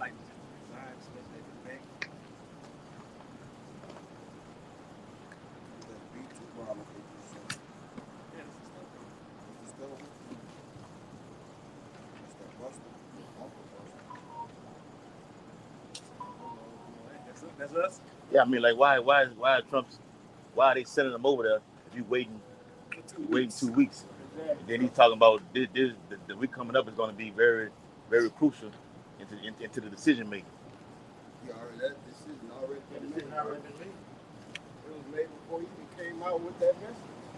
like the design, especially at the back. That B2 model. Yeah, this is stuff. This is still that's that Buster. Uncle Buster. That's us. Yeah, I mean, like, why are they sending them over there if you waiting 2 weeks? Exactly. And then he's talking about the week coming up is going to be very, very crucial into the decision making. Yeah, already that decision already been made. It was made before he even came out with that message.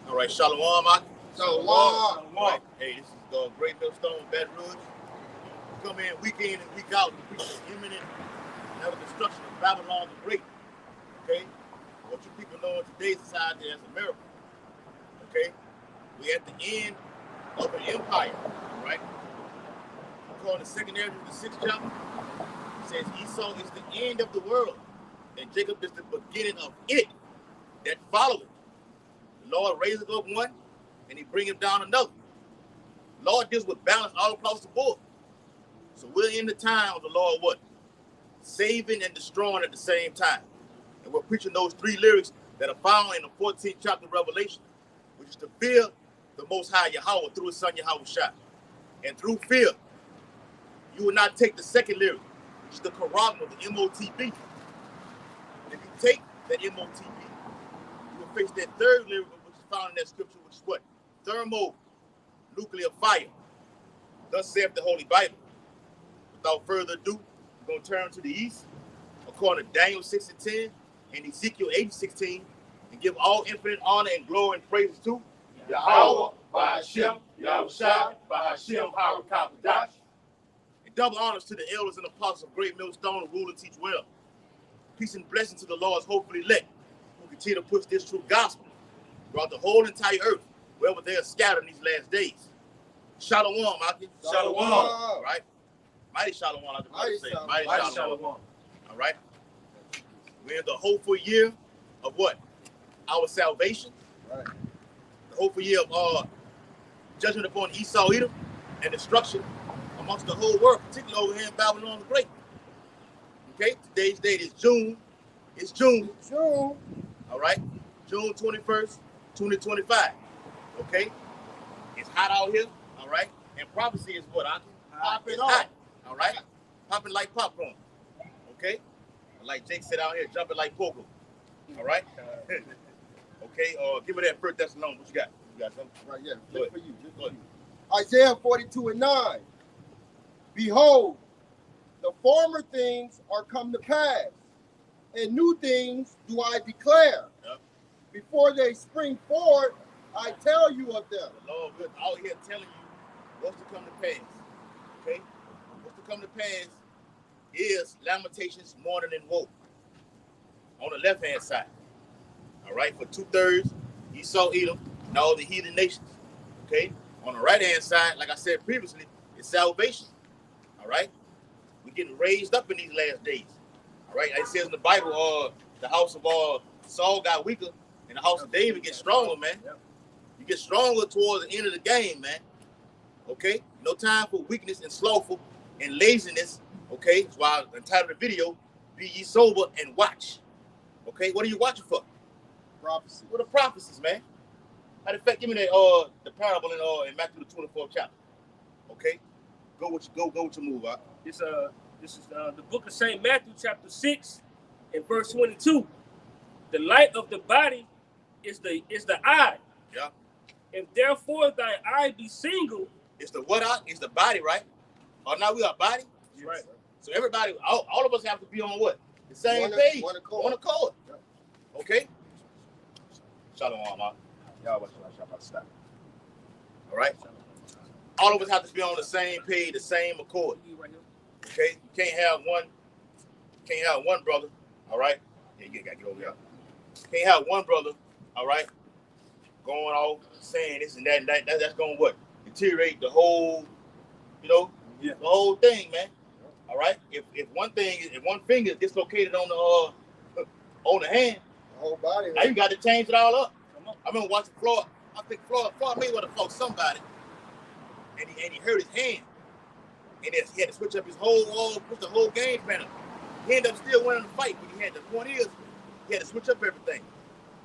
All right, Shalom, Mike. Shalom. All right. Hey, this is Great Millstone, Baton Rouge. We come in week and week out and preach the imminent and utter destruction of Babylon the Great. Okay? What you people know in today's society as America. Okay? We at the end of an empire, right? According to 2 Ezra, the 6th chapter, it says Esau is the end of the world, and Jacob is the beginning of it that followeth. The Lord raises up one, and he bring him down another. Lord deals with balance all across the board. So we're in the time of the Lord what? Saving and destroying at the same time. And we're preaching those 3 lyrics that are found in the 14th chapter of Revelation, which is to fear the Most High Yahweh through his son Yahweh Shai. And through fear, you will not take the second lyric, which is the Quran of the MOTB. And if you take that MOTB, you will face that third lyric, which is found in that scripture, which is what? Thermonuclear fire. Thus saith the Holy Bible. Without further ado, we're going to turn to the east, according to Daniel 6:10 and Ezekiel 8:16, and give all infinite honor and glory and praises to Yahweh, by Hashem, Yahushua, by Hashem, Harakapadash. And double honors to the elders and apostles of Great Millstone who rule and teach well. Peace and blessing to the Lord's hopefully elect, who continue to push this true gospel throughout the whole entire earth, wherever they are scattered in these last days. Shalom, Maki. Shalom. All right. Mighty Shalom, I can say. Mighty Shalom. All right. We're in the hopeful year of what? Our salvation. Right. The hopeful year of judgment upon Esau, Edom, and destruction amongst the whole world, particularly over here in Babylon the Great. Okay, today's date is June. It's June. June. All right, June 21st, 2025. Okay, it's hot out here. All right, and prophecy is what? It's hot. All right, popping like popcorn. Okay, like Jake said out here, jumping like pogo. All right. Okay, give me that First Thessalonians. What you got? You got something? Right, yeah. Go Just ahead. for you. Just Go for ahead. you. Isaiah 42:9. Behold, the former things are come to pass, and new things do I declare. Yep. Before they spring forth, I tell you of them. The Lord is out here telling you what's to come to pass. Okay? What's to come to pass is lamentations, mourning, and woe. On the left-hand side. All right? For 2/3, Esau, Edom, and all the heathen nations. Okay? On the right-hand side, like I said previously, it's salvation. All right? We're getting raised up in these last days. All right? Like it says in the Bible, the house of Saul got weaker, and the house of David gets stronger, man. You get stronger towards the end of the game, man. Okay? No time for weakness and slothful and laziness. Okay? That's why I entitled the video, Be Ye Sober and Watch. Okay? What are you watching for? Prophecy. What are prophecies, man? Matter of fact, give me that the parable in Matthew the 24th chapter. Okay? Go with your move, out. This is the book of St. Matthew, chapter 6, and verse 22. The light of the body is the eye. Yeah. If therefore thy eye be single, It's the what out? It's the body, right? Oh, now we got body? yes, right. So everybody, all of us have to be on what? The same One page. accord. One accord. Yeah. Okay? Shalom, man. Y'all watch stop. All right? All of us have to be on the same page, the same accord. Okay? You can't have one brother, all right? Yeah, you gotta get over there. Can't have one brother, all right, going off saying this and that. That's gonna what? Deteriorate the whole, the whole thing, man. All right? If one finger is dislocated on the hand, The whole body. now you got to change it all up. I remember watching Floyd. I think Floyd Mayweather fought somebody, and he hurt his hand. And he had to switch up his put the whole game plan up. He ended up still winning the fight, but the point is, he had to switch up everything.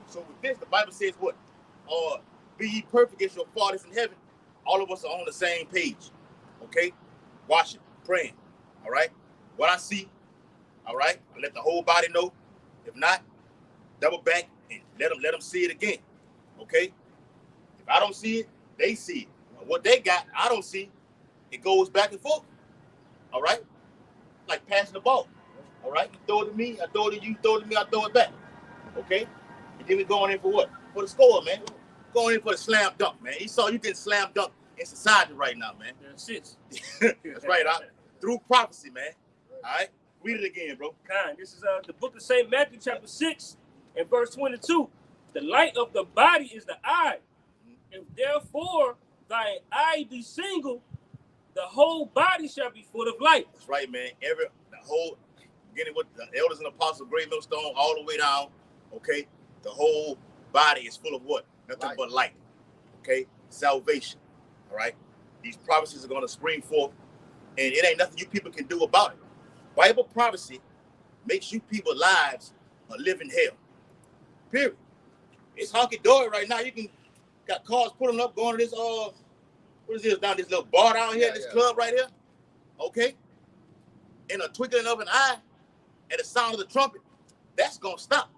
So with this, the Bible says what? Be ye perfect as your Father is in heaven. All of us are on the same page. Okay? Watching, praying. All right? What I see, all right? I let the whole body know. If not, double back and let them see it again. Okay? If I don't see it, they see it. What they got, I don't see. It goes back and forth. All right? Like passing the ball. All right? You throw it to me, I throw it to you, throw it to me, I throw it back. Okay? And then we going in for what? For the score, man. Going in for the slam dunk, man. You saw you getting slam dunk in society right now, man. That's it. That's right. Through prophecy, man. All right? Read it again, bro. Kind. This is the book of St. Matthew, chapter 6, and verse 22. The light of the body is the eye. If therefore thine eye be single, the whole body shall be full of light. That's right, man. Beginning with the elders and apostles, great millstone, all the way down. Okay, the whole body is full of what? Nothing but light. Okay, salvation. All right, these prophecies are going to spring forth, and it ain't nothing you people can do about it. Bible prophecy makes you people's lives a living hell. Period. It's honky-dory right now. You can got cars pulling up, going to this what is this down this little bar down here, this club right here. Okay, in a twinkling of an eye, at the sound of the trumpet, that's gonna stop.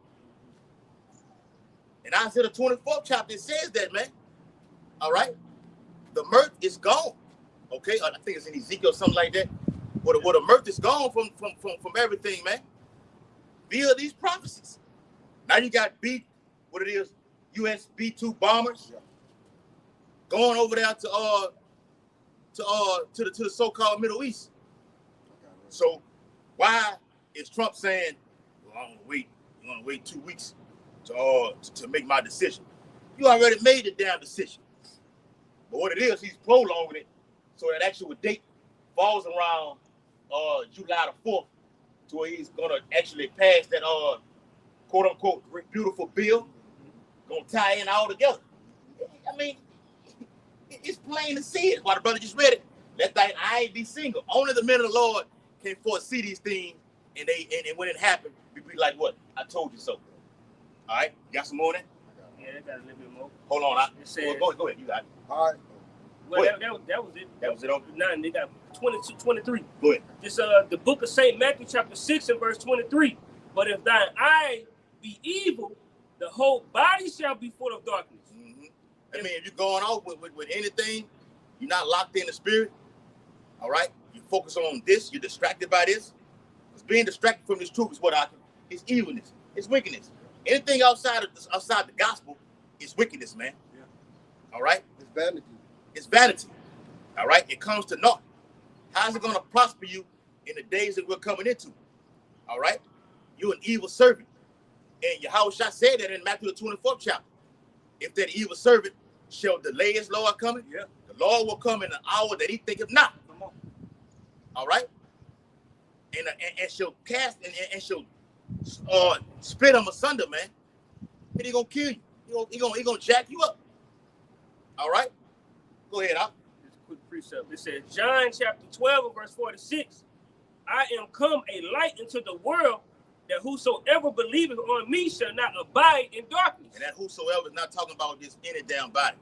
And Isaiah the 24th chapter, it says that, man. All right, the mirth is gone. Okay, I think it's in Ezekiel or something like that. Where the mirth is gone from everything, man. Via these prophecies. Now you got US B-2 bombers going over there to the so-called Middle East. So why is Trump saying, well, I'm gonna wait 2 weeks to make my decision? You already made the damn decision. But what it is, he's prolonging it so that actual date falls around July the 4th, to where he's gonna actually pass that quote unquote beautiful bill, gonna tie in all together. I mean, it's plain to see it. Why the brother just read it. Let thine eye be single. Only the men of the Lord can foresee these things, and when it happened, we be like, what? I told you so. All right, you got some more on that? Yeah, they got a little bit more. Hold on, It said, go ahead, you got it. All right. Well, that was it. That was it. Okay. Nine. They got 22, 23. Go ahead. This the book of St. Matthew, chapter 6, and verse 23. But if thine eye be evil, the whole body shall be full of darkness. Mm-hmm. I mean, if you're going off with anything, you're not locked in the spirit. All right, you focus on this. You're distracted by this. Because being distracted from this truth is it's evilness. It's wickedness. Anything outside the gospel is wickedness, man. Yeah. All right. It's vanity. It's vanity. All right. It comes to naught. How's it going to prosper you in the days that we're coming into? All right. You're an evil servant. And Yahushua said that in Matthew the 24th chapter. If that evil servant shall delay his Lord coming, the Lord will come in an hour that he thinketh not. Come on. All right. And she'll cast and she'll split them asunder, man. And he gonna kill you. He gonna jack you up. All right. Go ahead, Al. This quick precept. It says, John chapter 12 and verse 46. I am come a light into the world, that whosoever believeth on me shall not abide in darkness. And that whosoever is not talking about this any damn body.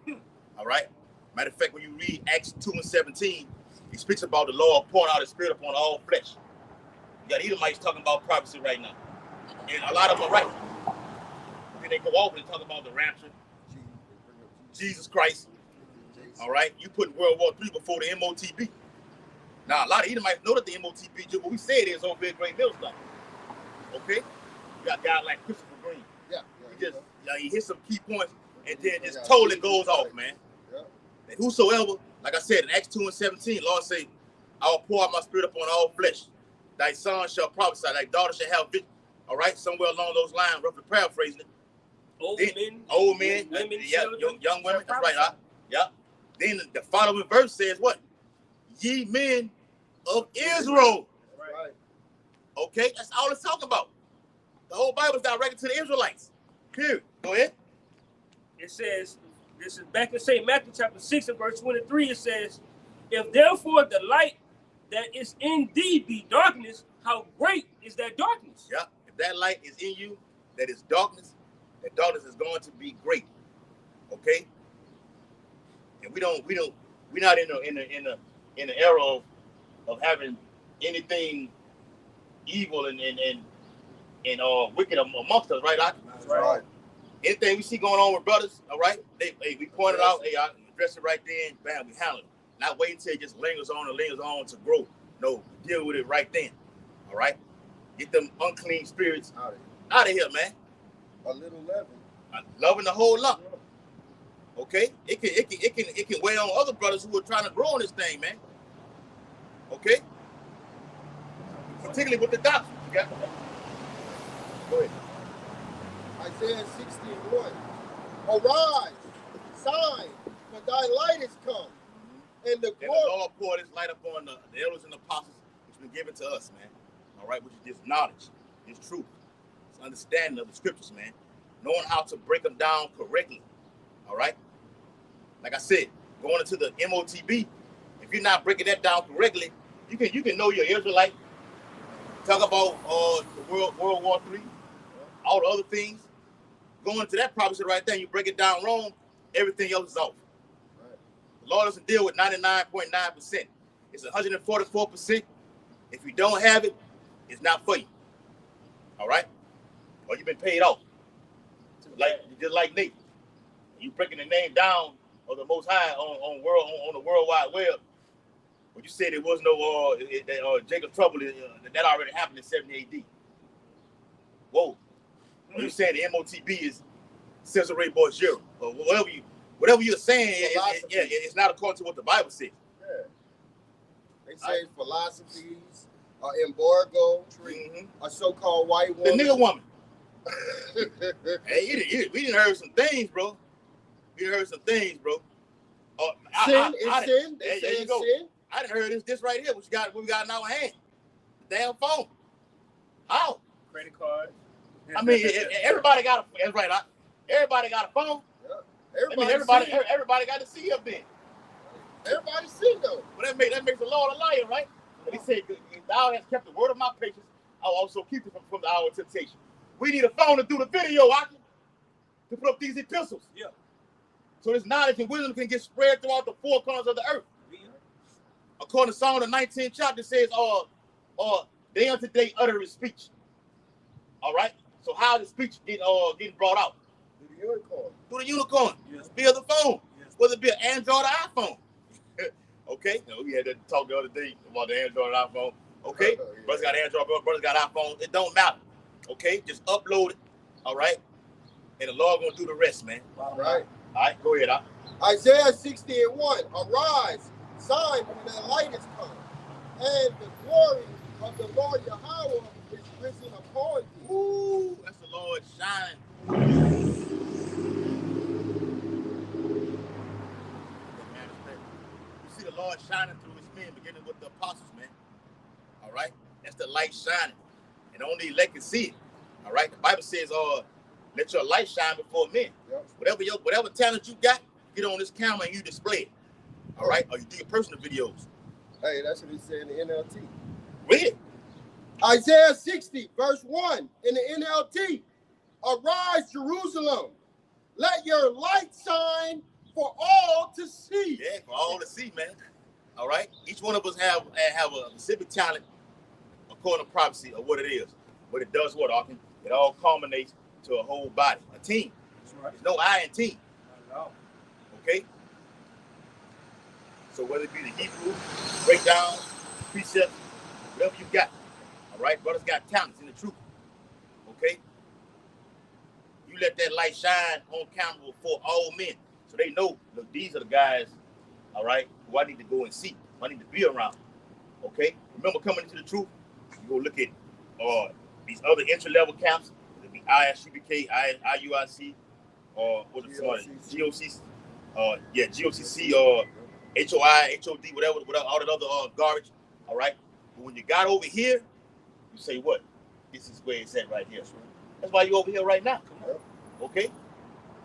All right. Matter of fact, when you read Acts 2 and 17, he speaks about the Lord pouring out his spirit upon all flesh. You got Edomites talking about prophecy right now. And a lot of them are right. Then they go over and talk about the rapture, Jesus Christ. All right. You put World War III before the MOTB. Now, a lot of Edomites know that the MOTB, what we say it is over there at Great Millstone. Okay? You got guys like Christopher Green. He hits some key points and then just totally goes off, man. Yeah. And whosoever, like I said, in Acts 2 and 17, Lord say, I will pour out my spirit upon all flesh. Thy son shall prophesy, thy daughter shall have vision. All right, somewhere along those lines, roughly paraphrasing it. Old men, women, young women, that's right, huh? Yeah. Then the following verse says what? Ye men of Israel. Right. Okay, that's all it's talking about. The whole Bible is directed to the Israelites. Period. Go ahead. It says, this is back in St. Matthew chapter 6 and verse 23, it says, if therefore the light that it's indeed be darkness, how great is that darkness? Yeah. If that light is in you, that is darkness, that darkness is going to be great. Okay? And we're not in the era of having anything evil and wicked amongst us, right? That's right. Anything we see going on with brothers, all right? We pointed out, hey, I address it right then, bam, we handle it. Not wait until it just lingers on to grow. No, deal with it right then. All right? Get them unclean spirits out of here, man. A little leaven. Loving the whole lump. Okay? It can weigh on other brothers who are trying to grow in this thing, man. Okay? Particularly with the doctrine. You got Go ahead. Isaiah 61. Arise, shine, for thy light is come. And the Lord poured his light upon the elders and the apostles, which has been given to us, man. All right, which is just knowledge, it's truth, it's understanding of the scriptures, man. Knowing how to break them down correctly. All right. Like I said, going into the MOTB, if you're not breaking that down correctly, you can know your Israelite. Talk about the World War III, all the other things. Going into that prophecy right there, you break it down wrong, everything else is off. The Lord doesn't deal with 99.9%. It's 144%. If you don't have it, it's not for you. All right? Or you've been paid off. Just like Nate. You breaking the name down of the Most High on the World Wide Web. But you said there was no Jacob trouble. That already happened in 70 AD. Whoa. Or you saying the MOTB is Caesarea Borgia or whatever you're saying, it's not according to what the Bible says. Yeah. They say philosophies, embargo, a so-called white woman. The nigga woman. Hey, we didn't heard some things, bro. Sin is sin. They say it's sin. I done heard this right here. What we got in our hand? The damn phone. How? Credit card. I mean, everybody got a. That's right. Everybody got a phone. Yeah. Everybody got to see up there. Everybody see though. Well, that makes the Lord a liar, right? He said, "Thou hast kept the word of my patience. I'll also keep it from the hour of temptation." We need a phone to do the video, to put up these epistles. Yeah. So this knowledge and wisdom can get spread throughout the four corners of the earth. Yeah. According to Psalm the 19th chapter, it says, day unto day utter his speech. All right. So how is the speech getting brought out? Through the unicorn. Yes. Via the phone. Yes. Whether it be an Android or iPhone. Okay. We had to talk the other day about the Android and iPhone. Okay. Yeah. Brothers got Android, brothers got iPhone. It don't matter. Okay. Just upload it. All right. And the Lord gonna do the rest, man. All right. All right. Go ahead. Isaiah 60:1. Arise, shine, for the light is come, and the glory of the Lord Yahweh is risen upon thee. Ooh, that's the Lord shining. You see the Lord shining through his men, beginning with the apostles, man. All right? That's the light shining. And only elect can see it. All right? The Bible says, let your light shine before men. Yep. Whatever talent you got, get on this camera and you display it. All right? Or you do your personal videos. Hey, that's what it said in the NLT. Read it. Isaiah 60, verse 1 in the NLT. Arise, Jerusalem. Let your light shine for all to see. Yeah, for all to see, man. All right? Each one of us have a specific talent according to prophecy of what it is. But it does what, Arkin? It all culminates to a whole body, a team. That's right. There's no I in team. No. Okay? So whether it be the Hebrew, breakdown, precepts, whatever you got. All right? Brothers got talents in the truth. Okay? You let that light shine on camera before all men. So they know, look, these are the guys, all right, who I need to go and see, who I need to be around. Okay? Remember coming into the truth, you go look at these other entry-level camps, it'll be ISUBK, IUIC, or what is it? GOCC, GOCC, HOI, HOD, whatever, all that other garbage. All right? But when you got over here, you say what? This is where it's at right here. That's why you're over here right now. Okay?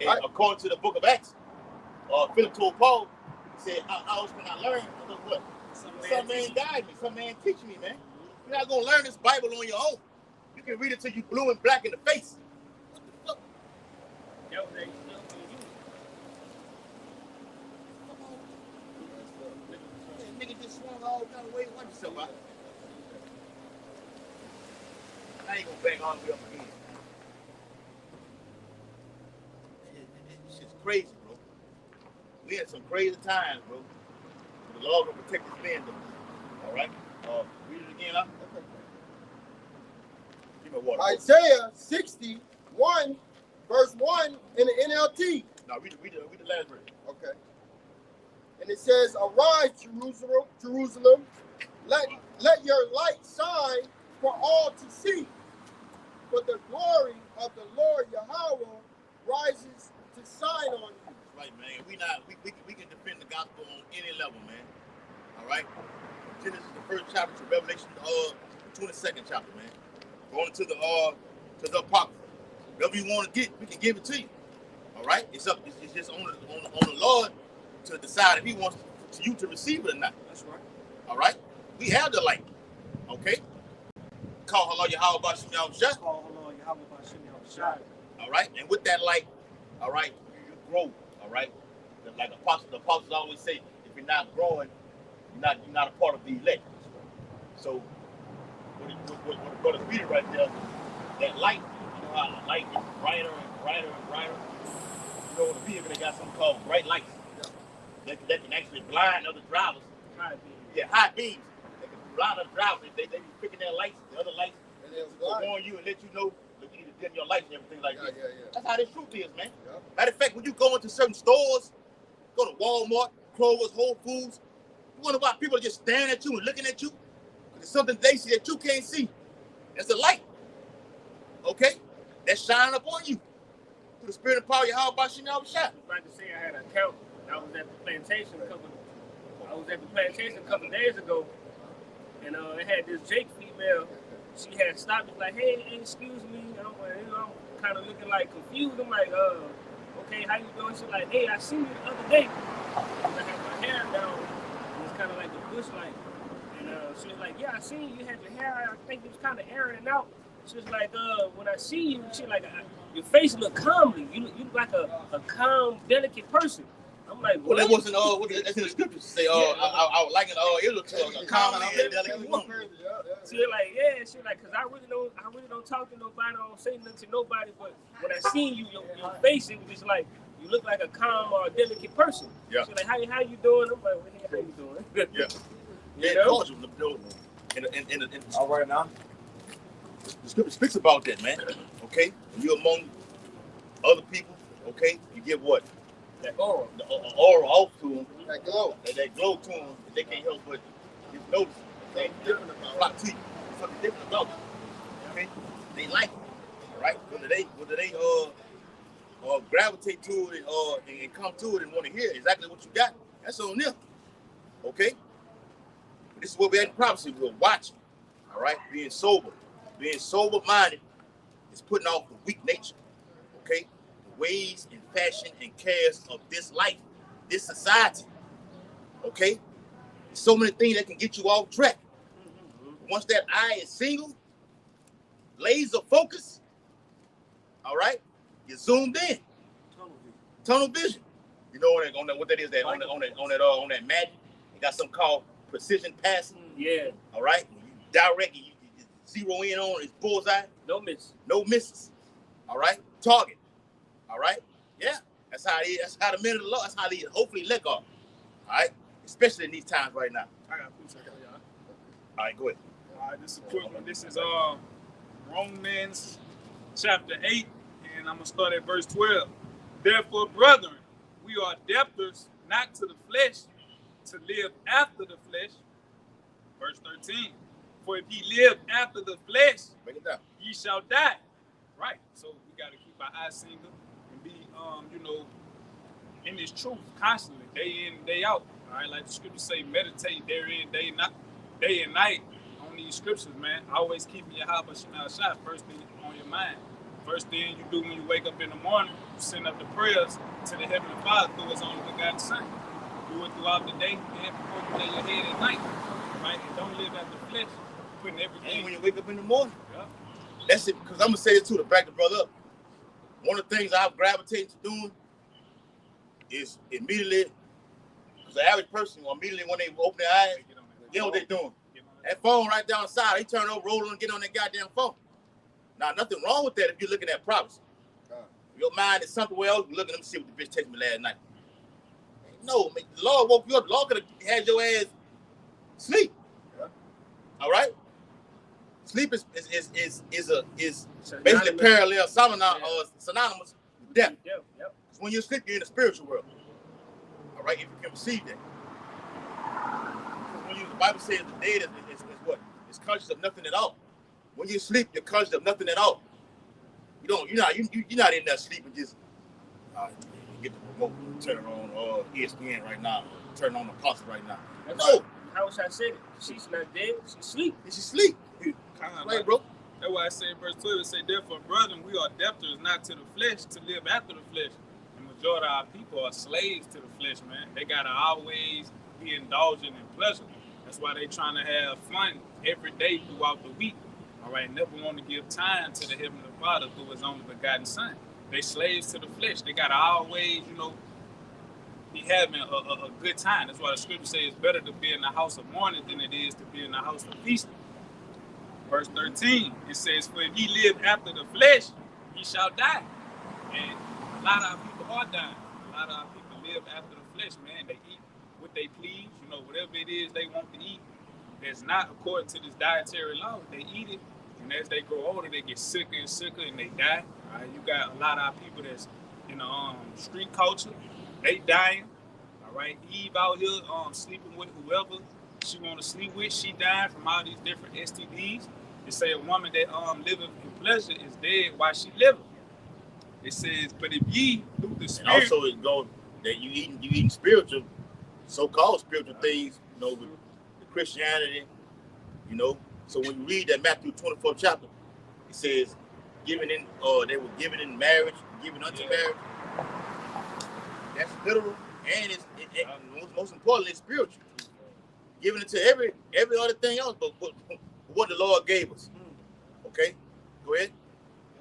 And according to the book of Acts, Philip told Paul, He said, how else can I learn? I said, what? Some man guide me. Some man teach me, man. You're not going to learn this Bible on your own. You can read it till you blue and black in the face. What the fuck? Nigga just swung all kind of way. Watch yourself out. Now you gonna bang all the way up again. It's just crazy, bro. We had some crazy times, bro. But the Lord will protect his men, though. All right? Read it again, huh? Give me water. Isaiah 61, verse 1 in the NLT. No, read the last verse. Okay. And it says, arise, Jerusalem, let your light shine for all to see. For the glory of the Lord Yahweh rises to shine on you. Right, man. We can defend the gospel on any level, man. All right? Genesis, the first chapter, to Revelation, the 22nd chapter, man. Going to the Apocrypha. Whatever you want to get, we can give it to you. All right? It's just on the Lord to decide if he wants you to receive it or not. That's right. All right? We have the light. Okay? Call Allah Yahweh Bashim Shah. All right? And with that light, all right, you grow. All right? Like the apostles always say, if you're not growing, you're not a part of the elect. So what the brother's reading right there, that light, you know how the light gets brighter and brighter and brighter. You know, in the vehicle they got something called bright lights. That can actually blind other drivers. High beams. Yeah, high beams. They can blind other drivers. They be picking their lights, the other lights, will warn you and let you know that you need to dim your lights and everything like that. Yeah. That's how this truth is, man. Yeah. Matter of fact, when you go into certain stores, go to Walmart, Kroger's, Whole Foods, you wonder why people are just staring at you and looking at you. There's something they see that you can't see. That's the light. Okay? That's shining up on you. Through the spirit and power of Yahweh Bashim Shah. Like to say, I had an account. I was at the plantation a couple days ago, and I had this Jake female. She had stopped me like, hey, excuse me. I'm kind of looking like confused. I'm like, okay, how you doing? She's like, hey, I seen you the other day. I had my hair down. It was kind of like a bush light. And she was like, yeah, I seen you had your hair. I think it was kind of airing out. She was like, when I see you, she like, your face look calmly. You look like a calm, delicate person. I'm like, well, that wasn't that's in the scriptures to say, I would like it. It looks a calm and delicate woman. She was like, yeah. She was like, cause I really don't talk to nobody. I don't say nothing to nobody. But when I seen you, your face, it was like you look like a calm or a delicate person. Yeah. She's like, how you doing? I'm like, well, how you doing? Yeah. All right now. The scripture speaks about that, man. Okay, when you're among other people, okay, you give what? That aura, the aura off to them. That glow. That glow to them. They can't help but just notice. Something different about you. Something different about you. Okay, they like it. All right, whether they gravitate to it and come to it and want to hear exactly what you got, that's on them. Okay, this is what we had in prophecy. We're watching. All right, being sober-minded is putting off the weak nature. Okay, the ways and fashion and cares of this life, this society. Okay, there's so many things that can get you off track. Once that eye is single, laser focus, all right, you're zoomed in. Tunnel vision. You know on that what that is? That on that magic, you got something called precision passing. Yeah. All right, you direct you zero in on his bullseye. No miss. No misses. All right, target. All right, yeah. That's how it is. That's how the men of the Lord. That's how they hopefully let go. All right, especially in these times right now. I got a second, y'all. All right, go ahead. All right, this is a quick one. This is Romans chapter 8, and I'm gonna start at verse 12. Therefore, brethren, we are debtors not to the flesh, to live after the flesh. Verse 13. For if ye live after the flesh, Bring it down. ye shall die. Right. So we got to keep our eyes single and be, in this truth constantly, day in, day out. All right. Like the scriptures say, meditate therein, day and night on these scriptures, man. Always keeping your heart shot first thing on your mind. First thing you do when you wake up in the morning, you send up the prayers to the Heavenly Father through His only begotten Son. Do it throughout the day and before you lay your head at night. Right? And don't live after the flesh. Putting everything. And when you wake up in the morning. Yeah. That's it. Because I'm going to say it too, to back the brother up. One of the things I've gravitated to doing is immediately, because the average person will immediately, when they open their eyes, you know what they're doing. That phone right down the side, they turn over, roll and get on that goddamn phone. Now, nothing wrong with that if you're looking at prophecy. Your mind is somewhere else. Look, let me see what the bitch texted me last night. No, man, the Lord woke you up. The Lord could have had your ass sleep. Yeah. All right? Sleep is basically parallel, synonymous with death. Yep. Because when you sleep, you're in the spiritual world. All right? If you can receive that. Because when the Bible says the dead is what? It's conscious of nothing at all. When you sleep, you're conscious of nothing at all. You're not in that sleep and just get the remote, turn it on ESPN right now, turn on the apostle right now. No. How should I say it? She's not dead. She's asleep. She's asleep. Right, bro. That's why I say in verse 12, it say, therefore, brethren, we are debtors not to the flesh to live after the flesh. The majority of our people are slaves to the flesh, man. They got to always be indulging in pleasure. That's why they trying to have fun every day throughout the week. All right, never want to give time to the Heavenly Father through His only begotten Son. They slaves to the flesh. They got to always, be having a good time. That's why the scripture says it's better to be in the house of mourning than it is to be in the house of feasting. Verse 13, it says, for if ye live after the flesh, ye shall die. And a lot of our people are dying. A lot of our people live after the flesh, man. They eat what they please, whatever it is they want to eat. That's not according to this dietary law. They eat it, and as they grow older, they get sicker and sicker, and they die. All right? You got a lot of our people that's in the street culture. They dying. All right, Eve out here sleeping with whoever she want to sleep with. She dying from all these different STDs. They say a woman that living in pleasure is dead while she living. It says, but if ye through the spirit. And also it goes that you eating spiritual, so-called spiritual things, with Christianity, So when you read that Matthew 24th chapter, it says, they were given in marriage, given unto marriage. That's literal, and it's most importantly, it's spiritual. Giving it to every other thing else, but what the Lord gave us. Okay, go ahead.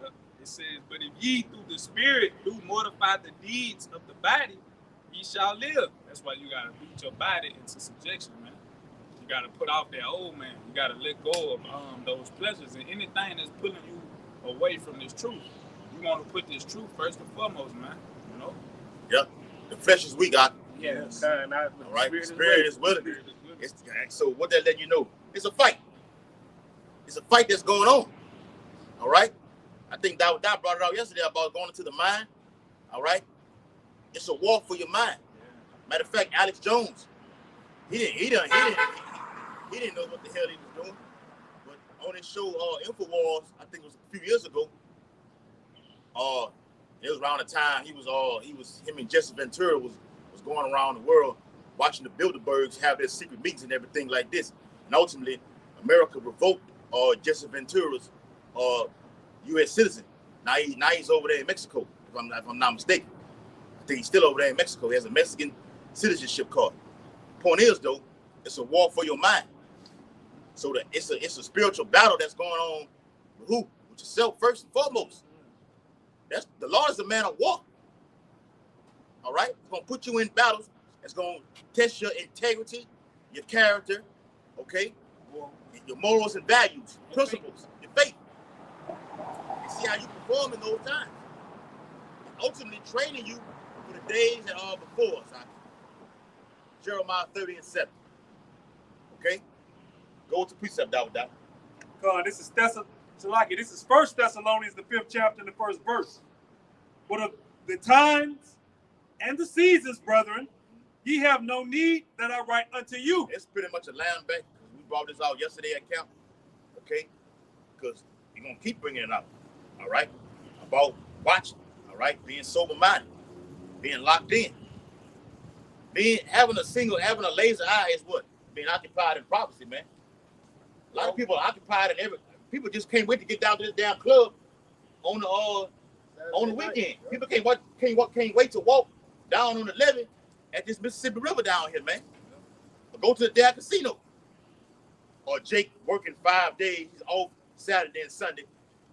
It says, but if ye through the Spirit do mortify the deeds of the body, ye shall live. That's why you gotta beat your body into subjection, man. You gotta put off that old man. You gotta let go of those pleasures and anything that's pulling you away from this truth. You want to put this truth first and foremost, man. Yep. The flesh is weak, Yes. All right. The spirit is willing. So what that let you know? It's a fight. It's a fight that's going on. All right. I think that brought it out yesterday about going into the mind. All right. It's a war for your mind. Matter of fact, Alex Jones, he didn't know what the hell he was doing. But on his show, InfoWars, I think it was a few years ago. It was around the time him and Jesse Ventura was going around the world watching the Bilderbergs have their secret meetings and everything like this. And ultimately, America revoked Jesse Ventura's U.S. citizen. Now he's over there in Mexico, if I'm not mistaken. I think he's still over there in Mexico. He has a Mexican citizenship card. Point is, though, it's a war for your mind. So that it's a spiritual battle that's going on with who? With yourself first and foremost. The Lord is a man of war. All right? It's going to put you in battles. It's going to test your integrity, your character, okay? Your morals and values, principles, your faith. And see how you perform in those times. And ultimately training you for the days that are before us. Jeremiah 30:7. Okay? Go to precept, Dawud. God, this is Salaki. This is 1 Thessalonians, the 5th chapter, and the 1st verse. But of the times and the seasons, brethren, ye have no need that I write unto you. It's pretty much a lamb back. We brought this out yesterday at camp. Okay? Because you're going to keep bringing it up. All right? About watching. All right? Being sober-minded. Being locked in. Having a laser eye is what? Being occupied in prophecy, man. A lot of people are occupied in people just can't wait to get down to this damn club on the weekend. People can't wait to walk down on the levee at this Mississippi River down here, man. Or go to the damn casino. Or Jake working 5 days, he's off Saturday and Sunday.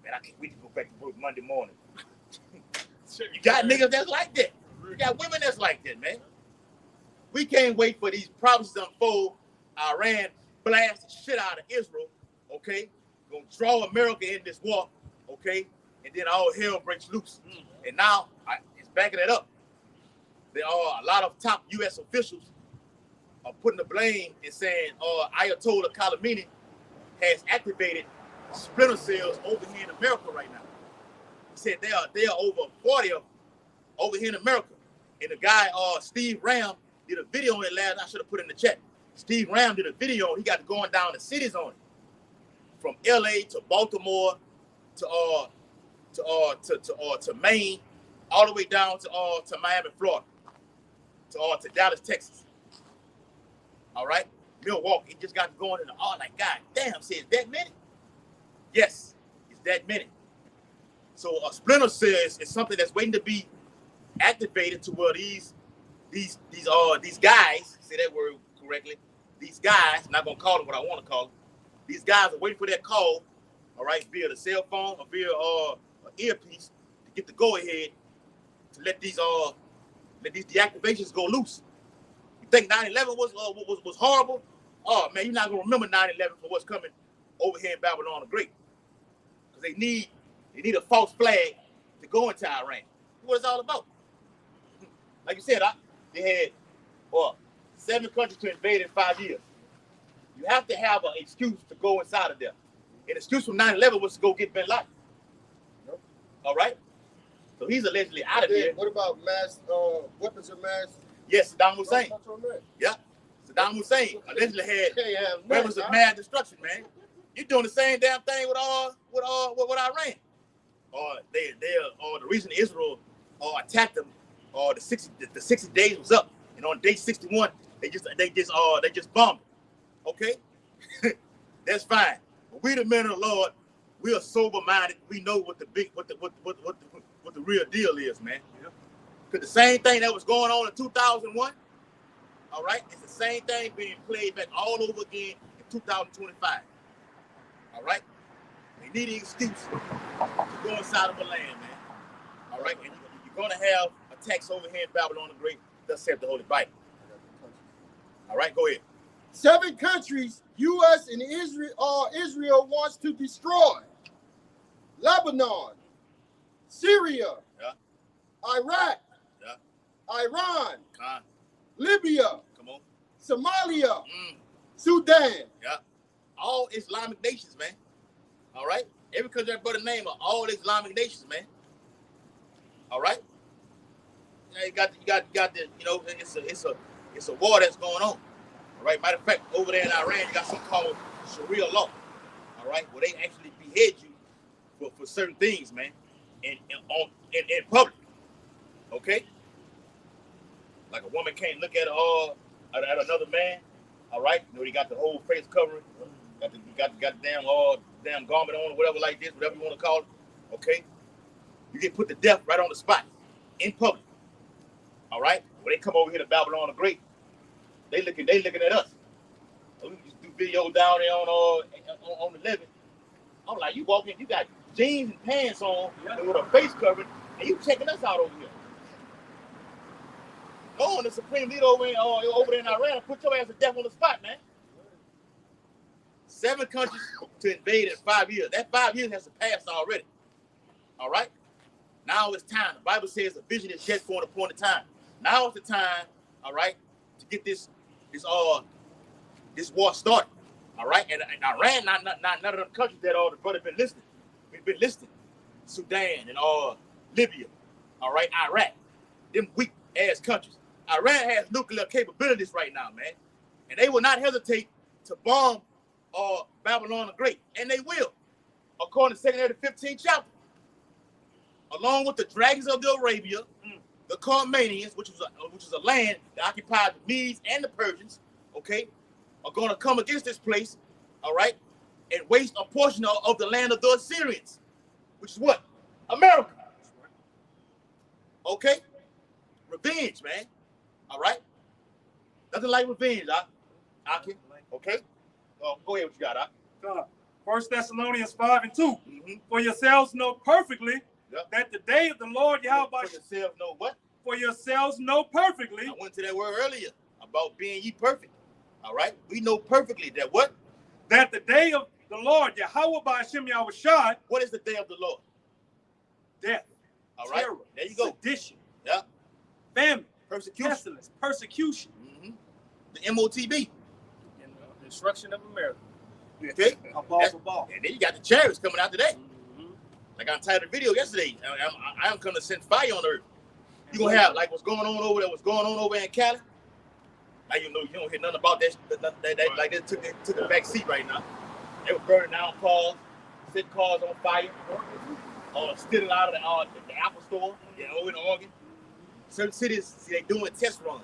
Man, I can't wait to go back to work Monday morning. You got niggas that's like that. You got women that's like that, man. We can't wait for these problems to unfold. Iran blast the shit out of Israel, okay? Gonna draw America in this war, okay? And then all hell breaks loose. And now, it's backing it up. There are a lot of top U.S. officials are putting the blame and saying Ayatollah Khamenei has activated splinter cells over here in America right now. He said there are over 40 of them over here in America. And the guy, Steve Ram, did a video on it last. I should have put it in the chat. Steve Ram did a video. He got going down the cities on it, from L.A. to Baltimore to Maine, all the way down to Miami, Florida, to Dallas, Texas. All right, Milwaukee. It just got going in the like, God damn, says that many? Yes, it's that many. So a splinter cell is something that's waiting to be activated to where these guys, say that word correctly, these guys, I'm not gonna call them what I want to call them. These guys are waiting for that call, all right, via the cell phone or via an earpiece to get the go ahead to let these deactivations go loose. You think 9/11 was horrible? Oh man, you're not gonna remember 9/11 for what's coming over here in Babylon the Great, because they need a false flag to go into Iran. What it's all about. Like you said, they had 7 countries to invade in 5 years. You have to have an excuse to go inside of there. An excuse from 9/11 was to go get Bin Laden. Yep. All right? So he's allegedly out of there. What about weapons of mass? Yes, Saddam Hussein. Yeah. Saddam Hussein allegedly had weapons of mass destruction, man. You're doing the same damn thing with Iran. The reason Israel attacked them, the 60 days was up, and on day 61 they just bombed. Okay, that's fine. But we the men of the Lord, we are sober minded. We know what the real deal is, man. Because the same thing that was going on in 2001, all right, it's the same thing being played back all over again in 2025. All right, they need an excuse to go inside of a land, man. All right, and you're gonna have attacks over here in Babylon the Great. Thus saith the Holy Bible. All right, go ahead. 7 countries U.S. and Israel wants to destroy: Lebanon, Syria, Iraq, Iran, Libya, Somalia, Sudan. Yeah, all Islamic nations, man. All right, every country but a name of all Islamic nations, man. All right. Yeah, you got the, it's a war that's going on. All right. Matter of fact, over there in Iran, you got something called Sharia law. All right, where they actually behead you for certain things, man, in public. Okay. Like a woman can't look at another man. All right. He got the whole face covering. Got the damn garment on or whatever like this, whatever you want to call it. Okay. You get put to death right on the spot in public. All right. When they come over here to Babylon the Great, they looking at us. So we just do videos down there on the living. I'm like, you walking, you got jeans and pants on and with a face covering, and you checking us out over here. Go on, the supreme leader over there in Iran and put your ass to death on the spot, man. 7 countries to invade in 5 years. That 5 years has passed already. All right. Now it's time. The Bible says the vision is just for an appointed time. Now is the time, all right, to get this war started. All right. And Iran, not none of them countries that the brother been listed. We've been listed. Sudan and Libya. All right, Iraq. Them weak ass countries. Iran has nuclear capabilities right now, man. And they will not hesitate to bomb Babylon the Great. And they will, according to 2nd to 15th chapter. Along with the dragons of the Arabia, the Carmanians, which is a land that occupied the Medes and the Persians, okay, are going to come against this place, all right, and waste a portion of the land of the Assyrians, which is what? America. Okay? Revenge, man. All right? Nothing like revenge, Aki. Okay? Go ahead, what you got, Aki. 1 Thessalonians 5:2. Mm-hmm. For yourselves know perfectly Yep. that the day of the Lord Yahweh. For yourselves know what? For yourselves know perfectly. I went to that word earlier about being ye perfect. All right? We know perfectly that what? That the day of the Lord Yahweh by Hashem Yahushai. What is the day of the Lord? Death. All right? Terror, There you go. sedition. Yeah. Famine. Persecution. Pestilence. Persecution. Mm-hmm. The MOTB. And destruction of America. Okay? A ball for ball. And then you got the chariots coming out today. Mm-hmm. Like I entitled the video yesterday. I am coming to send fire on earth. You gonna have like what's going on over there, what's going on over in Cali. Now you know you don't hear nothing about that. Like they took a back seat right now. They were burning down cars, setting cars on fire, stealing out of the Apple store, over in Oregon. Certain cities, see, they doing test runs.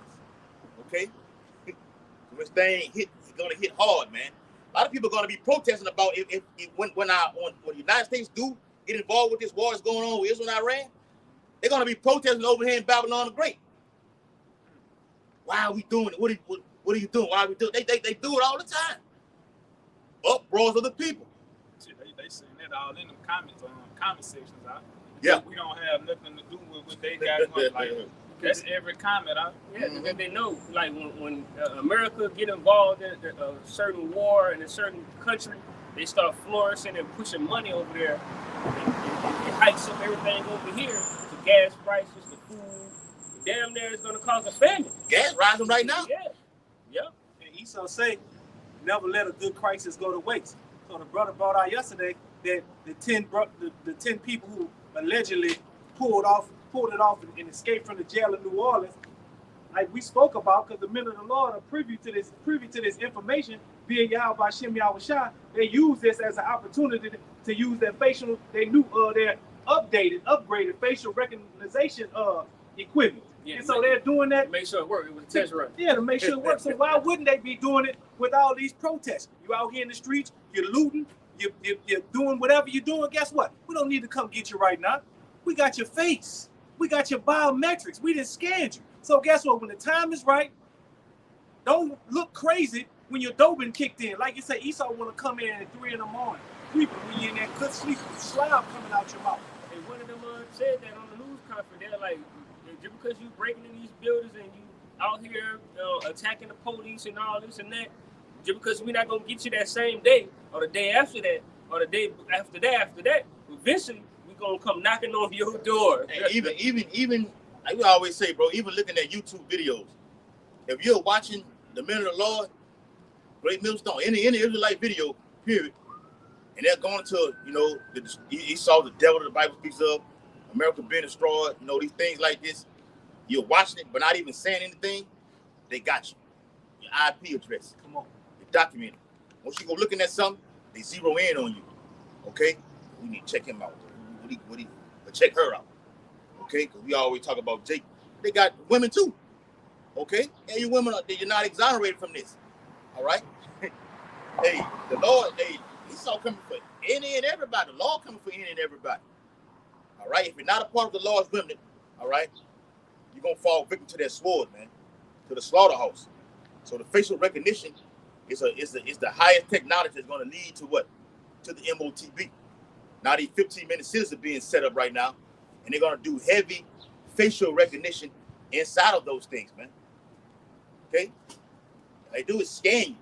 Okay, so this thing it's gonna hit hard, man. A lot of people are gonna be protesting about when the United States do get involved with this war that's going on with Israel and Iran. They're going to be protesting over here in Babylon the Great. Why are we doing it? What are you doing? Why are we doing it? They do it all the time. Uproars of the people. Shit, they saying that all in them comment sections. Yeah. We don't have nothing to do with what they got going. Like, that's every comment. Yeah, because they know, like, when America get involved in a certain war in a certain country, they start flourishing and pushing money over there. It hikes up everything over here. Gas prices, the food, damn near is gonna cause a famine. Gas rising right now. Yeah. And Esau say, never let a good crisis go to waste. So the brother brought out yesterday that the 10 people who allegedly pulled it off and escaped from the jail in New Orleans, like we spoke about, because the men of the Lord are privy to this information via Yahweh Hashem Yahushai. They use this as an opportunity to use their their upgraded facial recognition equipment. Yeah, and so they're doing that. To make sure it works. It was a test run. Yeah, to make sure it works. So why wouldn't they be doing it with all these protests? You out here in the streets, you're looting, you're doing whatever you're doing. Guess what? We don't need to come get you right now. We got your face. We got your biometrics. We didn't scan you. So guess what? When the time is right, don't look crazy when your doping kicked in. Like you say, Esau want to come in at 3 in the morning, sleeping when you're in that good sleep, slob coming out your mouth. And one of them said that on the news conference. They're like, just because you breaking in these buildings and you out here attacking the police and all this and that, just because we're not gonna get you that same day or the day after that or the day after that, eventually we're gonna come knocking on your door. And even like we always say, bro, even looking at YouTube videos, if you're watching the Men of the Lord, Great Millstone, any Israelite video, period, and they're going to, he saw the devil that the Bible speaks of, America being destroyed, these things like this. You're watching it, but not even saying anything. They got you. Your IP address. Come on. You're documented. Once you go looking at something, they zero in on you. Okay? We need to check him out. Check her out. Okay? Because we always talk about Jake. They got women too. Okay? And you women, you're not exonerated from this. All right? Hey, the Lord, he saw coming for any and everybody. The Lord coming for any and everybody. All right? If you're not a part of the Lord's remnant, all right, you're going to fall victim to their sword, man, to the slaughterhouse. So the facial recognition is the highest technology that's going to lead to what? To the MOTB. Now these 15-minute cities are being set up right now, and they're going to do heavy facial recognition inside of those things, man. Okay? What they do is scan you,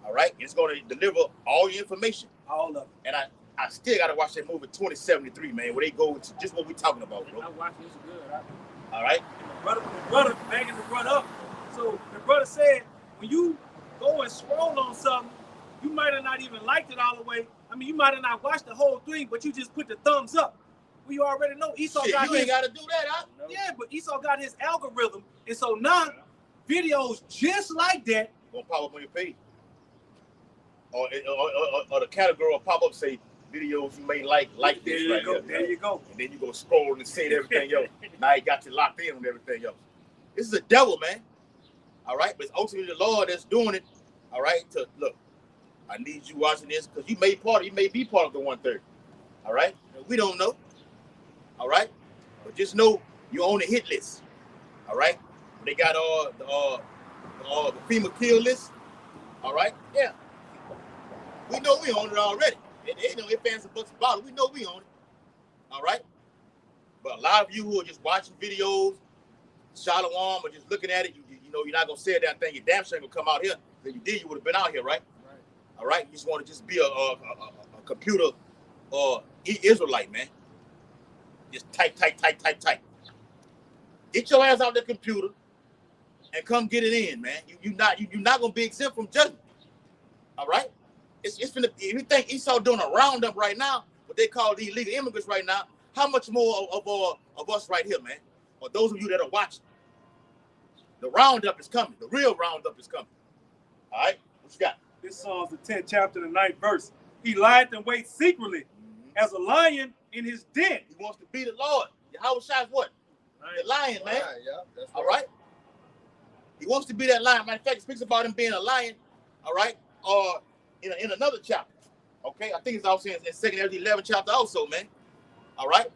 all right? It's going to deliver all your information. All of it. And I still got to watch that movie 2073, man, where they go into just what we're talking about, bro. I watch this good. All right? The brother begging to run up. So the brother said, when you go and scroll on something, you might have not even liked it all the way. I mean, you might have not watched the whole thing, but you just put the thumbs up. We already know Esau got you ain't got to do that, huh? Yeah, but Esau got his algorithm. And so now, videos just like that gonna pop up on your page. Or the category will pop up, say, videos you may like this right here. There you go. And then you go scroll and see everything else. Now you got you locked in on everything else. This is a devil, man. All right? But it's ultimately the Lord that's doing it. All right? To look, I need you watching this because you may be part of the 1/3. All right? We don't know. All right? But just know you're on the hit list. All right? They got the FEMA kill list. All right, yeah. We know we own it already. They know if fans and bucks about it. We know we own it. All right. But a lot of you who are just watching videos, Shalom, or just looking at it, you know, you're not gonna say that thing. You damn sure ain't gonna come out here. If you did, you would have been out here, right? Right. All right. You just want to just be a computer Israelite, man. Just type. Get your ass out the computer and come get it in, man. You're not gonna be exempt from judgment. All right. It's finna, if you think Esau doing a roundup right now, what they call the illegal immigrants right now, how much more of us right here, man? Or those of you that are watching, the roundup is coming. The real roundup is coming. All right, what you got? This Psalm's the 10th chapter, the 9th verse. He lieth and waits secretly as a lion in his den. He wants to be the Lord. Yahweh Shai is what? The lion, man. Right, yeah, that's All right. He wants to be that lion. Matter of fact, it speaks about him being a lion. All right. In another chapter. Okay, I think it's also in 2nd Ezra 11 chapter also, man. All right.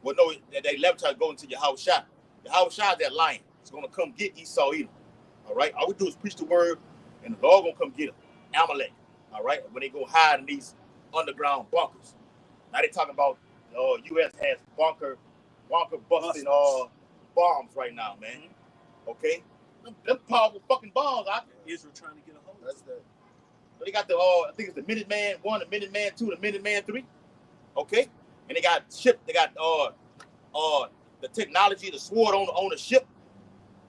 Well, no, that 11 chapter going to Yahweh Shai. Yahweh Shai is that lion. He's gonna come get Esau Edom. All right. All we do is preach the word, and the Lord gonna come get him. Amalek. All right. When they go hide in these underground bunkers. Now they talking about U.S. has bunker busting bombs right now, man. Okay. Them powerful fucking bombs. Israel trying to get a hold of That's the They got the I think it's the Minuteman 1, the Minuteman 2, the Minuteman 3. Okay, and they got ship. They got the technology, the sword on the ship,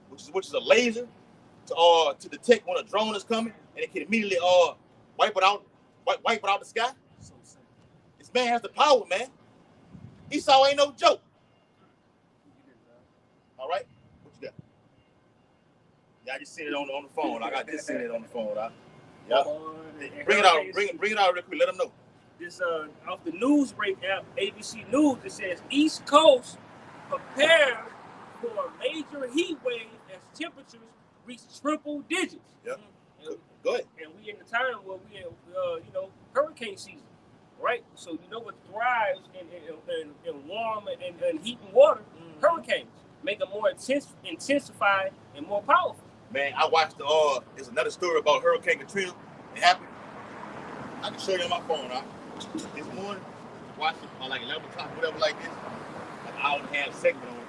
which is a laser to detect when a drone is coming, and it can immediately wipe it out the sky. so sad. This man has the power, man. Esau ain't no joke. All right, what you got? Yeah, I just seen it on the phone. I just seen it on the phone. Yeah. Bring it out real quick. Let them know. This off the news break app, ABC News, it says East Coast prepare for a major heat wave as temperatures reach triple digits. Yeah. And, Go ahead. and we in the time where we in hurricane season, right? So you know what thrives in warm and heat and water? Hurricanes make them more intensified and more powerful. Man, I watched there's another story about Hurricane Katrina. It happened. I can show you on my phone. This morning, watched it by like 11 o'clock, whatever like this. Like an hour and a half segment on it.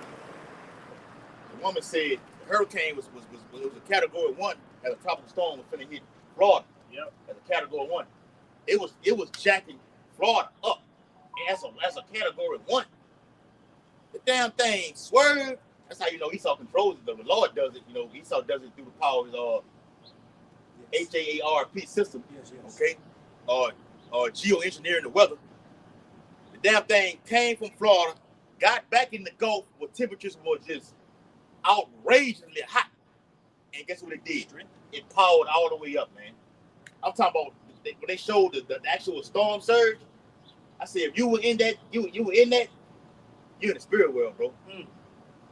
The woman said the hurricane was a category 1 as a tropical storm was finna hit Florida. Yep. As a category 1. It was jacking Florida up as a category 1. The damn thing swerved. That's how you know Esau controls it. The Lord does it. You know, Esau does it through the power of his HAARP system. Yes. Okay? Geoengineering the weather. The damn thing came from Florida, got back in the Gulf where temperatures were just outrageously hot. And guess what it did? It powered all the way up, man. I'm talking about when they showed the actual storm surge. I said, if you were in that, you're in the spirit world, bro.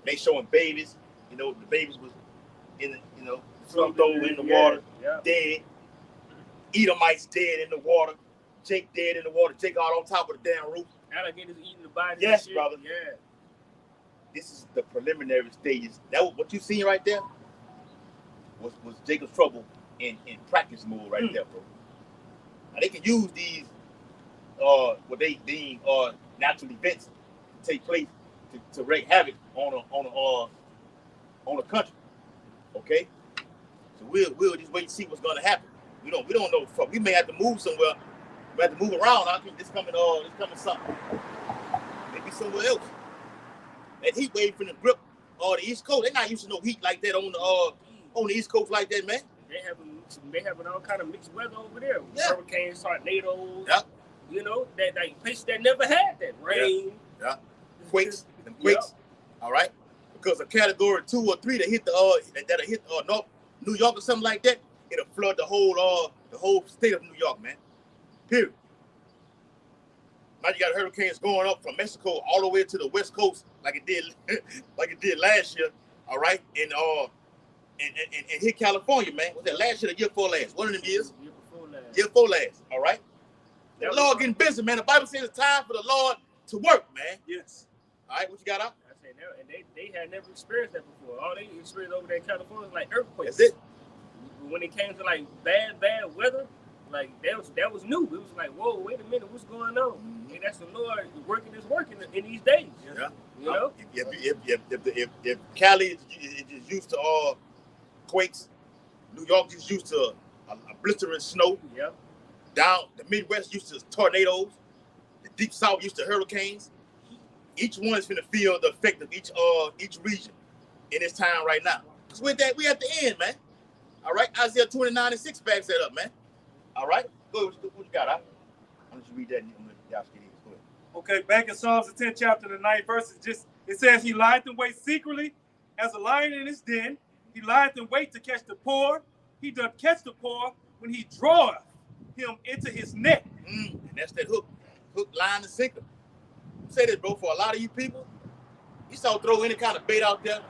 They showing babies, you know, the babies was in the, you know, slumped over in the water, dead. Edomites dead in the water. Jake dead in the water. Jake all on top of the damn roof. Alligators eating the bodies. Yes, and shit. brother. Yeah. This is the preliminary stages. That was what you seen right there was Jacob's trouble in practice mode right there, bro. Now they can use these what they deem natural events to take place to wreak havoc on a country. Okay? So we'll just wait and see what's gonna happen. We don't know. We may have to move somewhere. We have to move around. I think this coming something. Maybe somewhere else. That heat wave from the grip the East Coast. They're not used to no heat like that on the East Coast like that, man. They having all kind of mixed weather over there. Yeah. Hurricanes, tornadoes. Yeah. You know, that like places that never had that rain. Yeah. Quakes. All right. Because a category 2 or 3 that hit that'll hit New York or something like that, it'll flood the whole state of New York, man. Period. Now you got hurricanes going up from Mexico all the way to the West Coast, like it did last year. All right, and hit California, man. Was that last year or the year before last? One of them years. Year before last. All right. The Lord getting busy, man. The Bible says it's time for the Lord to work, man. Yes. All right, what you got out? I said, and they had never experienced that before. All they experienced over there in California was like earthquakes. That's it. But when it came to like bad weather, like that was new. It was like, whoa, wait a minute, what's going on? And that's the Lord working His work in these days. Yeah. You know? If Cali is used to quakes, New York is used to a blistering snow. Yeah. Down the Midwest used to tornadoes. The Deep South used to hurricanes. Each one is going to feel the effect of each region in this time right now. Because we at the end, man. All right, Isaiah 29:6 backs that up, man. All right, go ahead. What you got? I'm gonna just read that. Y'all get it. Go ahead. Okay, back in Psalms the 10th chapter, the 9th verse, it says, He lieth in wait secretly as a lion in his den. He lieth in wait to catch the poor. He doth catch the poor when he draweth him into his net. And that's that hook, line, and sinker. Say this, bro, for a lot of you people, you saw throw any kind of bait out there,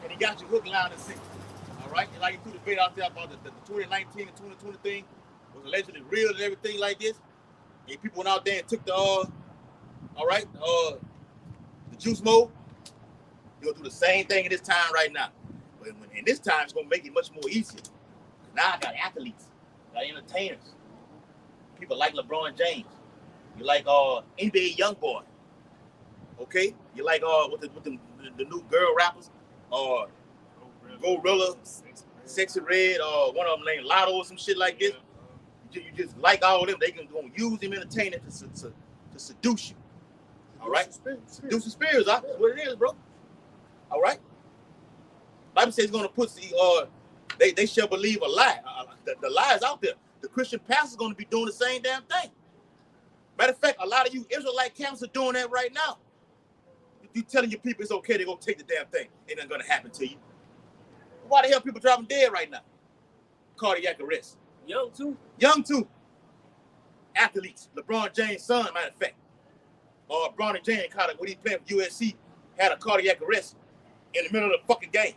and he got your hook, line, and sinker. All right, and like you threw the bait out there about the 2019 and 2020 thing was allegedly real and everything like this. And people went out there and took the juice mode. You'll do the same thing in this time right now. But in this time, it's gonna make it much more easier. Now I got athletes, got entertainers, people like LeBron James. You like NBA YoungBoy, okay? You like with the new girl rappers, Gorilla, Sexy Red, one of them named Lotto or some shit like this. You just like all of them. They can go use them entertainment to seduce you. All right, seduce the spirits. That's what it is, bro. All right. Bible says it's gonna put they shall believe a lie. The lie is out there. The Christian pastor's gonna be doing the same damn thing. Matter of fact, a lot of you Israelite camps are doing that right now. You telling your people it's okay, they're gonna take the damn thing. It ain't gonna happen to you. Why the hell people dropping dead right now? Cardiac arrest. Young too. Athletes. LeBron James' son, matter of fact. Bronny James, when he played for USC, had a cardiac arrest in the middle of the fucking game.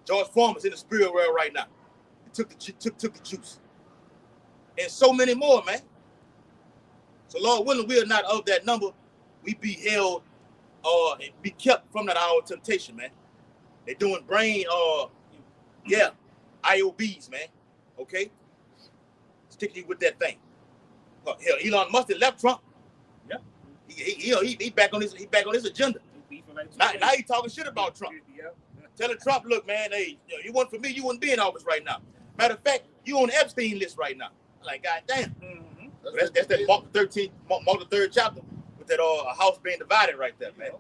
George Foreman's in the spirit world right now. He took the juice. And so many more, man. So Lord willing, we are not of that number. We be held and be kept from that hour of temptation, man. They're doing brain, IOBs, man. Okay? Sticking with that thing. Hell, Elon Musk left Trump. Yeah. He back on his agenda. Now he talking shit about Trump. Yeah. Telling Trump, look, man, hey, you weren't for me, you wouldn't be in office right now. Matter of fact, you on the Epstein list right now. I'm like, God damn. Mm-hmm. That's that Mark the 3rd chapter with that house being divided right there, man.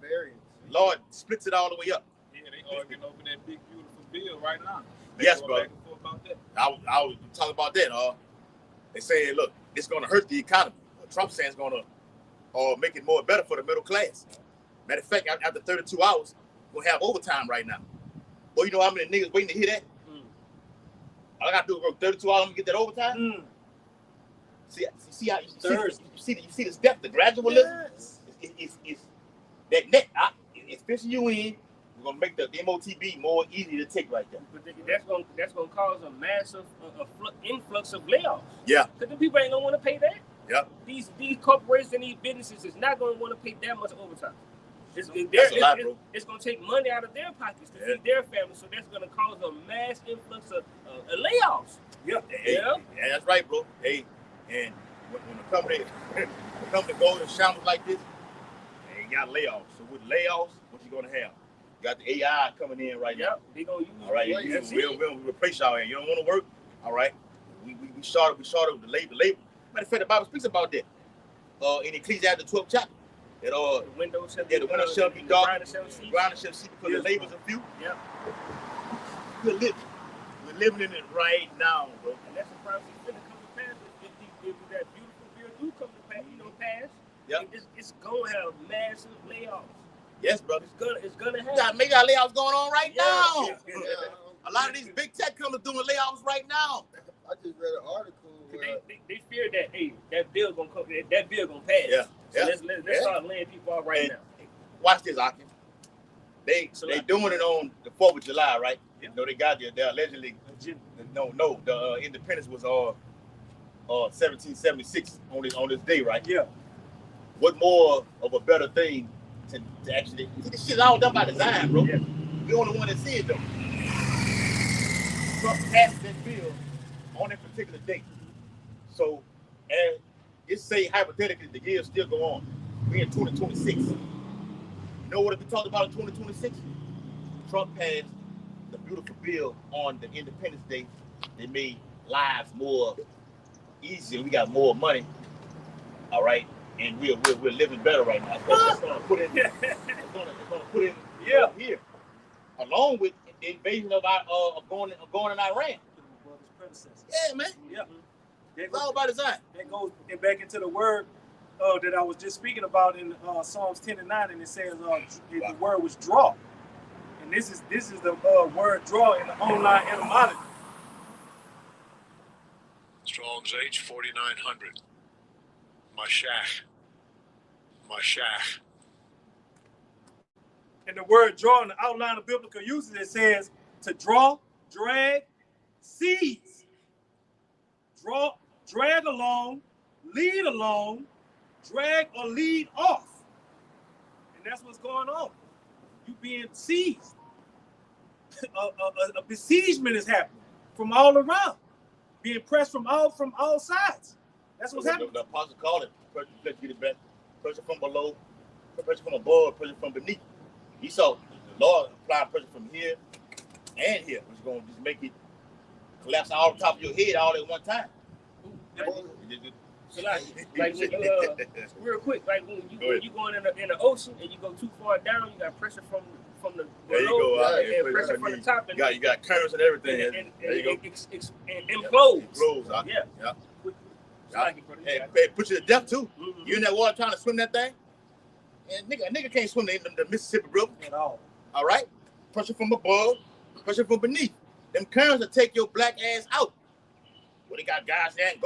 Lord splits it all the way up. Yeah, they arguing over that big beautiful bill right now. Yes, bro. About that. I was talking about that. They saying, look, it's going to hurt the economy. Trump saying it's going to make it more better for the middle class. Matter of fact, after 32 hours, we'll have overtime right now. Well, you know how many niggas waiting to hear that? All I got to do is work 32 hours and get that overtime. See how you see the step, the gradualism. Yes. It's that net. It's fishing you in. We're gonna make the MOTB more easy to take right there. But that's gonna cause a massive influx of layoffs. Yeah. Because the people ain't gonna want to pay that. Yeah. These corporations and these businesses is not gonna want to pay that much overtime. It's gonna take money out of their pockets to feed their families, so that's gonna cause a mass influx of layoffs. Yeah. Yeah, that's right, bro. Hey, and when the company goes and shambles like this, they ain't got layoffs. So with layoffs, what you gonna have? You got the AI coming in right now. They gonna use. All right, we'll replace y'all. You don't want to work. All right, we started with the labor. Matter of fact, the Bible speaks about that. In Ecclesiastes 12th chapter. That the window shall be dark, the ground shall see because the labors are few. Yeah. We're living in it right now, bro. And that's a prophecy that's gonna come to pass. If that beautiful bill do come to pass, Yep. it's gonna have massive layoffs. Yes, brother. It's gonna have. Maybe our layoffs going on right now. Yeah. A lot of these big tech companies doing layoffs right now. I just read an article. They fear that that bill gonna come. That bill gonna pass. Yeah. So let's start laying people off right now. Watch this, Akin. They doing it on the 4th of July, right? Yeah. You know, they got there. They allegedly. The independence was 1776 on this day, right? Yeah. What more of a better thing to actually? This shit's all done by design, bro. Yeah. We the only one that see it though. Trump passed that bill on that particular date. So, and it say hypothetically the year still go on. We in 2026. You know what we talked about in 2026? Trump passed the beautiful bill on the Independence Day. They made lives more easier. We got more money. All right, and we're living better right now. It's gonna put in. It's gonna put in here, along with the invasion of our going in Iran. Yeah, man. Yeah. It's all by design. That goes back into the word that I was just speaking about in Psalms 10 and 9, and it says the word was draw. And this is the word draw in the online etymology. Strong's H 4900. Mashach. And the word draw in the outline of biblical usage, it says to draw, drag, seize. Draw, drag along, lead along, drag or lead off. And that's what's going on. You being seized. A besiegement is happening from all around. Being pressed from all sides. That's what's happening. The apostle called it pressure from below, pressure from above, pressure from beneath. He saw the Lord apply pressure from here and here, which is going to just make it collapse all the top of your head all at one time. So like real quick, like when you going in the ocean and you go too far down, you got pressure from the there you below, go. and pressure from the top, and you got currents and everything. And there you go. And implodes. Yeah. Like hey, put you to death too. Mm-hmm. You in that water trying to swim that thing, and a nigga can't swim the Mississippi River at all. All right, pressure from above, pressure from beneath. Them currents will take your black ass out. Well, they got guys in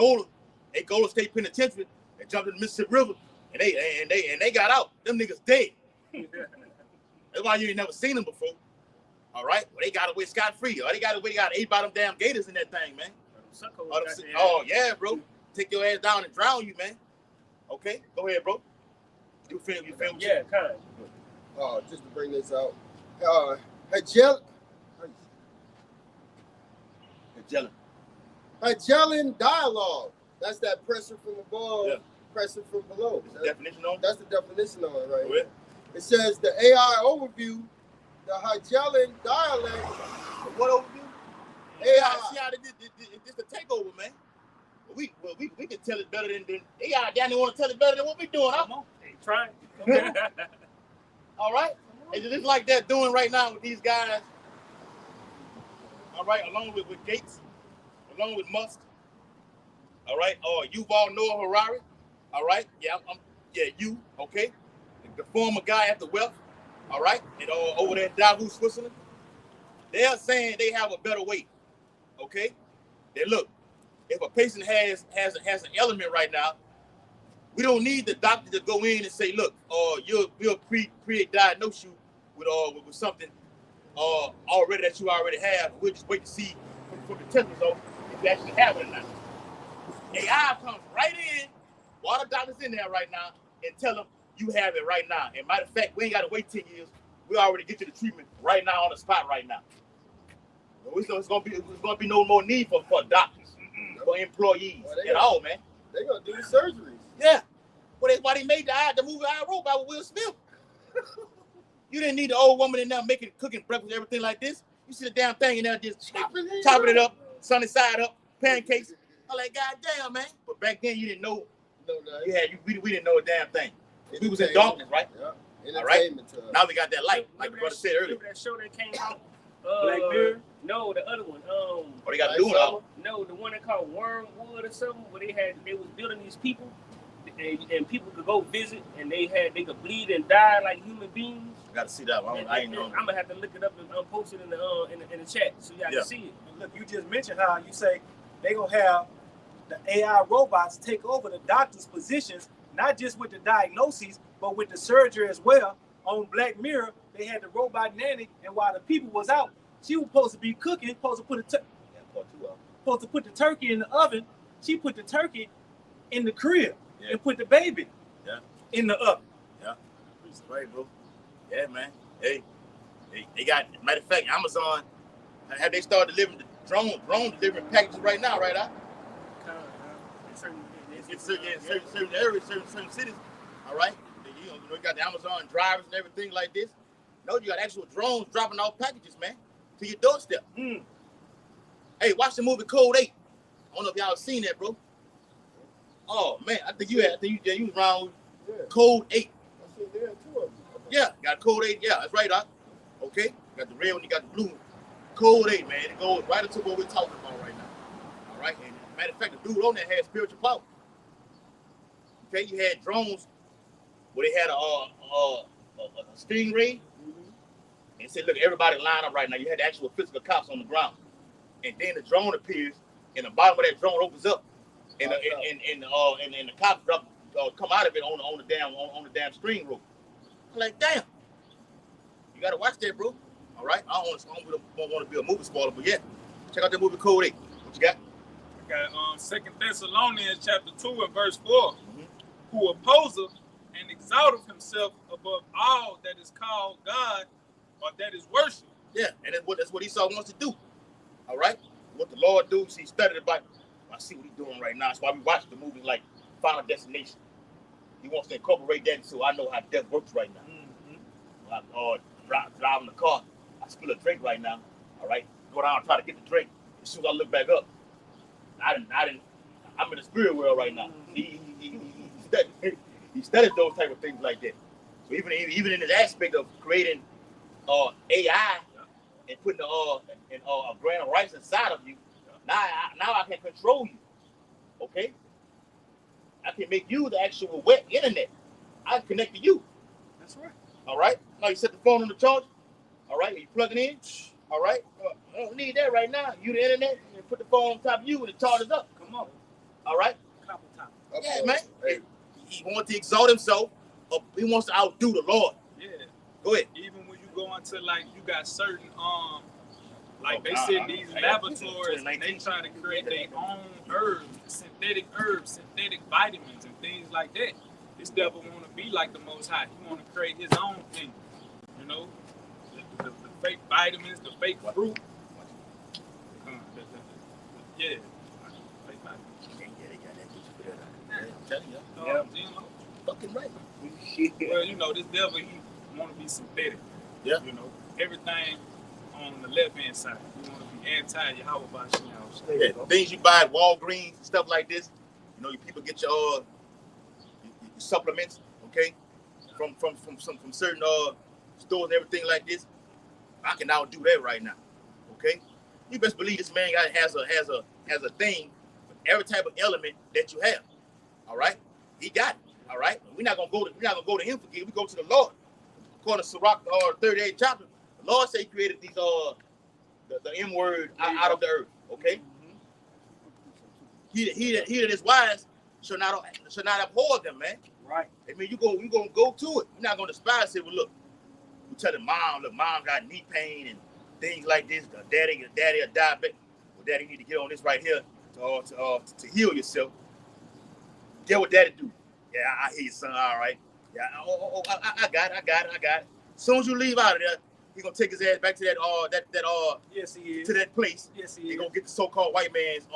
Angola State Penitentiary. They jumped in the Mississippi River, and they got out. Them niggas dead. That's why you ain't never seen them before. All right, well, they got away scot-free. They got 8 bottom damn gators in that thing, man. Oh yeah, bro. Take your ass down and drown you, man. Okay, go ahead, bro. You film? Yeah, kind of. Just to bring this out, Hegelian dialogue. That's that pressure from above, pressure from below. That's the definition on it, right? Here. It says the AI overview, the Hegelian dialect. What overview? AI. See how this the takeover, man. We can tell it better than AI. Down there want to tell it better than what we doing, huh? Trying. All right. It's just like that doing right now with these guys. All right, along with Gates, along with Musk. All right, Yuval Noah Harari. All right, you. Okay, the former guy at the Wealth. All right, and over there in Davos, Switzerland. They are saying they have a better way. Okay, they look. If a patient has an element right now, we don't need the doctor to go in and say, look, we'll pre-diagnose you with something already that you already have. We'll just wait to see from the test results if you actually have it or not. AI comes right in while the doctor's in there right now and tell them you have it right now. And matter of fact, we ain't got to wait 10 years. We already get you the treatment right now on the spot right now. It's gonna be no more need for doctors. For employees at all, man. They're gonna do the surgeries. Yeah. Well, that's why they made the movie I Robot with Will Smith. You didn't need the old woman in there cooking breakfast, everything like this. You see the damn thing in there just chopping it up, sunny side up, pancakes. I'm like, God damn, man. But back then you didn't know. We didn't know a damn thing. We was in darkness, right? Yeah. All right. Now we got that light, like the brother said earlier. That show that came out. Black Mirror? No, the other one. They got to do it. No, the one they called Wormwood or something, where they was building these people, and people could go visit, and they could bleed and die like human beings. I got to see that one. I ain't know. I'm gonna have to look it up and post it in the chat so y'all can see it. And look, you just mentioned how you say they gonna have the AI robots take over the doctor's positions, not just with the diagnoses, but with the surgery as well. On Black Mirror, they had the robot nanny, and while the people was out, she was supposed to be cooking, supposed to put the turkey in the oven. She put the turkey in the crib and put the baby in the oven. Yeah, that's right, bro. Yeah, man. Hey, they got. Matter of fact, Amazon have they started delivering drone delivering packages right now, right? In certain areas, certain cities, all right? You got the Amazon drivers and everything like this. No, you got actual drones dropping off packages, man, to your doorstep. Hey, watch the movie Code 8. I don't know if y'all seen that, bro. Oh man, I think you was around Code 8. I see there two of them. Yeah, got Code 8. Yeah, that's right, Doc. Okay, you got the red one, you got the blue one. Code 8, man. It goes right into what we're talking about right now. All right, and matter of fact, the dude on there had spiritual power. Okay, you had drones where they had a stingray, and said, "Look, everybody line up right now." You had the actual physical cops on the ground, and then the drone appears, and the bottom of that drone opens up, and the cops come out of it on the damn string rope. I'm like, damn, you gotta watch that, bro. All right, I don't want to be a movie spoiler, but yeah, check out that movie Code 8. What you got? I got 2 Thessalonians chapter 2 and verse 4. Who opposeth and exalteth himself above all that is called God or that is worshipped. Yeah, and that's what Esau wants to do. All right, what the Lord do is he studied the Bible. I see what he's doing right now. That's why we watch the movie like Final Destination. He wants to incorporate that so I know how death works right now. Driving the car, I spill a drink right now. All right, go down and try to get the drink. As soon as I look back up, I'm in the spirit world right now. He studied those type of things like that. So even in this aspect of creating AI and putting a grain of rice inside of you, now I can control you. Okay, I can make you the actual wet internet. I can connect to you. That's right. All right. Now you set the phone on the charge. All right. You plug it in. All right. I don't need that right now. You the internet. And put the phone on top of you and it charges up. Come on. All right. Couple times. Yeah, man. Hey. He wants to exalt himself. He wants to outdo the Lord. Yeah. Go ahead. Even when you go into like you got certain they sit in these laboratories and they try to create their own herbs, synthetic vitamins and things like that. This devil want to be like the Most High. He want to create his own thing. You know, the fake vitamins, the fake fruit. Yeah. Fake vitamins. I'm telling you. GMO. Fucking right. Well, you know, this devil, he want to be synthetic. Yeah. You know, everything on the left-hand side. You want to be anti-Yahweh. Yeah, things you buy at Walgreens, stuff like this. You know, people get your supplements, okay, from certain stores and everything like this. I can now do that right now, okay. You best believe this man has a thing for every type of element that you have. All right, he got it. All right, we're not gonna go to him for give. We go to the Lord. According to Sirach 38 chapter, the Lord say he created these the M word out of the earth. Okay, he that is wise shall not abhor them, man. Right. I mean, you gonna go to it. You're not gonna despise it. Well, look, you tell mom got knee pain and things like this. Daddy a diabetic. Well, daddy need to get on this right here to heal yourself. Get what daddy do. Yeah, I hear you, son. All right. Yeah. I got it. As soon as you leave out of there, he gonna take his ass back to that yes, he is. to that place. Yes, he He is. gonna get the so-called white man's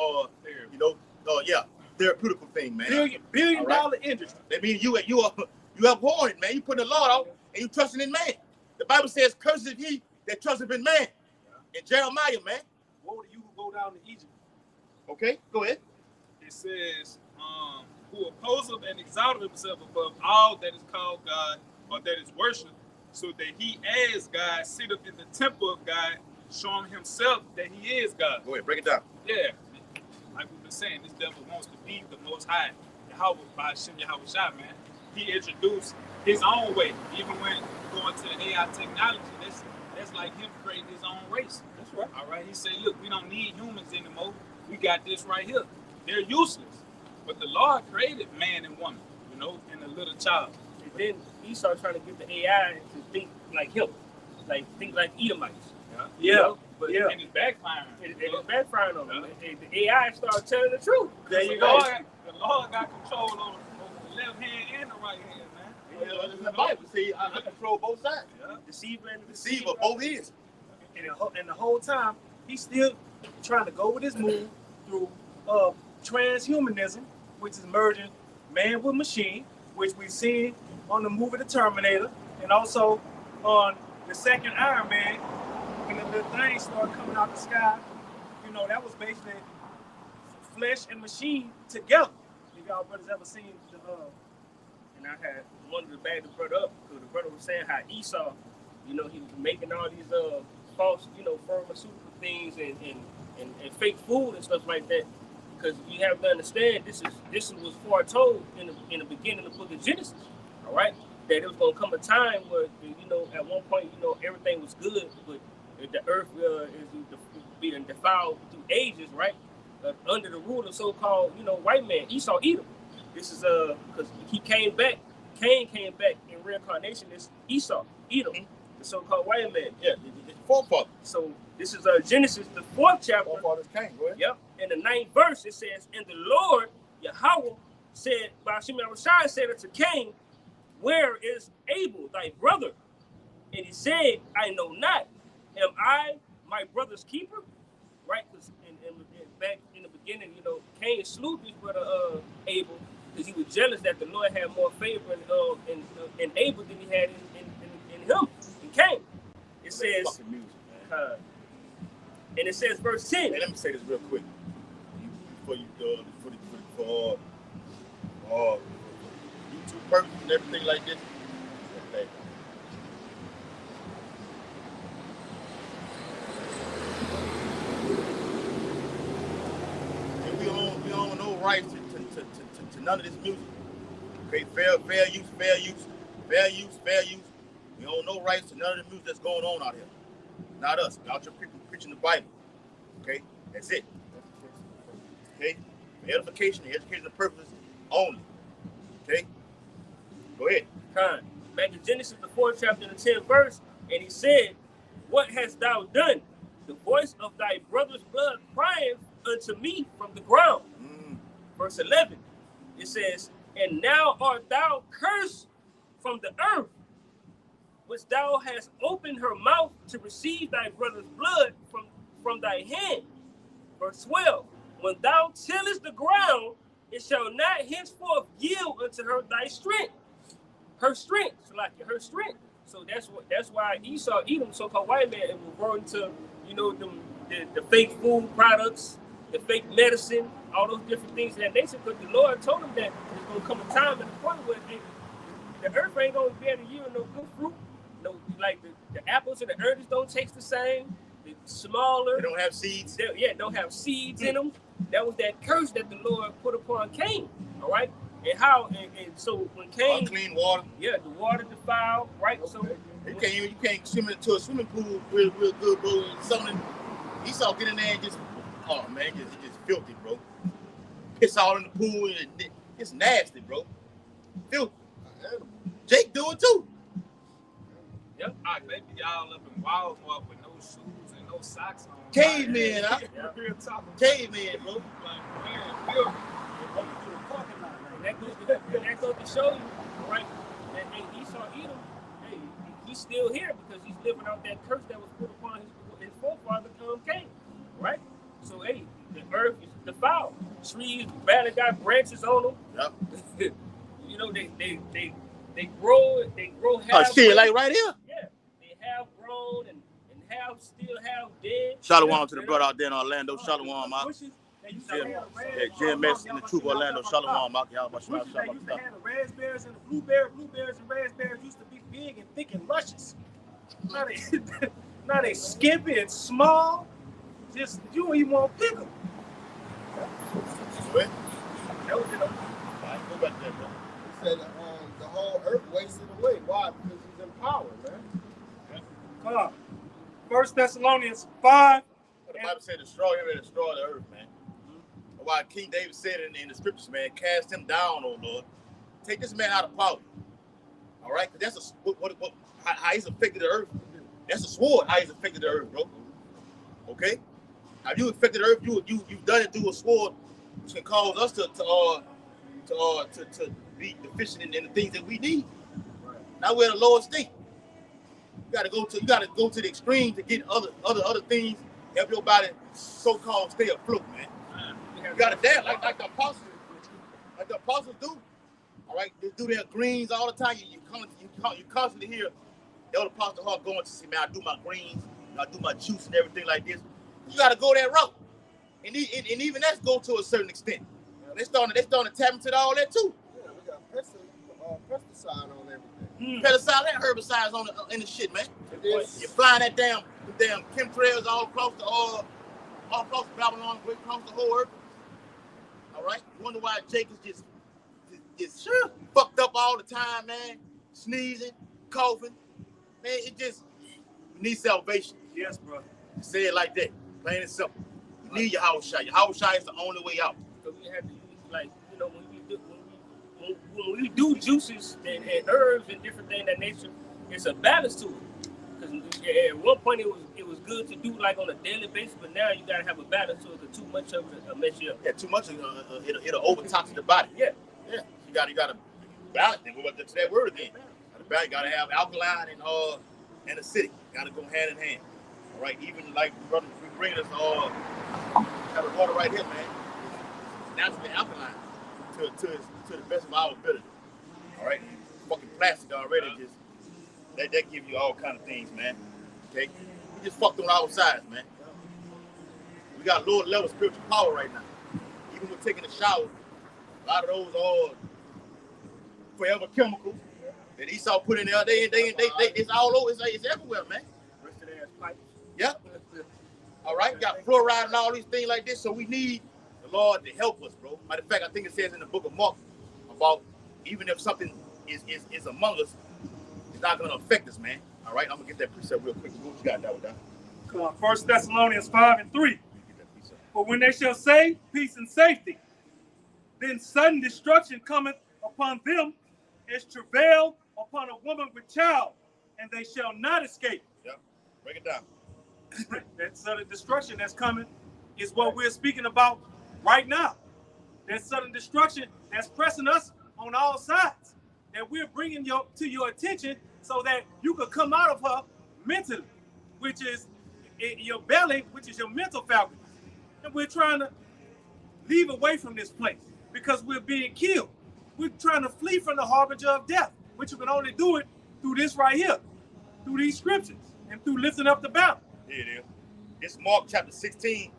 therapeutical thing, man. Billion All right. dollar industry. That means you abhorring it, man. You putting the Lord out and you trusting in man. The Bible says, "Cursed is he that trusteth in man." In Jeremiah, man. Woe to you who go down to Egypt. Okay, go ahead. It says, who opposeth and exalteth himself above all that is called God or that is worshipped, so that he as God sitteth in the temple of God, showing himself that he is God. Go ahead, break it down. Yeah. Like we've been saying, this devil wants to be the Most High, Yahweh, by Hashem Yahweh Shai, man. He introduced his own way. Even when going to the AI technology, that's like him creating his own race. That's right. All right. He said, look, we don't need humans anymore. We got this right here. They're useless. But the Lord created man and woman, you know, and a little child. And then he started trying to get the AI to think like him, like think like Edomites. You know? But Yeah. and it's backfiring. It's backfiring on them. The AI started telling the truth. There you go. The Lord got control over the left hand and the right hand, man. It's in the Bible. See, I control both sides. Yeah. Deceiver and Deceiver, both ends. And the whole time, he still trying to go with his move through transhumanism, which is merging man with machine, which we see on the movie The Terminator, and also on the second Iron Man, when the little things started coming out the sky. You know, that was basically flesh and machine together. If y'all brothers ever seen the And I had wanted to back the brother up because the brother was saying how Esau, you know, he was making all these false, you know, pharmaceutical things and fake food and stuff like that. Because you have to understand, this was foretold in the beginning of the book of Genesis. All right, that it was gonna come a time where, you know, at one point, you know, everything was good, but the earth is being defiled through ages, right? Under the rule of so-called, you know, white man, Esau, Edom. This is because he came back. Cain came back in reincarnation as Esau, Edom, the so-called white man. Yeah, his forefather. So this is Genesis, the 4th chapter. Forefathers Cain, go ahead. Yep. In the 9th verse, it says, "And the Lord Yahweh said, Bashim Yahushua said unto Cain, Where is Abel, thy brother? And he said, I know not. Am I my brother's keeper?" Right? Because back in the beginning, you know, Cain slew his brother Abel because he was jealous that the Lord had more favor in Abel than he had in him, in Cain. It says, Music, man. and it says, verse 10. Hey, let me say this real quick. For YouTube purposes and everything like this. Okay. And we own no rights to none of this music. Okay, fair use. We own no rights to none of the music that's going on out here. Not us. Out here preaching the Bible. Okay, that's it. Okay, for edification and educational purposes only. Okay, go ahead. Back in Genesis, the 4th chapter, and the 10th verse, and he said, What hast thou done? The voice of thy brother's blood crieth unto me from the ground. Verse 11, it says, And now art thou cursed from the earth, which thou hast opened her mouth to receive thy brother's blood from thy hand. Verse 12, When thou tillest the ground, it shall not henceforth yield unto her thy strength. Her strength, like her strength. So that's why Esau, Edom, so-called white man, it was referring to, you know, the fake food products, the fake medicine, all those different things that they said, because the Lord told them that there's gonna come a time and a point where the earth ain't gonna be able to yield no good fruit. No, like the apples and the oranges don't taste the same. They're smaller. They don't have seeds. Don't have seeds in them. That was that curse that the Lord put upon Cain. All right, and so when Cain, unclean water. Yeah, the water defiled. Right, so you can't swim into a swimming pool real good, bro. Something Esau get in there and just, oh man, it's just filthy, bro. Piss all in the pool and it's nasty, bro. Filthy. Jake do it too. Yep, they be all up in Walmart with no shoes and no socks on. Caveman, Real talk. Caveman, bro. Like, man, filthy. And that goes to show you, right? And Esau Edom, hey, he's still here because he's living out that curse that was put upon his forefather Cain, right? So hey, the earth is defiled. Trees barely got branches on them. Yep. You know, they grow half. Oh shit, like right here. Yeah, they have grown and still have dead. Shalom to the brother out there in Orlando. Shalom, Mark. Yeah, GMS in the troop Orlando. Shalom, Mark. Y'all bushes that used to have the raspberries and the blueberries and raspberries used to be big and thick and luscious. Now they skimpy and small. Just you don't even want to pick them. What? That was it. All right, go back there, bro. He said the whole earth wasted away. Why? Because he's in power, man. Come on. 1 Thessalonians 5. The Bible said destroy him and destroy the earth, man. Why King David said in the scriptures, man, cast him down, oh Lord. Take this man out of power. All right? Because that's how he's affected the earth. That's a sword, how he's affected the earth, bro. Okay? How you affected the earth, you've done it through a sword, which can cause us to be deficient in the things that we need. Right. Now we're at a lower state. You gotta go to the extreme to get other things help your body so-called stay afloat, man. You gotta dance like the apostles do. All right, they do their greens all the time. You constantly hear the other apostle heart going to see, man, I do my greens, I do my juice and everything like this. You gotta go that route, and even that's go to a certain extent. They starting to tap into all that too. Yeah, we got pesticide on everything. Pesticide and herbicides in the shit, man. You're flying that damn chemtrails all across Babylon, across the whole earth. All right, you wonder why Jake is just fucked up all the time, man. Sneezing, coughing, man. It just you need salvation. Yes, brother. Say it like that, plain and simple. You need your house shot. Your house shot is the only way out. So we have to use, like, you know, when we do juices and herbs and different things of that nature, it's a balance to it. Because at one point it was good to do like on a daily basis, but now you gotta have a balance to it. Because too much of it mess you up. Yeah, too much it'll overtoxin the body. Yeah. You gotta balance it. What to that word again? You gotta have alkaline and acidic. Gotta go hand in hand. All right. Even like brother, we bringing us have a water right here, man. It's naturally alkaline to the best of our ability. All right. Fucking plastic already just that give you all kind of things, man. Okay. We just fucked on our sides, man. We got lower level spiritual power right now. Even with taking a shower, a lot of those are forever chemicals that Esau put in there. It's all over. It's everywhere, man. Yeah. All right. We got fluoride and all these things like this. So we need the Lord to help us, bro. Matter of fact, I think it says in the book of Mark about even if something is among us, it's not going to affect us, man. All right. I'm going to get that precept real quick. What you got that with that? 1 Thessalonians 5:3. For when they shall say peace and safety, then sudden destruction cometh upon them as travail upon a woman with child, and they shall not escape. Yep. Break it down. That sudden destruction that's coming is what we're speaking about right now. That sudden destruction that's pressing us on all sides, that we're bringing to your attention so that you could come out of her mentally, which is your belly, which is your mental faculty. And we're trying to leave away from this place because we're being killed. We're trying to flee from the harbinger of death, which you can only do it through this right here, through these scriptures, and through lifting up the banner. Here it is. It's Mark chapter 16,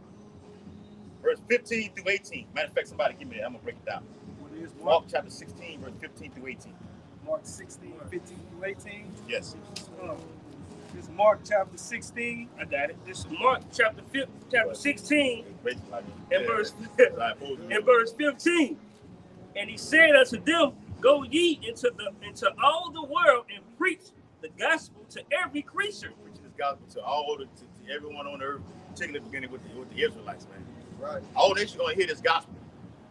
verse 15 through 18. Matter of fact, somebody give me that. I'm going to break it down. What is Mark chapter 16, verse 15 through 18. Mark 16, 15 through 18? Yes. This is Mark chapter 16. I got it. This is Mark chapter 16 and verse 15. And he said unto them, go ye into all the world and preach the gospel to every creature. Preaching this gospel to everyone on earth, particularly beginning with the Israelites, man. Right. All nations are going to hear this gospel.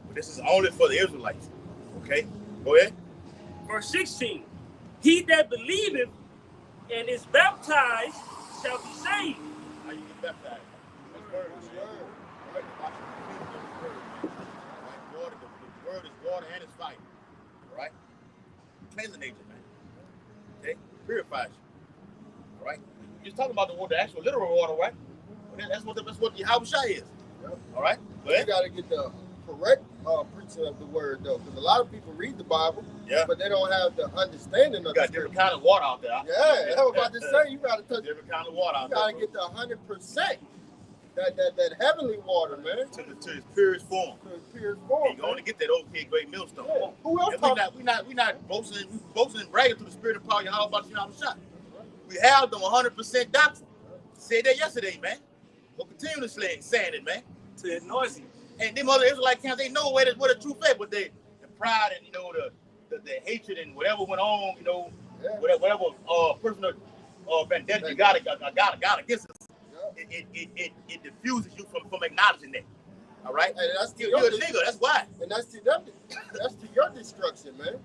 But this is only for the Israelites. Okay? Go ahead. Verse 16. He that believeth and is baptized shall be saved. How you get baptized? That's word. All right, the word is water and it's fire. All right? Cleansing nature, man. Okay? Purifies you. All right? You're just talking about the water, the actual literal water, right? That's what the Yahushua is. Yep. All right? Go You ahead. got to get the correct preaching of the word, though, because a lot of people read the Bible, but they don't have the understanding of You got different kind of water out there. Yeah, I was about to say, you got to touch. Different kind of water out You there. got to get the 100%. That heavenly water, man. To its purest form. To its purest form. You can only get that over here, great millstone. Yeah. Who else? We not boasting and bragging through the spirit of power. How about you know shot? We have them 100% doctrine. Said that yesterday, man. We'll continue to saying it, man. To it noisy. And them other Israelite camps, they know where the truth is, but the pride and the hatred and whatever went on, whatever personal vendetta you got against us, it diffuses you from acknowledging that. All right, And that's to you're a nigga. That's why. And that's to them. That's to your destruction, man.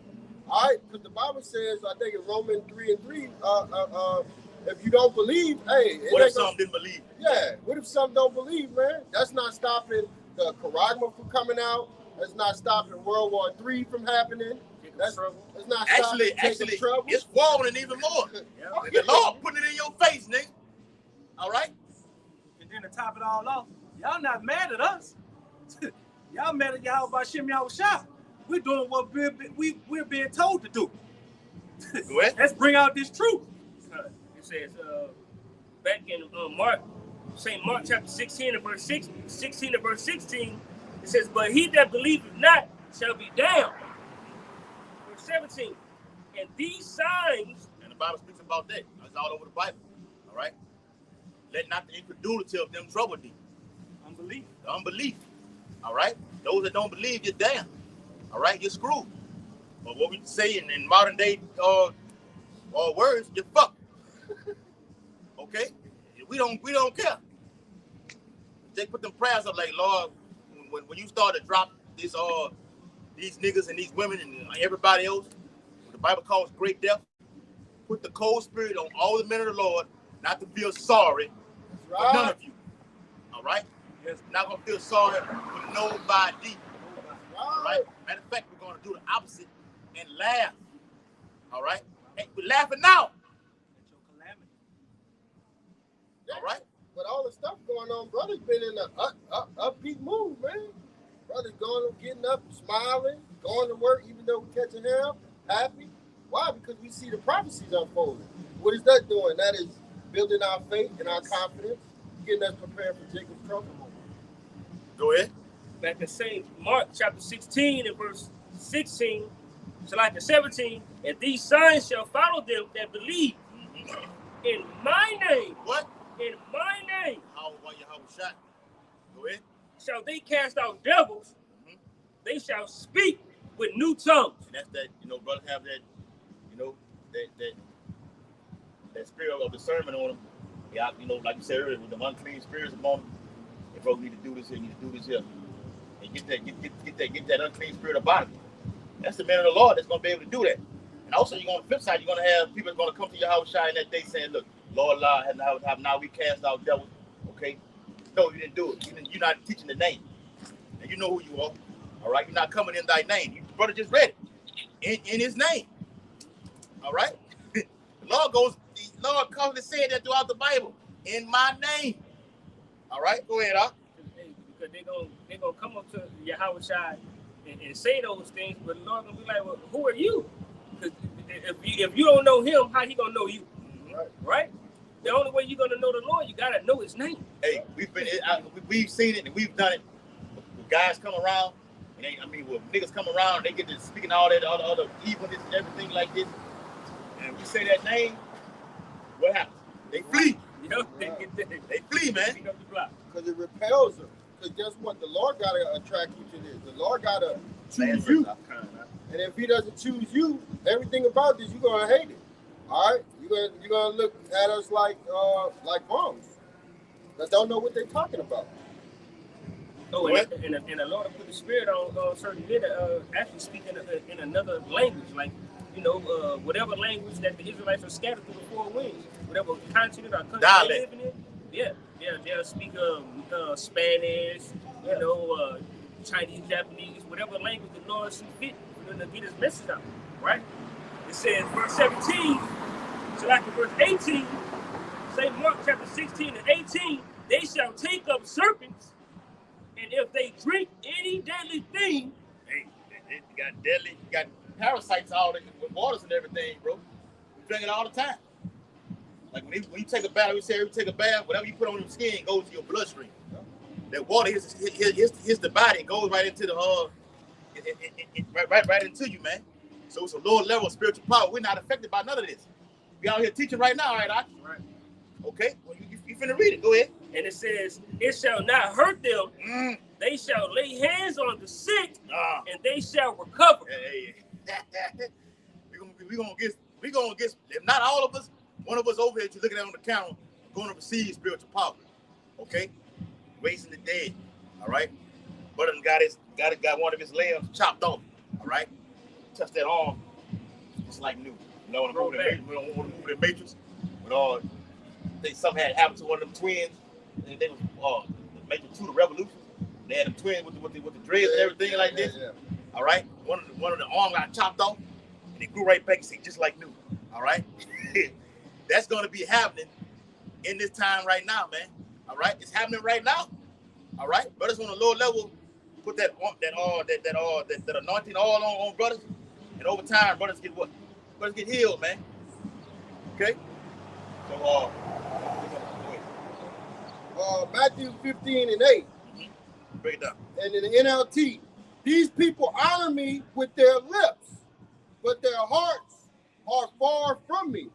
All right, because the Bible says, I think in Romans 3:3, if you don't believe, hey, What if some didn't believe? Yeah, what if some don't believe, man? That's not stopping the Charagma from coming out. That's not stopping World War III from happening. That's not Actually, stopping trouble. it's falling even more. The Lord putting it in your face, nigga. All right? then to top it all off, y'all not mad at us. Y'all mad at y'all about Shimmy Shah. We're doing what we're being told to do. Let's bring out this truth. It says back in Mark, St. Mark chapter 16 and verse 16 and verse 16, it says, but he that believeth not shall be damned. Verse 17, and these signs. And the Bible speaks about that. It's all over the Bible. All right? Let not the incredulity of them trouble thee. Unbelief. The unbelief. All right? Those that don't believe, you're damned. All right? You're screwed. But what we say in modern day words, you're fucked. Okay? We don't care. They put them prayers up like, Lord, when you start to drop this these niggas and these women and everybody else, what the Bible calls great death, put the cold spirit on all the men of the Lord, not to feel sorry for none of you. All right? Yes. Not gonna feel sorry for nobody. All right? Matter of fact, we're gonna do the opposite and laugh. All right? Hey, we're laughing now. All right? But all the stuff going on, brother's been in the upbeat mood, man. Brother's getting up, smiling, going to work, even though we're catching hell, happy. Why? Because we see the prophecies unfolding. What is that doing? That is building our faith and our confidence, getting us prepared for Jacob's trouble. Go ahead. Back in St. Mark chapter 16 and verse 16, so like the 17, and these signs shall follow them that believe in my name. What? In my name. How shot? Go ahead. Shall they cast out devils? They shall speak with new tongues. And that's that, brothers have that, that spirit of discernment on them. Yeah, like you said earlier, with the unclean spirits among them. Hey, bro, you need to do this here, you need to do this here. And get that unclean spirit about it. That's the man of the Lord that's gonna be able to do that. And also on the flip side, you're gonna have people that's gonna come to your house in that day saying, look, Lord, have now we cast out devils. Okay? No, you didn't do it. You're not teaching the name. And you know who you are. All right? You're not coming in thy name. Your brother just read it. In his name. All right? The Lord constantly saying that throughout the Bible. In my name. All right? Go ahead, Doc. Because they're gonna come up to Yahweh Shai and say those things, but the Lord gonna be like, well, who are you? Because if you don't know him, how he gonna know you? Right? The only way you're gonna know the Lord, you gotta know his name. Hey, we've seen it and we've done it. When guys come around, when niggas come around, they get to speaking all that other evilness and everything like this. And we say that name, what happens? They flee. They flee, man. Because it repels them. Because guess what? The Lord gotta attract you to this. The Lord gotta choose you. And if he doesn't choose you, everything about this, you're gonna hate it. All right? You're gonna look at us like bums that don't know what they're talking about. Oh, and the Lord put the spirit on certain men actually speak in another language, like whatever language that the Israelites are scattered through the four winds, whatever continent or country they live in. They'll speak Spanish, Chinese, Japanese, whatever language the Lord sees fit for them to get his message out. Right? It says, verse 17. So like in verse 18, St. Mark chapter 16 and 18, they shall take up serpents, and if they drink any deadly thing, hey, you got parasites all in with waters and everything, bro. We drink it all the time. Like when you take a bath, we say every take a bath, whatever you put on your skin goes to your bloodstream. That water hits the body and goes right into the right into you, man. So it's a lower level of spiritual power. We're not affected by none of this. We out here teaching right now, right? Right. Okay. Well, you finna read it. Go ahead. And it says, it shall not hurt them. They shall lay hands on the sick, and they shall recover. Hey. we gonna get. If not all of us, one of us over here, you're looking at on the camera, going to receive spiritual power. Okay. Raising the dead. All right. But got one of his limbs chopped off. All right. Touch that arm, it's like new. You know, when I move the Matrix, when something had happened to one of them twins, and they was Matrix 2, the Revolution. They had them twins with the dreads and everything like this. Yeah. All right, one of the arm got chopped off, and it grew right back and see just like new. All right, that's gonna be happening in this time right now, man. All right, it's happening right now. All right, brothers on the lower level put that anointing all on brothers, and over time, brothers get what? Brothers get healed, man. Okay. So Matthew 15:8. break it down. And in the NLT, these people honor me with their lips, but their hearts are far from me.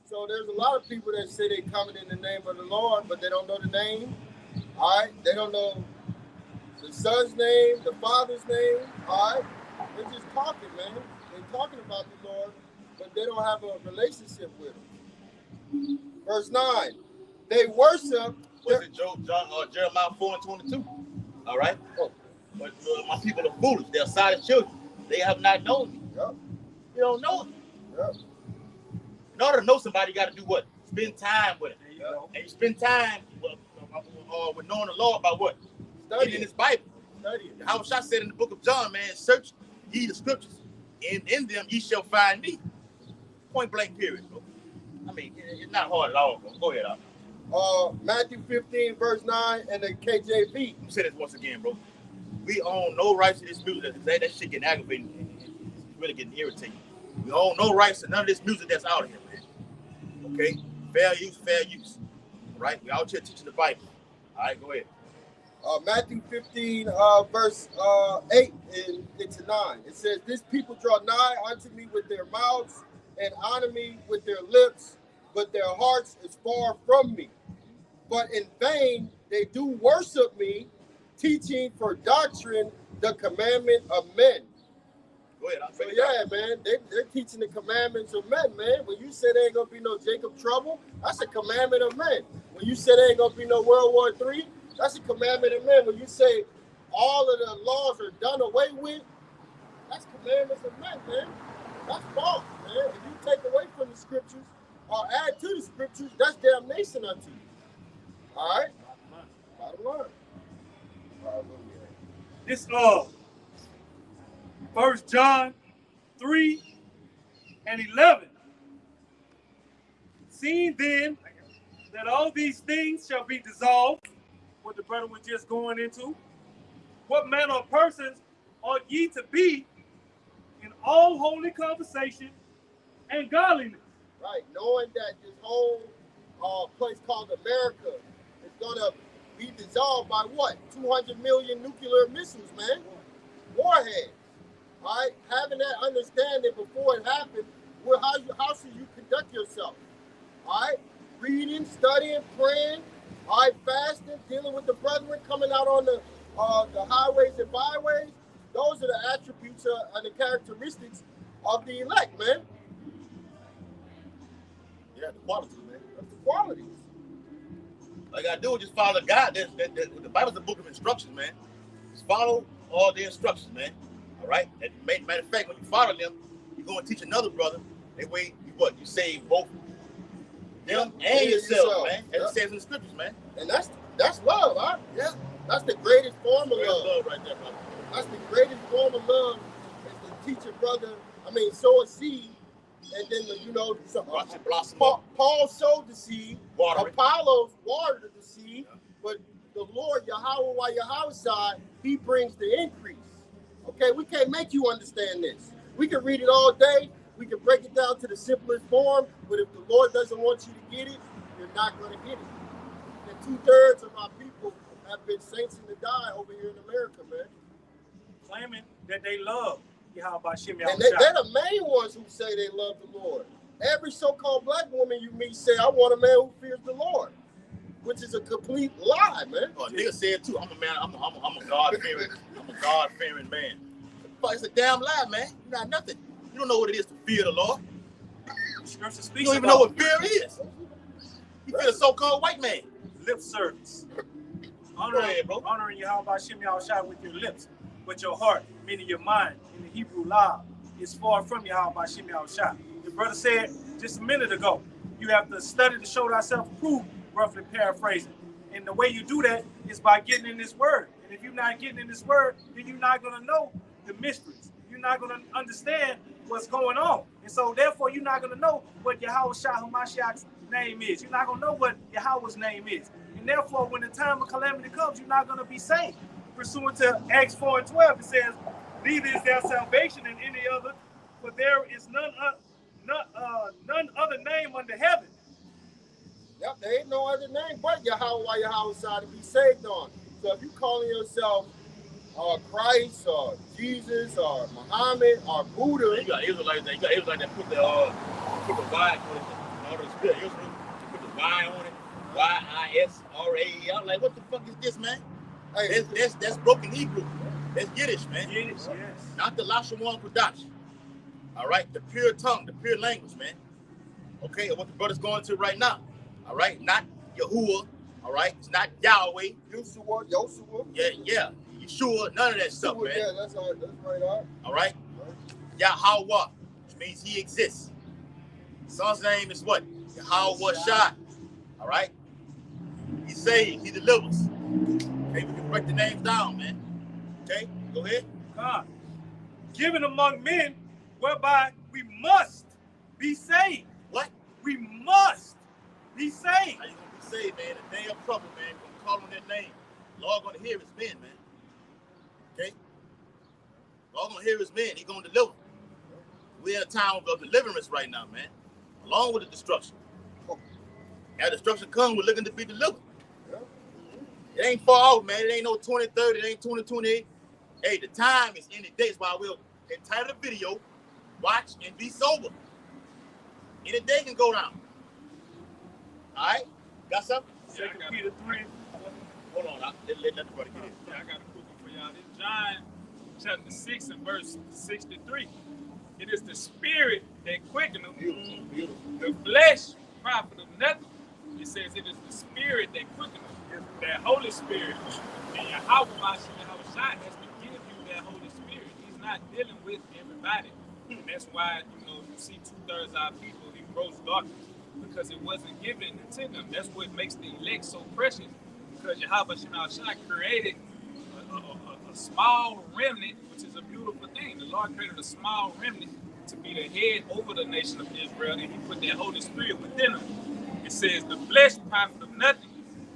So there's a lot of people that say they coming in the name of the Lord, but they don't know the name. All right, they don't know the Son's name, the Father's name. All right, they're just talking, man. They're talking about the Lord, but they don't have a relationship with Him. Verse 9, they worship. Was it Jeremiah 4:22? All right. Oh. But my people are foolish. They are silent children. They have not known me. Yep. You don't know me. Yep. In order to know somebody, you got to do what? Spend time with them. Yep. And you spend time with knowing the Lord by what? Studying His Bible. Studying. How I said in the book of John, man, search ye the scriptures. In them ye shall find me. Point blank period, bro. I mean, it's not hard at all, bro. Go ahead, Matthew 15, verse 9, and the KJV. Let me say this once again, bro. We own no rights to this music. That shit getting aggravating. It's really getting irritating. We own no rights to none of this music that's out here, man. Okay? Fair use, fair use. All right? We out here teaching the Bible. All right, go ahead. Matthew 15, verse 8 into 9. It says, this people draw nigh unto me with their mouths and honor me with their lips, but their hearts is far from me. But in vain they do worship me, teaching for doctrine the commandment of men. Go ahead. So yeah, man, they're teaching the commandments of men, man. When you say there ain't gonna be no Jacob trouble, that's a commandment of men. When you say there ain't gonna be no World War III, that's a commandment of men. When you say all of the laws are done away with, that's commandments of men, man. That's false, man. If you take away from the scriptures or add to the scriptures, that's damnation unto you. All right? Bottom line. This 1 John 3:11. Seeing then that all these things shall be dissolved, what the brother was just going into, what manner of persons ought ye to be in all holy conversation and godliness? Right, knowing that this whole place called America is gonna be dissolved by what? 200 million nuclear missiles, man. Warheads. All right, having that understanding before it happened, well, how should you conduct yourself? All right, reading, studying, praying, all right, fasting, dealing with the brethren, coming out on the highways and byways. Those are the attributes and the characteristics of the elect, man. Yeah, the qualities, man. That's the qualities. All you gotta do is just follow God. The Bible's a book of instructions, man. Just follow all the instructions, man. All right? And matter of fact, when you follow them, you're going to teach another brother. That way, you save both them and yourself, man. As it says in the scriptures, man. And that's love, huh? Yeah. That's the greatest form of There's love. right there, brother. That's the greatest form of love is to teach a brother, sow a seed, and then, Watch it blossom. Paul sowed the seed, Water it. Apollos watered the seed, but the Lord, Yahweh, He brings the increase. Okay, we can't make you understand this. We can read it all day. We can break it down to the simplest form, but if the Lord doesn't want you to get it, you're not going to get it. And 2/3 of our people have been sanctioned to die over here in America, man. Claiming that they love Yahweh Shem And they're the main ones who say they love the Lord. Every so-called black woman you meet say, I want a man who fears the Lord, which is a complete lie, man. Oh, nigga said too, I'm a man, I'm a God-fearing man. But it's a damn lie, man. You not nothing. You don't know what it is to fear the Lord. Scripture speaks You don't even know what fear is. You fear a so-called white man. lip service. Honoring Yahweh Shem Yahushua with your lips, but your heart, meaning your mind, in the Hebrew law, is far from Yahweh Shem Yahushua. The brother said just a minute ago, you have to study to show thyself approved, roughly paraphrasing. And the way you do that is by getting in this word. And if you're not getting in this word, then you're not going to know the mysteries. You're not going to understand what's going on. And so therefore, you're not going to know what Yahweh Shah HaMashiach's name is. You're not going to know what Yahweh's name is. And therefore, when the time of calamity comes, you're not going to be saved. Pursuant to Acts 4:12, it says, neither is there salvation in any other, for there is none other name under heaven. Yep, there ain't no other name but Yahweh to be saved on. So if you calling yourself Christ or Jesus or Muhammad or Buddha, you got Israelites that put the Y on it, all the spirit. You put the Y on it, YISRAE. I'm like, what the fuck is this, man? Hey, that's broken Hebrew. That's Yiddish, man. Yiddish, yes. Not the Lashon Kodash. All right, the pure tongue, the pure language, man. Okay, and what the brother's going to right now. All right, not Yahuwah. All right, it's not Yahweh. Yeshua. Yeah. Yeshua, none of that stuff, man. Yeah, that's right. All right, Yahweh, which means he exists. Son's name is what? Yahweh Shai. All right, he saves, he delivers. Okay, we can break the names down, man. Okay, go ahead. God, given among men, whereby we must be saved. What? We must be saved. How you gonna be saved, man? The day of trouble, man. We're gonna call on that name. The Lord gonna hear his men, man. Okay? The Lord gonna hear his men. He gonna deliver. We're in a time of deliverance right now, man. Along with the destruction. As destruction comes, we're looking to be delivered. It ain't far off, man. It ain't no 2030. It ain't 2028. Hey, the time is in the days. Why we'll entitle the video, watch and be sober. Any day can go down. All right? Got something? Yeah, 2 Peter 3. Hold on. Let the brother get in. Yeah, I got a quick one for y'all. This John chapter 6 and verse 63. It is the spirit that quickeneth. Beautiful. The flesh profiteth nothing. It says it is the spirit that quickeneth. That Holy Spirit. And Yahweh Shai has to give you that Holy Spirit. He's not dealing with everybody. And that's why, you see 2/3 of our people in gross darkness. Because it wasn't given to them. That's what makes the elect so precious. Because Yahweh Shai created a small remnant, which is a beautiful thing. The Lord created a small remnant to be the head over the nation of Israel, and he put that Holy Spirit within them. It says, the flesh profit of nothing.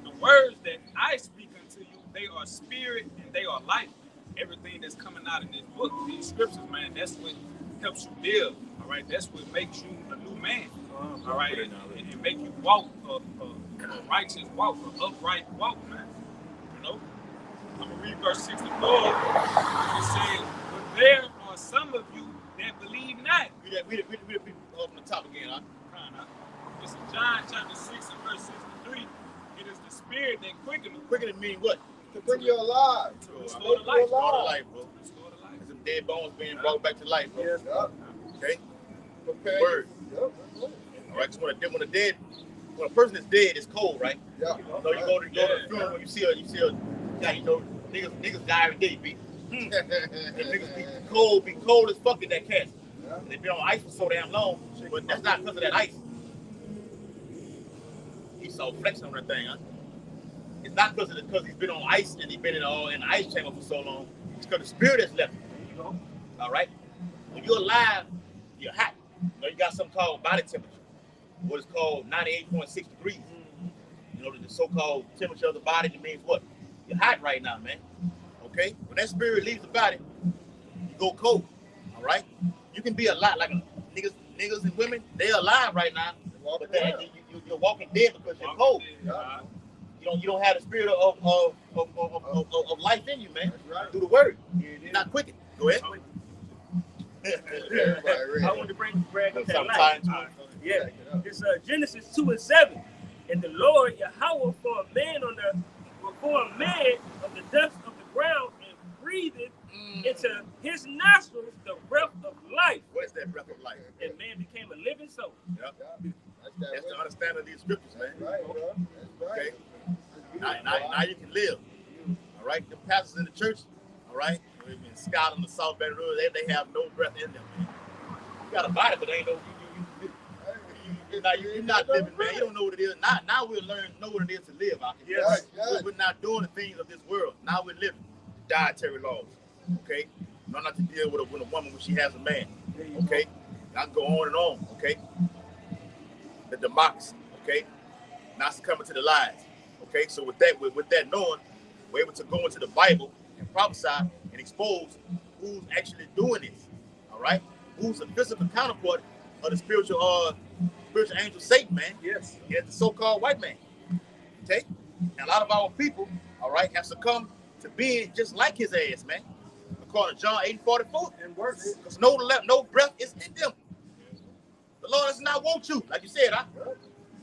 The words that I speak unto you, they are spirit and they are life. Everything that's coming out of this book, these scriptures, man, that's what helps you live. All right, that's what makes you a new man. All right, and make you walk a righteous walk, an upright walk, man. I'm gonna read verse 64. It says, "But there are some of you that believe not." Read it up on the top again, huh? This is John chapter 6 and verse 63. It is the spirit that quickeneth. Quickening mean what? To bring you alive. To restore the life. Restore the life, bro. Restore the life. Some dead bones being brought back to life, bro. Yes. Okay? Okay. Word. Yep. All right, because when a person is dead, it's cold, right? Yeah. You go to the funeral, when you see a guy, niggas die every day, B. And niggas be cold as fuck in that casket. Yeah. They've been on ice for so damn long, but that's not because of that ice. He's so flexing on that thing, huh? It's not because he's been on ice and he's been in the ice chamber for so long. It's because the spirit has left him. All right? When you're alive, you're hot. You got something called body temperature. What is called 98.6 degrees. The so-called temperature of the body, that means what? You're hot right now, man. Okay? When that spirit leaves the body, you go cold. All right? You can be a lot like niggas and women, they're alive right now, but you're walking dead because you're cold. You don't have the spirit of life in you, man. Right. Through the word. You're not quickened. Go ahead. I want to bring Greg up that Sometimes. light. Yeah, it's Genesis 2 and 7. And the Lord Yahweh for a man of the dust of the ground and breathed into his nostrils the breath of life. What is that breath of life? And man became a living soul. Yep. That's the understanding of these scriptures, man. Right, bro. That's right. Okay. Now you can live. All right. The pastors in the church, all right, we've been scouting the South Baton Rouge. They have no breath in them, man. You got a body, but they ain't no. You're not living, man. You don't know what it is. Now we'll know what it is to live out here. Yes. We're not doing the things of this world. Now we're living dietary laws. Okay? Not to deal with a woman when she has a man. Okay? I can go on and on. Okay? The democracy. Okay? Not succumbing to the lies. Okay, so with that knowing, we're able to go into the Bible and prophesy and expose who's actually doing this. All right, who's the physical counterpart of the spiritual angel Satan, man. Yes. He is the so-called white man. Okay, and a lot of our people, all right, have succumbed to being just like his ass, man. According to John 8:44, And worse. because no breath is in them. The Lord does not want you, like you said. The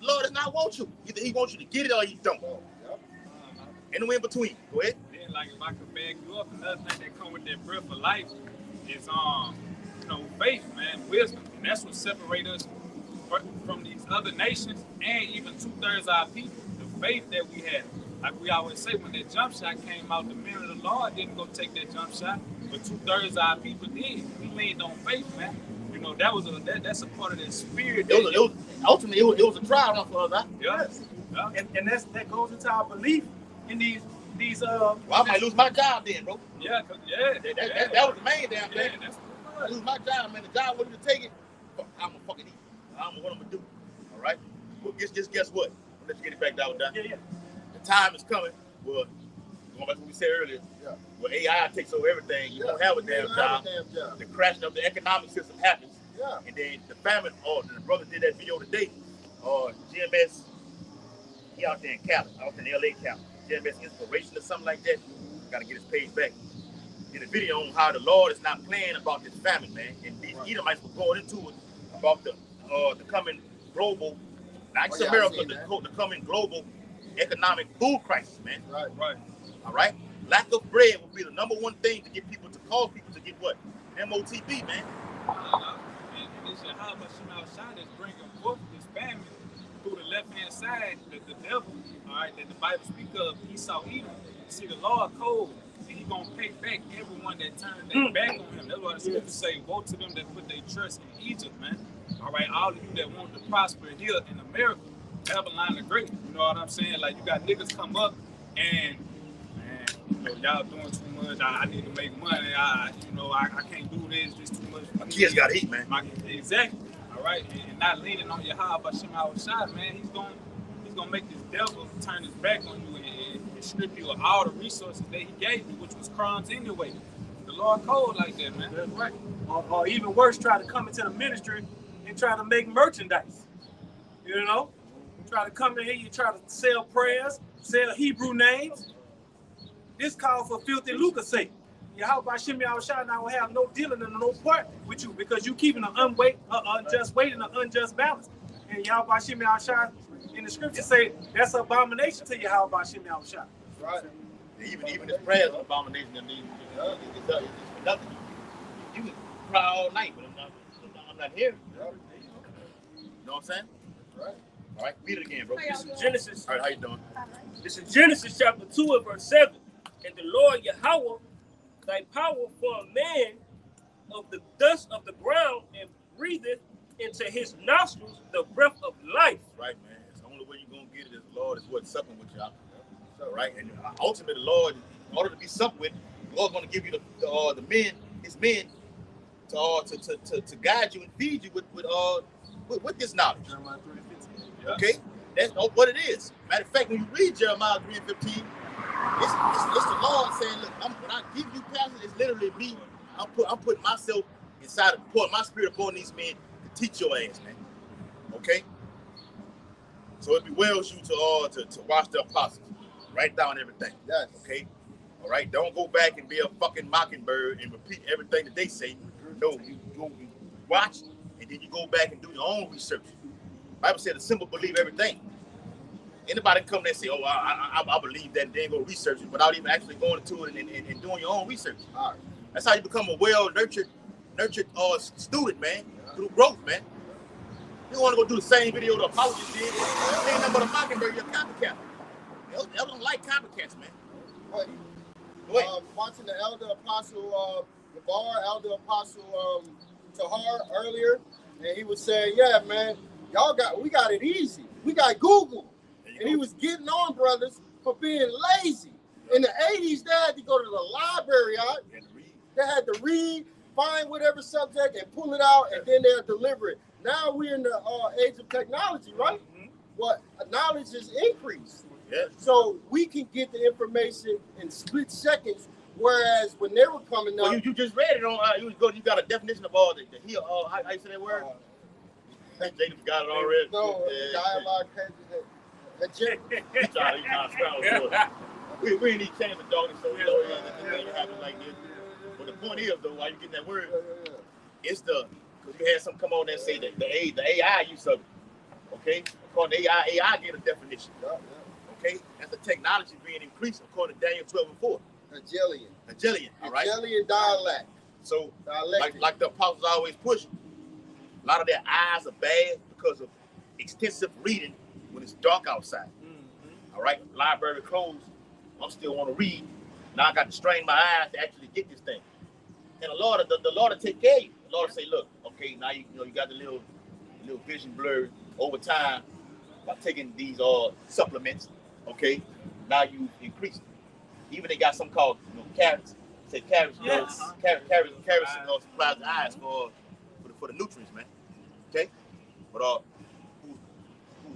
Lord does not want you. Either He wants you to get it or He don't. Anywhere in between. Go ahead. Then, like, if I could bag you up, another thing that come with that breath of life is, faith, man, wisdom, and that's what separates us from these other nations and even 2/3 of our people. The faith that we had, like we always say, when that jump shot came out, the men of the Lord didn't go take that jump shot, but 2/3 of our people did. We leaned on faith, man. You know, that's a part of that spirit. Ultimately, it was a trial run for us. Yes. Yeah. And that goes into our belief in these. Well, I might lose my job then, bro. Yeah, That was the main damn thing. Yeah, that's I lose my job, man. The job wanted to take it. I'm gonna fucking eat. I don't know what I'm gonna do. All right. Well, guess what? Let's get it back down. Yeah. The time is coming. Well, going back to what we said earlier. Yeah. Where AI takes over everything. You won't have a damn job. The crashing of the economic system happens. Yeah. And then the famine. The brother did that video today. GMS. He out there in Cali. Out in LA, Cali. GMS Inspiration or something like that. Gotta get his page back. Did a video on how the Lord is not playing about this famine, man. And these Edomites were going into it about the coming global, not just America, the coming global economic food crisis, man. Right. All right. Lack of bread will be the number one thing to get people to cause people to get what? MOTB, man. And it's Yahweh Shema Shah that's bringing forth this famine through the left-hand side, the devil, all right, that the Bible speaks of, Esau Edom. See, the Lord cold, and He gonna pay back everyone that turned their back on Him. That's why the scriptures say, woe to them that put their trust in Egypt, man. All right, all of you that want to prosper here in America, Babylon the Great, you know what I'm saying? Like, you got niggas come up and, man, you know, y'all doing too much. I need to make money. I can't do this. This too much. My kids got heat, man. Exactly. All right, and not leaning on Yahweh Shema Shah, man. He's gonna make this devil turn his back on you and strip you of all the resources that He gave you, which was crumbs anyway. The Lord cold like that, man. That's right. Or even worse, try to come into the ministry and try to make merchandise. You know? Try to come in here, you try to sell prayers, sell Hebrew names. This calls for filthy lucre sake. Yahweh Shemi Shah now will have no dealing and no part with you because you keeping an unjust weight and an unjust balance. And Yahweh Shemi Shah in the scripture say that's an abomination to Yahweh Shemi Shah. Right. Even his prayers are an abomination. It's nothing. You can cry all night, but I'm not here. You know what I'm saying? Right. All right, read it again, bro. This is Genesis. All right, how you doing? This is Genesis chapter 2 and verse 7. And the Lord Yahweh, thy power for a man of the dust of the ground, and breatheth into his nostrils the breath of life. Right, man. It's the only way you're gonna get it is the Lord is what supping with y'all. Right, and ultimately, the Lord, in order to be supped with, the Lord's gonna give you the men, His men, to guide you and feed you with this knowledge. Okay, that's what it is. Matter of fact, when you read Jeremiah 3:15, it's the Lord saying, "Look, when I give you passage, it's literally me. I'm putting myself inside, pouring my spirit upon these men to teach your ass, man. Okay, so it bewails you to watch the apostles, write down everything. Yes. Okay, all right. Don't go back and be a fucking mockingbird and repeat everything that they say. No, you watch and then you go back and do your own research. Bible said the simple believe everything. Anybody come there and say, "Oh, I believe that," and then go research it without even actually going into it and doing your own research. All right. That's how you become a well-nurtured student, man, through growth, man. You don't want to go do the same video the apologists did. You ain't nothing but a mockingbird, you're a copycat. They don't like copycats, man. Wait. Go ahead. Watching the elder apostle, elder apostle Tahar earlier, and he was saying, "Yeah, man, we got it easy. We got Google." And he was getting on brothers for being lazy. In the 80s, they had to go to the library, They had to read, find whatever subject, and pull it out, and then they'll deliver it. Now we're in the age of technology, right? Mm-hmm. What knowledge is increased. Yeah. So we can get the information in split seconds, whereas when they were coming up, Well, you just read it on. You got a definition of all the here. How you say that word? Jacob got it already. No, Yeah. dialogue He trying to scramble for it. We ain't need change the dog, so you know it happen like this. But the point is, though, why you getting that word? It's because you had some come on there and say that the AI use of it. Okay, according to AI get a definition. Okay, that's the technology being increased according to Daniel 12:4. Hegelian, all right. Hegelian dialect. So, like the apostles always push, a lot of their eyes are bad because of extensive reading when it's dark outside. All right, library closed. I still want to read. Now I got to strain my eyes to actually get this thing. And the Lord will take care of you. The Lord will say, look, okay, now you got the little vision blurred over time by taking these supplements. Okay, now you increase it. Even they got some called carrots. Say carrots, carrots supplies the eyes for the nutrients, man. Okay, but who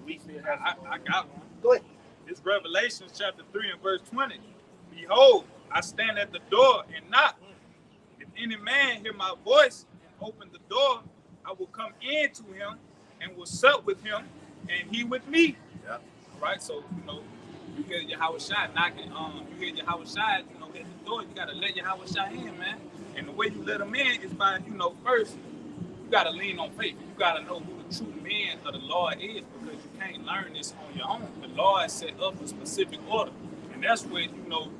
I got one. Go ahead. It's Revelation chapter 3 and verse 20. Behold, I stand at the door and knock. If any man hear my voice and open the door, I will come in to him and will sup with him and he with me. Yeah. All right, so you hear Yahweh Shai knocking, you hear Yahweh Shai, hit the door, you gotta let Yahweh Shai in, man. And the way you let him in is by, first, you gotta lean on faith. You gotta know who the true man of the Lord is, because you can't learn this on your own. The Lord set up a specific order. And that's where,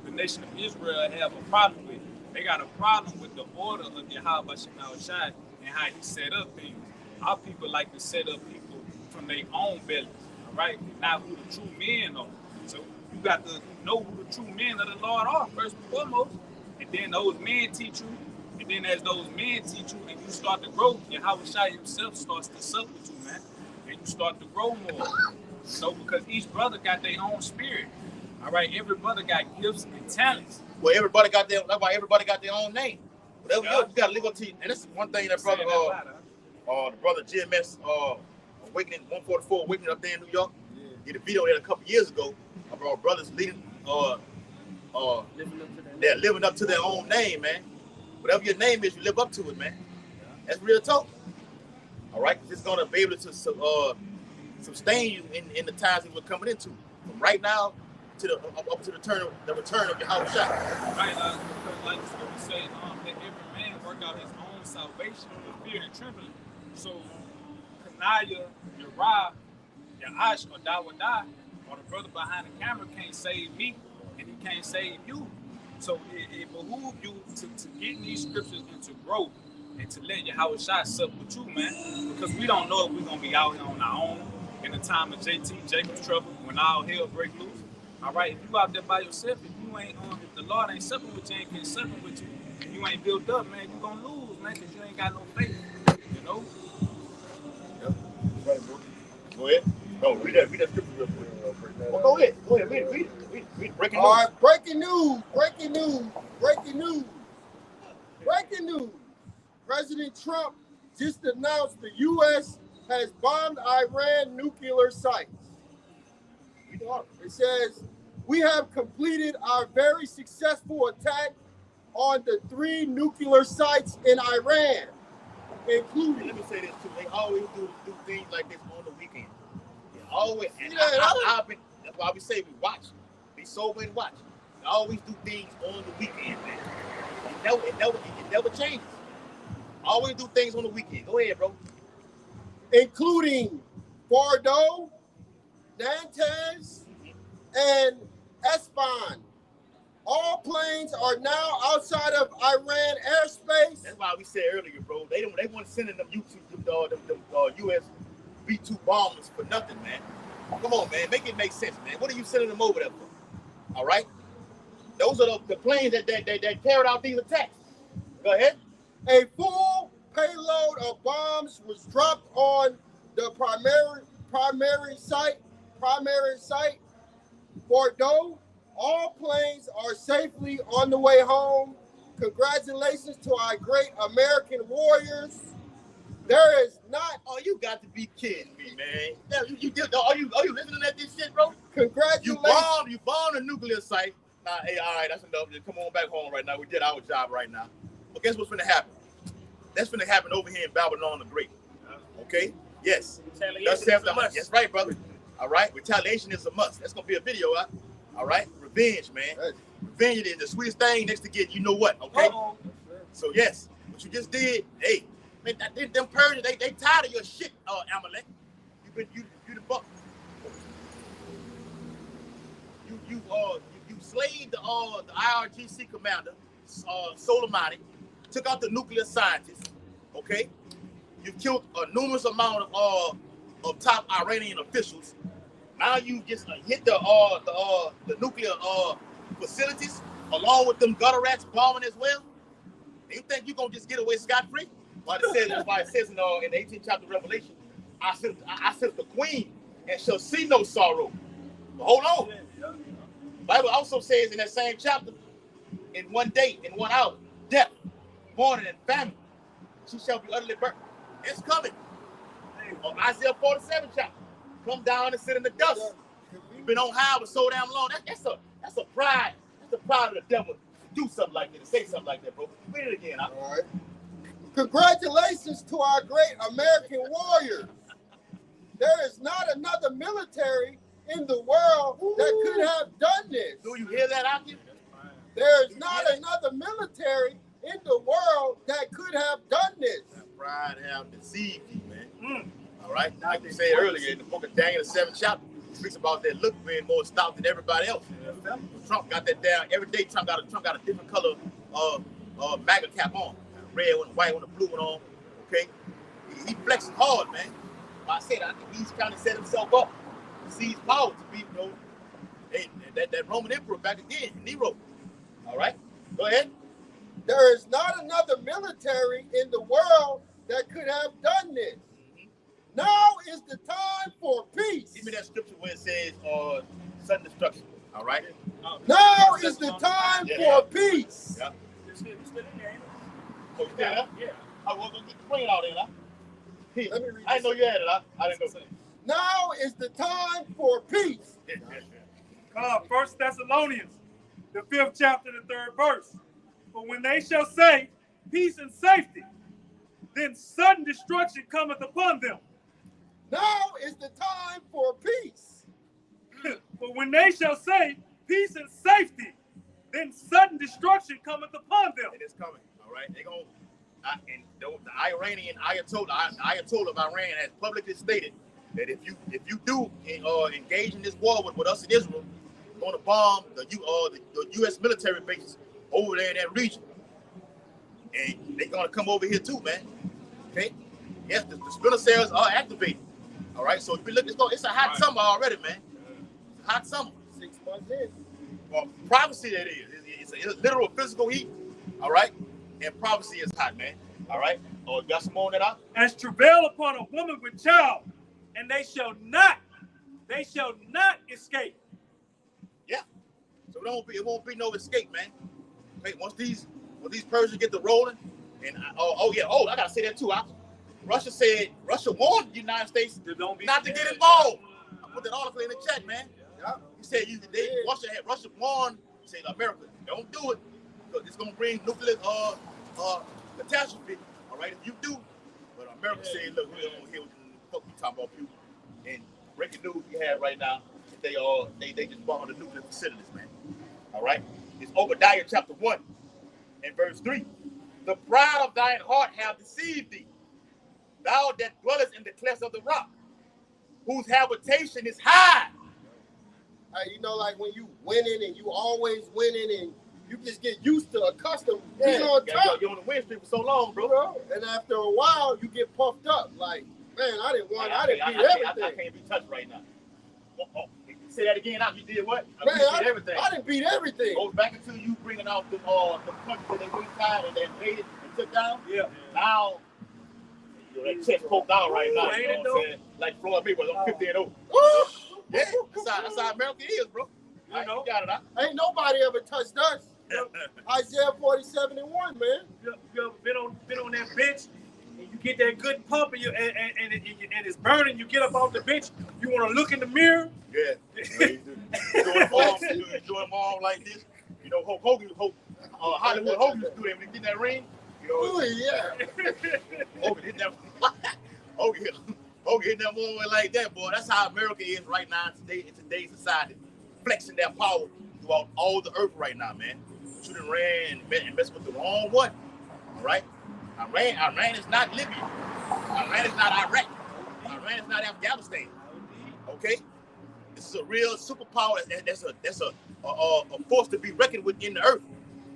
the nation of Israel have a problem with. They got a problem with the order of Yahweh Shai and how he set up things. Our people like to set up people from their own bellies, all right? Not who the true men are. So you got to know who the true men of the Lord are, first and foremost. And then those men teach you. And then as those men teach you and you start to grow, Yahweh Shai himself starts to sup with you, man. And you start to grow more. Because each brother got their own spirit. All right, every brother got gifts and talents. Well, everybody got their own name. Whatever you gotta live up to. And this is one thing that brother, the brother GMS, Awakening 144 Awakening up there in New York, did a video there a couple years ago about brothers leading, they're living up to their own name, man. Whatever your name is, you live up to it, man. That's real talk. All right, it's gonna be able to sustain you in the times that we're coming into. From right now to up to the return of Yahweh Shai. Right, because like the scripture say, let every man work out his own salvation with fear and trembling. So Kanaya, Uriah, Ya'ash, or Dawadah, or the brother behind the camera can't save me, and he can't save you. So it behooves you to get these scriptures and to grow and to let Yahweh Shai sup with you, man. Because we don't know if we're going to be out here on our own in the time of Jacob's trouble, when all hell break loose. All right, if you out there by yourself, if you ain't if the Lord ain't supping with you, ain't been supping with you, and you ain't built up, man, you gonna lose, man, because you ain't got no faith, Yep. Right, bro. Go ahead. No, read that scripture real quick. Well, go ahead, read it. Breaking news. All right, breaking news. President Trump just announced the U.S. has bombed Iran nuclear sites. It says, we have completed our very successful attack on the 3 nuclear sites in Iran, including... Let me say this too. They always do things like this on the weekend. They always... And that's why we say we watch. Be sober and watch. They always do things on the weekend, man. It never changes. Always do things on the weekend. Go ahead, bro. Including Bordeaux, Nantes, and Esfahan. All planes are now outside of Iran airspace. That's why we said earlier, bro. They want to send in them U.S. B-2 bombers for nothing, man. Come on, man. Make it make sense, man. What are you sending them over there for? All right? Those are the planes that carried out these attacks. Go ahead. A full payload of bombs was dropped on the primary site, Bordeaux. All planes are safely on the way home. Congratulations to our great American warriors. There is not. Oh, you got to be kidding me, man. Are you listening at this shit, bro? Congratulations. You bombed a nuclear site. Nah, hey, all right, that's enough. Just come on back home right now. We did our job right now. But guess what's finna happen? That's finna happen over here in Babylon the Great. Okay? Yes. That's right, brother. All right? Retaliation is a must. That's gonna be a video, huh? All right? Revenge, man. Revenge is the sweetest thing next to get you know what, okay? So yes, what you just did, hey, man, them Persians, they tired of your shit, Amalek. You the buck. You slayed the IRGC commander, Soleimani, took out the nuclear scientists, okay? You killed a numerous amount of top Iranian officials. Now you just hit the nuclear facilities along with them gutter rats bombing as well. You think you're gonna just get away scot-free? That's why it says in the 18th chapter of Revelation, I sent the queen and shall see no sorrow. But hold on. Bible also says in that same chapter, in one day, in 1 hour, death, mourning, and famine, she shall be utterly burnt. It's coming. Isaiah 47 chapter. Come down and sit in the dust. You've been on high for so damn long. That's a pride. That's the pride of the devil to do something like that, to say something like that, bro. Read it again. Huh? All right. Congratulations to our great American warriors. There is not another military in the world that could have done this. Do you hear that, Aki? There is not another military in the world that could have done this. That pride have deceived you, man. All right? Like we said earlier in the book of Daniel, the 7th chapter, it speaks about that look being more stout than everybody else. Trump got that down. Every day Trump got a different color MAGA cap on. Red one, white one, the blue one on. Okay? He flexing hard, man. Like I said, I think he's trying to set himself up to seize power to be, that Roman emperor back again, Nero. All right? Go ahead. There is not another military in the world that could have done this. Now is the time for peace. Give me that scripture where it says sudden destruction. All right? Now is the time for peace. Yeah. Oh, yeah? Yeah. I was going to bring it out there, huh? Let me read I didn't know you had it, huh? I didn't know. Now is the time for peace. 1 Thessalonians, the 5th chapter, the 3rd verse. But when they shall say peace and safety, then sudden destruction cometh upon them. Now is the time for peace. But when they shall say peace and safety, then sudden destruction cometh upon them. It is coming, all right? They're going and the Iranian Ayatollah of Iran has publicly stated that if you do engage in this war with us in Israel, we're going to bomb the U.S. military bases over there in that region. And they're going to come over here too, man. Okay? Yes, the splinter cells are activated. All right? So if you look, it's a hot summer already, man. It's a hot summer. 6 months in. Well, prophecy that is. It's a literal physical heat. All right? And prophecy is hot, man. All right? Oh, you got some more on that out? As travail upon a woman with child, and they shall not escape. Yeah. So it won't be no escape, man. Okay, once these Persians get to rolling, and I gotta say that too. Russia warned the United States not to get involved. I put that article in the chat, man. Yeah. He said Russia warned, said America, don't do it, because it's gonna bring nuclear catastrophe. All right, if you do, but America said, look, we don't hear what the fuck you talking about, people. And breaking news we have right now, they just bombed the nuclear facilities, man. All right, it's Obadiah chapter 1 and verse 3. The pride of thine heart have deceived thee, thou that dwellest in the clefts of the rock, whose habitation is high. Like when you winning and you always winning and you just get used to accustomed being on top. You're on the win streak for so long, bro. And after a while, you get puffed up. Like, man, I didn't beat everything. I can't be touched right now. Say that again. You did what? I beat everything. I didn't beat everything. Goes back until you bringing out the countries that they went inside and they invaded and took down. Yeah. Now, that chest poked out right now. You know what I'm saying? Like Floyd Mayweather, I'm 50-0. Yeah, that's how America is, bro. You know, you got it. Ain't nobody ever touched us. Isaiah 47:1, man. You ever been on that bench and when you get that good pump and it's burning, you get up off the bench, you want to look in the mirror. Yeah. You doing arm like this. You know, Hollywood Hogan used to do that when he get that ring. You know, Oh yeah. Hogan hit that. Hogan hit that moment like that, boy. That's how America is right now in today's society, flexing their power throughout all the earth right now, man. But you done ran and messed with the wrong one. All right. Iran is not Libya. Iran is not Iraq. Iran is not Afghanistan. Okay. This is a real superpower. That's a force to be reckoned with in the earth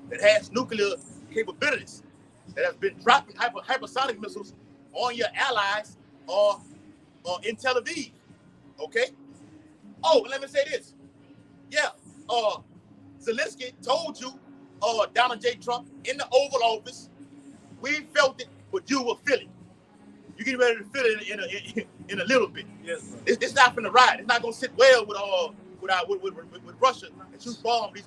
that has nuclear capabilities, that has been dropping hypersonic missiles on your allies or in Tel Aviv. Okay. Oh, let me say this. Yeah. Zelensky told you, Donald J. Trump in the Oval Office, we felt it, but you will feel it. You get ready to feel it in a little bit. Yes. It's not finna ride. It's not gonna sit well with Russia and shoot bomb these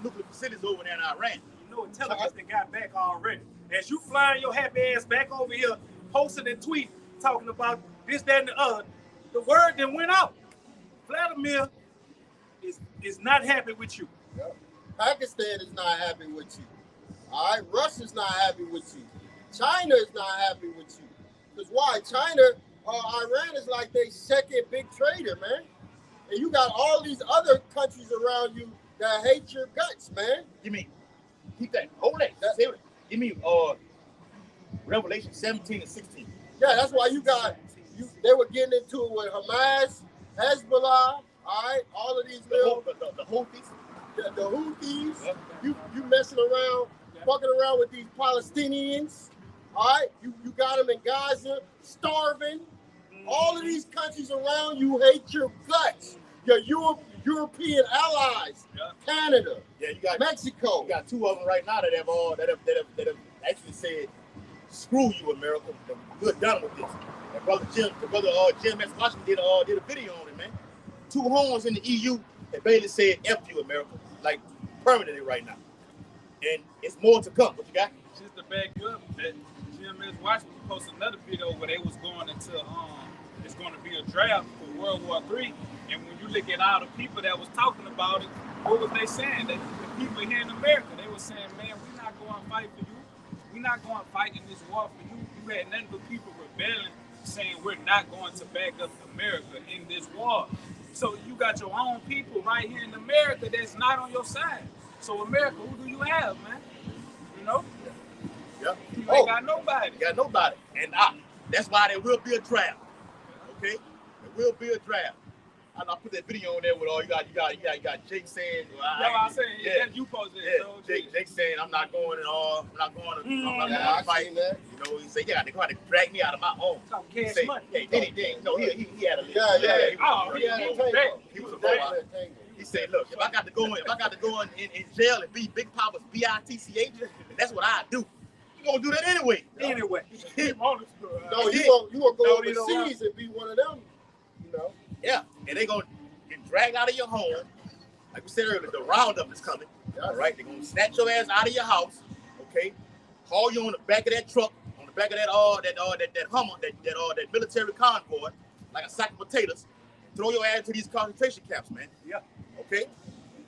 nuclear facilities over there in Iran. You know, intelligence that got back already. As you flying your happy ass back over here, posting and tweet, talking about this, that, and the other, the word that went out. Vladimir is not happy with you. Yep. Pakistan is not happy with you. All right, Russia's not happy with you. China is not happy with you. Because why? China, Iran is like their second big trader, man. And you got all these other countries around you that hate your guts, man. You mean, keep that, hold that. Give me Revelation 17 and 16. Yeah, that's why they were getting into it with Hamas, Hezbollah, all right, all of these little The Houthis. The Houthis. Yeah. You messing around, fucking around with these Palestinians. All right, you got them in Gaza, starving. All of these countries around you hate your guts. Your European allies, Canada, you got Mexico. You got two of them right now that have actually said, "Screw you, America. We're done with this." And brother GMS Washington did a video on it, man. Two horns in the EU that basically said, "F you, America," like permanently right now. And it's more to come. What you got? Just to back up, that GMS Washington posted another video where they was going into it's going to be a draft for World War III. And when you look at all the people that was talking about it, what was they saying? That the people here in America, they were saying, "Man, we're not going to fight for you. We're not going to fight in this war for you." You had nothing but people rebelling, saying we're not going to back up America in this war. So you got your own people right here in America that's not on your side. So America, who do you have, man? You know? Yeah. You ain't got nobody. Got nobody. And that's why there will be a draft. Okay? There will be a draft. I put that video on there with all you got Jake saying. I'm saying, yeah, you posted it. Yeah, Jake saying I'm not going to fight. That. You know, he said, yeah, they're going to drag me out of my home. He said, he had a he was a vote. He said, look, if I got to go in jail and be Big Papa's BITCH, that's what I do. You gonna do that anyway. No, you gonna go overseas and be one of them. You know. Yeah, and they gonna get dragged out of your home. Like we said earlier, the roundup is coming. All right, they're gonna snatch your ass out of your house. Okay, haul you on the back of that truck, on the back of that Hummer, that military convoy, like a sack of potatoes. Throw your ass to these concentration camps, man. Yeah. Okay.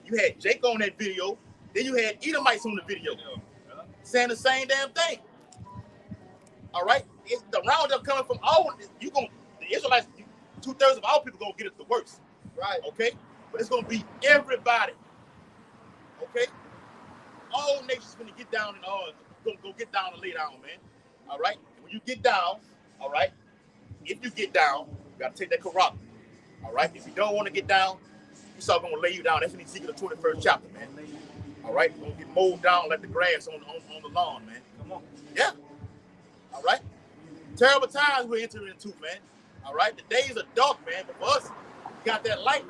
You had Jake on that video. Then you had Edomites on the video, saying the same damn thing. All right, it's the roundup coming from all. The Israelites. 2/3 of our people gonna get it the worst. Right. Okay? But it's gonna be everybody. Okay? All nations gonna get down and go get down and lay down, man. All right? And when you get down, all right, if you get down, you gotta take that Quran. All right? If you don't want to get down, Esau gonna lay you down. That's in Ezekiel the 21st chapter, man. All right? You're gonna get mowed down like the grass on the lawn, man. Come on. Yeah. All right? Terrible times we're entering into, man. All right, the days are dark, man. But for us, we got that light.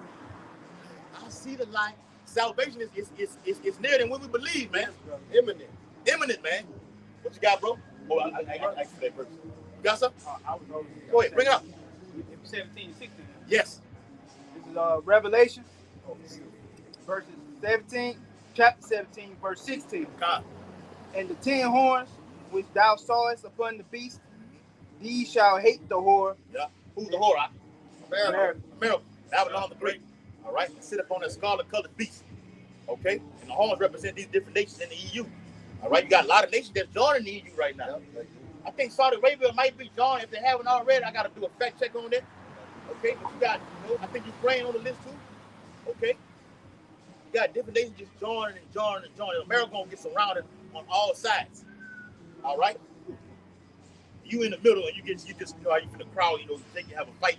I see the light. Salvation is near than when we believe, man. Imminent, man. What you got, bro? Oh, I see that first. You got something? Go ahead, bring it up. 17, 16. Yes. This is Revelation, chapter 17, verse 16. God. And the 10 horns which thou sawest upon the beast, these shall hate the whore. Yeah. Who's the whore? America. America. Babylon the Great. All right. And sit upon that scarlet-colored beast. Okay. And the horns represent these different nations in the EU. All right. You got a lot of nations that's joining the EU right now. I think Saudi Arabia might be joining if they haven't already. I got to do a fact check on that. Okay. But you got, I think Ukraine on the list too. Okay. You got different nations just joining and joining and joining. America gonna get surrounded on all sides. All right. You in the middle and you just how you in the crowd. You think you have a fight.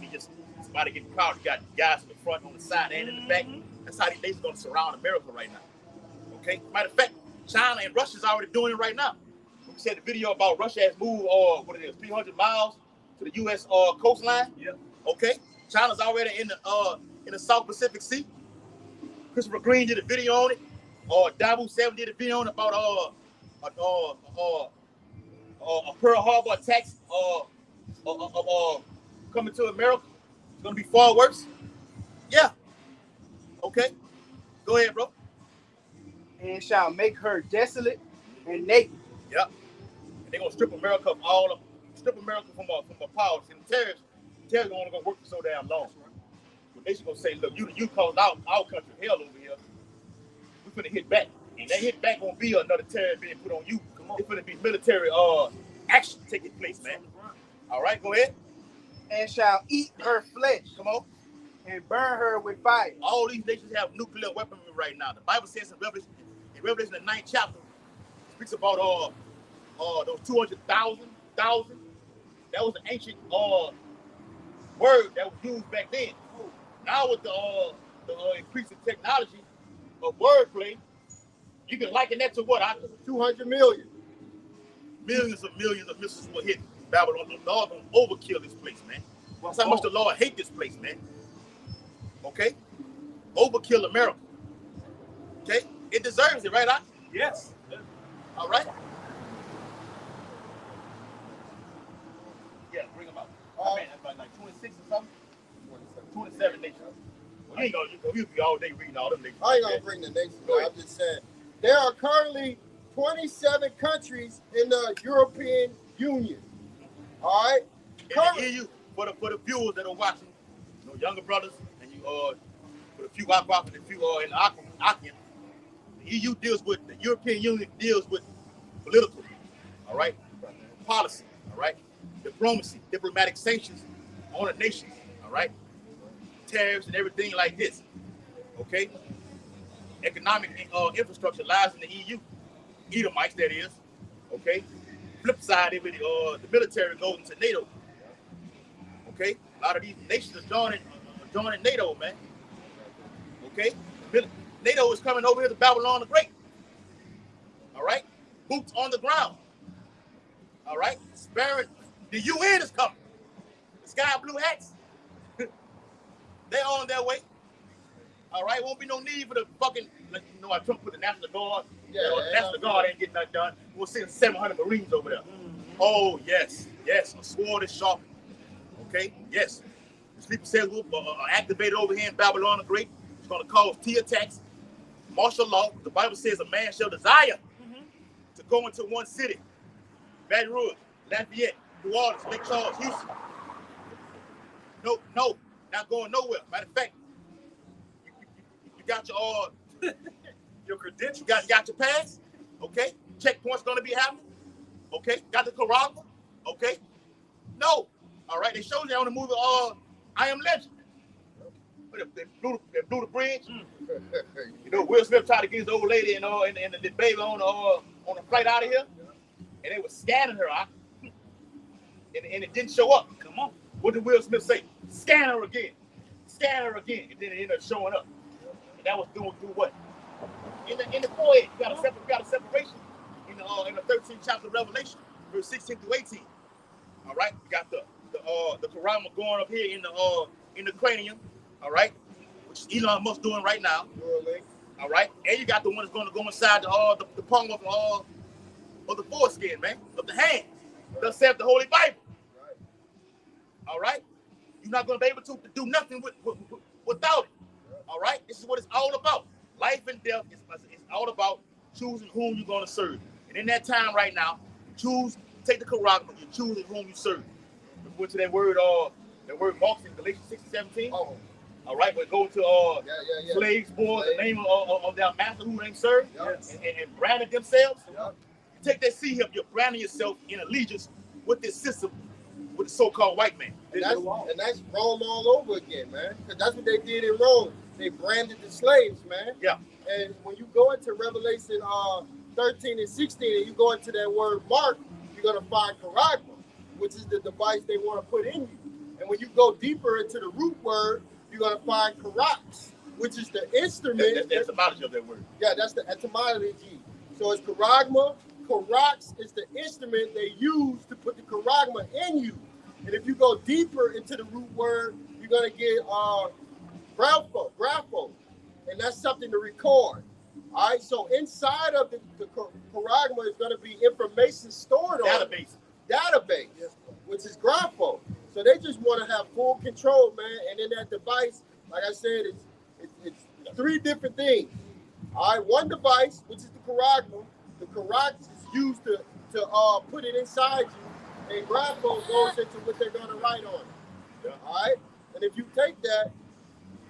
You just somebody getting crowded. You got guys in the front, on the side, and in the back. That's how these nations gonna surround America right now. Okay. Matter of fact, China and Russia's already doing it right now. We said the video about Russia has moved 300 miles to the U.S. Coastline. Yeah. Okay. China's already in the South Pacific Sea. Christopher Green did a video on it. Dabu 7 did a video on it about a Pearl Harbor attacks coming to America. It's gonna be far worse. Yeah. Okay. Go ahead, bro. And shall make her desolate and naked. Yep. And they're gonna strip America of strip America from our powers. And the terrorists only gonna work for so damn long. But they should gonna say, look, you caused our country hell over here. We're gonna hit back. And that hit back gonna be another terror being put on you. It's gonna be military action taking place, man. All right, go ahead. And shall eat her flesh. Come on. And burn her with fire. All these nations have nuclear weaponry right now. The Bible says in Revelation the 9th chapter, it speaks about those 200,000. That was an ancient word that was used back then. Now with the increasing technology of wordplay, you can liken that to what? 200 million. Millions of missiles will hit Babylon. The Lord gonna overkill this place, man. That's how much the Lord hate this place, man. Okay? Overkill America. Okay? It deserves it, right? Yes. All right? Yeah, bring them out. Man, that's about like 26 or something? 27 nations. Well, you ain't gonna we'll be all day reading all them nations. I ain't gonna bring the nations. I'm just saying there are currently 27 countries in the European Union. All right. And the EU, for the viewers that are watching, younger brothers, and you for the few Aquaf and a few in the Akin, the EU deals with the European Union deals with political, all right, policy, all right, diplomacy, diplomatic sanctions on a nation, all right, tariffs and everything like this, okay. Economic infrastructure lies in the EU, Edomites that is, okay. Flip side of it, the military goes into NATO, okay. A lot of these nations are joining NATO, man. Okay, NATO is coming over here to Babylon the Great. All right, boots on the ground. All right, sparing the UN is coming. The sky blue hats, they're on their way. All right, won't be no need for the fucking. How Trump put the National Guard. Yeah, the National Guard ain't getting nothing done. We'll send 700 Marines over there. Oh yes, a sword is sharpened. Okay, yes. The sleeper cells will activate over here in Babylon the Great. It's going to cause T attacks, martial law. The Bible says a man shall desire to go into one city. Baton Rouge, Lafayette, New Orleans, Lake Charles, Houston. No, not going nowhere. Matter of fact, you got your Your credentials. you got your pass. Okay, checkpoint's going to be happening. Okay, got the Carrabba. Okay, no. All right, they showed you on the movie I Am Legend. They blew the bridge. Will Smith tried to get his old lady and the baby on the flight out of here, and they were scanning her out, and it didn't show up. Come on. What did Will Smith say? Scan her again, and then it ended up showing up. And that was doing what? In the forehead, you got a separation in the 13th chapter of Revelation, verse 16 through 18. All right, you got the Karama going up here in the cranium. All right, which Elon Musk doing right now. All right, and you got the one that's going to go inside the palm of the foreskin, man, of the hand. Thus saith the Holy Bible. All right, you're not going to be able to do nothing without it. All right, this is what it's all about. Life and death is all about choosing whom you're going to serve. And in that time right now, choose, take the charagma, you choose whom you serve. We went to that word Mark in Galatians 6:17. Oh, All right, we go to yeah. slaves bore the Slaves. name of their master who they serve Yes. and branded themselves. Yep. You take that seed here, you're branding yourself in allegiance with this system, with the so-called white man. And that's Rome all over again, man. Because that's what they did in Rome. They branded the slaves, man. Yeah. And when you go into Revelation 13 and 16, and you go into that word mark, you're going to find charagma, which is the device they want to put in you. And when you go deeper into the root word, you're going to find karax, which is the instrument. That's the etymology of that word. Yeah, that's the etymology. So it's charagma. Karax is the instrument they use to put the charagma in you. And if you go deeper into the root word, you're going to get grapho, and that's something to record. All right, so inside of the charagma is going to be information stored on database, which is grapho. So they just want to have full control, man. And in that device, like I said, it's three different things. All right, one device, which is the charagma. The karax is used to put it inside you, and grapho goes into what they're going to write on it. Yeah. All right, and if you take that,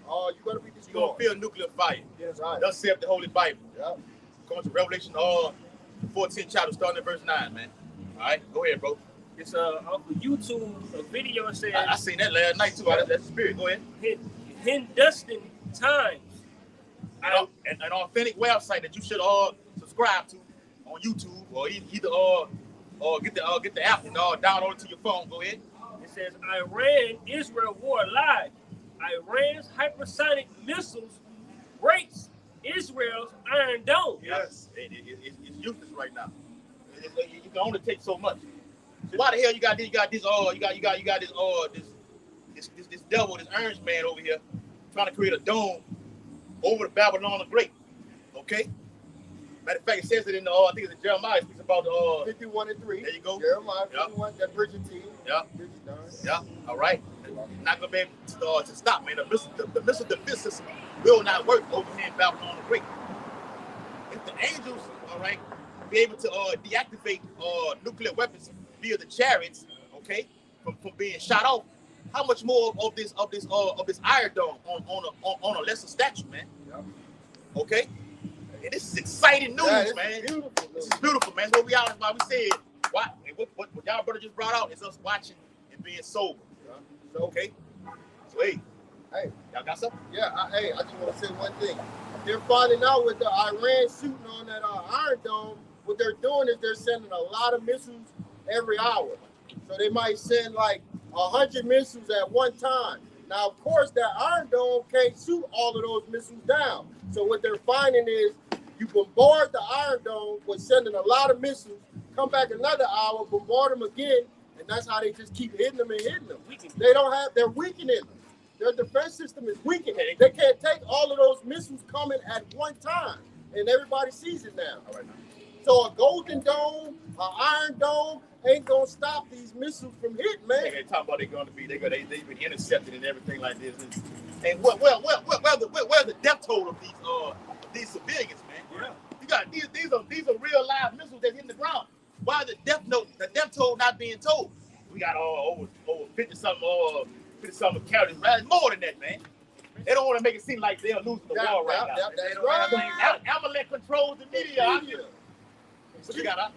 you're going to be destroyed. You're going to feel nuclear fire. Yes, right. Thus saith the Holy Bible. Yeah. Going to Revelation 14th chapter, starting at verse 9, man. All right, go ahead, bro. It's off of YouTube, a video says I seen that last night, too. That's the spirit. Go ahead. Hindustan Times. An authentic website that you should subscribe to on YouTube, or either get the app and download it to your phone. Go ahead. It says Iran-Israel war live. Iran's hypersonic missiles breaks Israel's Iron Dome. Yes, it's useless right now. You can only take so much. So why the hell you got this devil, this orange man over here trying to create a dome over the Babylon the Great? Okay. Matter of fact, it says it in I think it's in Jeremiah. It speaks about 51 and 3. There you go. Jeremiah 51. That Bridget team. Yeah. Yeah. All right. Not gonna be able to stop, man. The missile defense system will not work over here in Babylon the Great. If the angels, all right, be able to deactivate nuclear weapons via the chariots, okay, from being shot off, how much more of this Iron Dome on a lesser statue, man? Yeah. Okay. And this is exciting news, man. Beautiful, this is beautiful, man. That's what we out. That's why we said what y'all brother just brought out is us watching and being sober. Yeah. Okay. So hey, y'all got something? Yeah. I just want to say one thing. They're finding out with the Iran shooting on that Iron Dome. What they're doing is they're sending a lot of missiles every hour. So they might send like 100 missiles at one time. Now, of course, that Iron Dome can't shoot all of those missiles down. So what they're finding is you bombard the Iron Dome with sending a lot of missiles, come back another hour, bombard them again, and that's how they just keep hitting them and hitting them. They're weakening them. Their defense system is weakening. They can't take all of those missiles coming at one time, and everybody sees it now. All right. So a Golden Dome, an Iron Dome, ain't gonna stop these missiles from hitting, man. They talk about they've been intercepted and everything like this. And where's the death toll of these civilians, man? Yeah. You got these are real live missiles that hit the ground. Why is the death toll not being told? We got over 50 something casualties. More than that, man. They don't want to make it seem like they're losing the war right now. That's right. Amalek controls the media. What you got?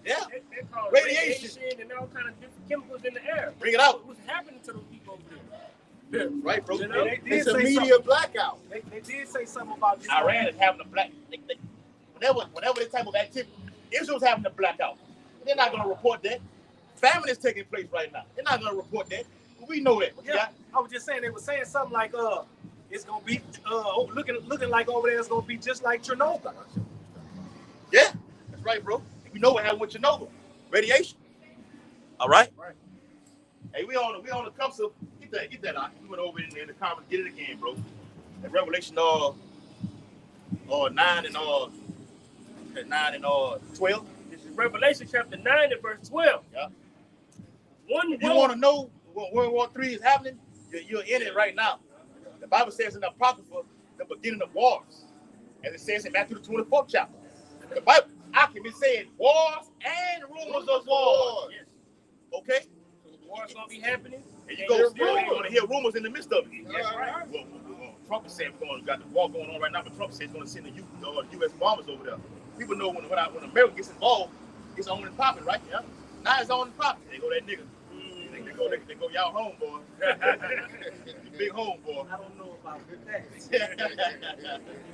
Yeah. They call radiation and all kind of different chemicals in the air. Bring it out. What's happening to those people over there? Right, bro. You know? It's a media blackout. They did say something about this. Iran is having a black. Whenever this type of activity, Israel's having a blackout. They're not going to report that. Famine is taking place right now. They're not going to report that. We know that. Yeah. I was just saying they were saying something like it's gonna be looking like over there it's gonna be just like Chernobyl. Yeah, that's right, bro. We know what happened with Chernobyl. Radiation. All right. Right. Hey, we on the cusp of get that out. We went over in the comments, get it again, bro. At Revelation 9 and 12. This is Revelation chapter 9 and verse 12. Yeah. If you want to know what World War III is happening, you're in it right now. The Bible says in the Apocrypha, the beginning of wars. As it says in Matthew the 24th chapter. The I can be saying wars and rumors of wars. Yes. Okay? So the war's gonna be happening. And you go still, you're going to hear rumors in the midst of it. That's right. Well, Trump is saying we're got the war going on right now, but Trump says he's going to send the U.S. bombers over there. People know when America gets involved, it's on and popping, right? Yeah. Now it's on and popping. They go that nigga. They go y'all home, boy. You big home, boy. I don't know about that.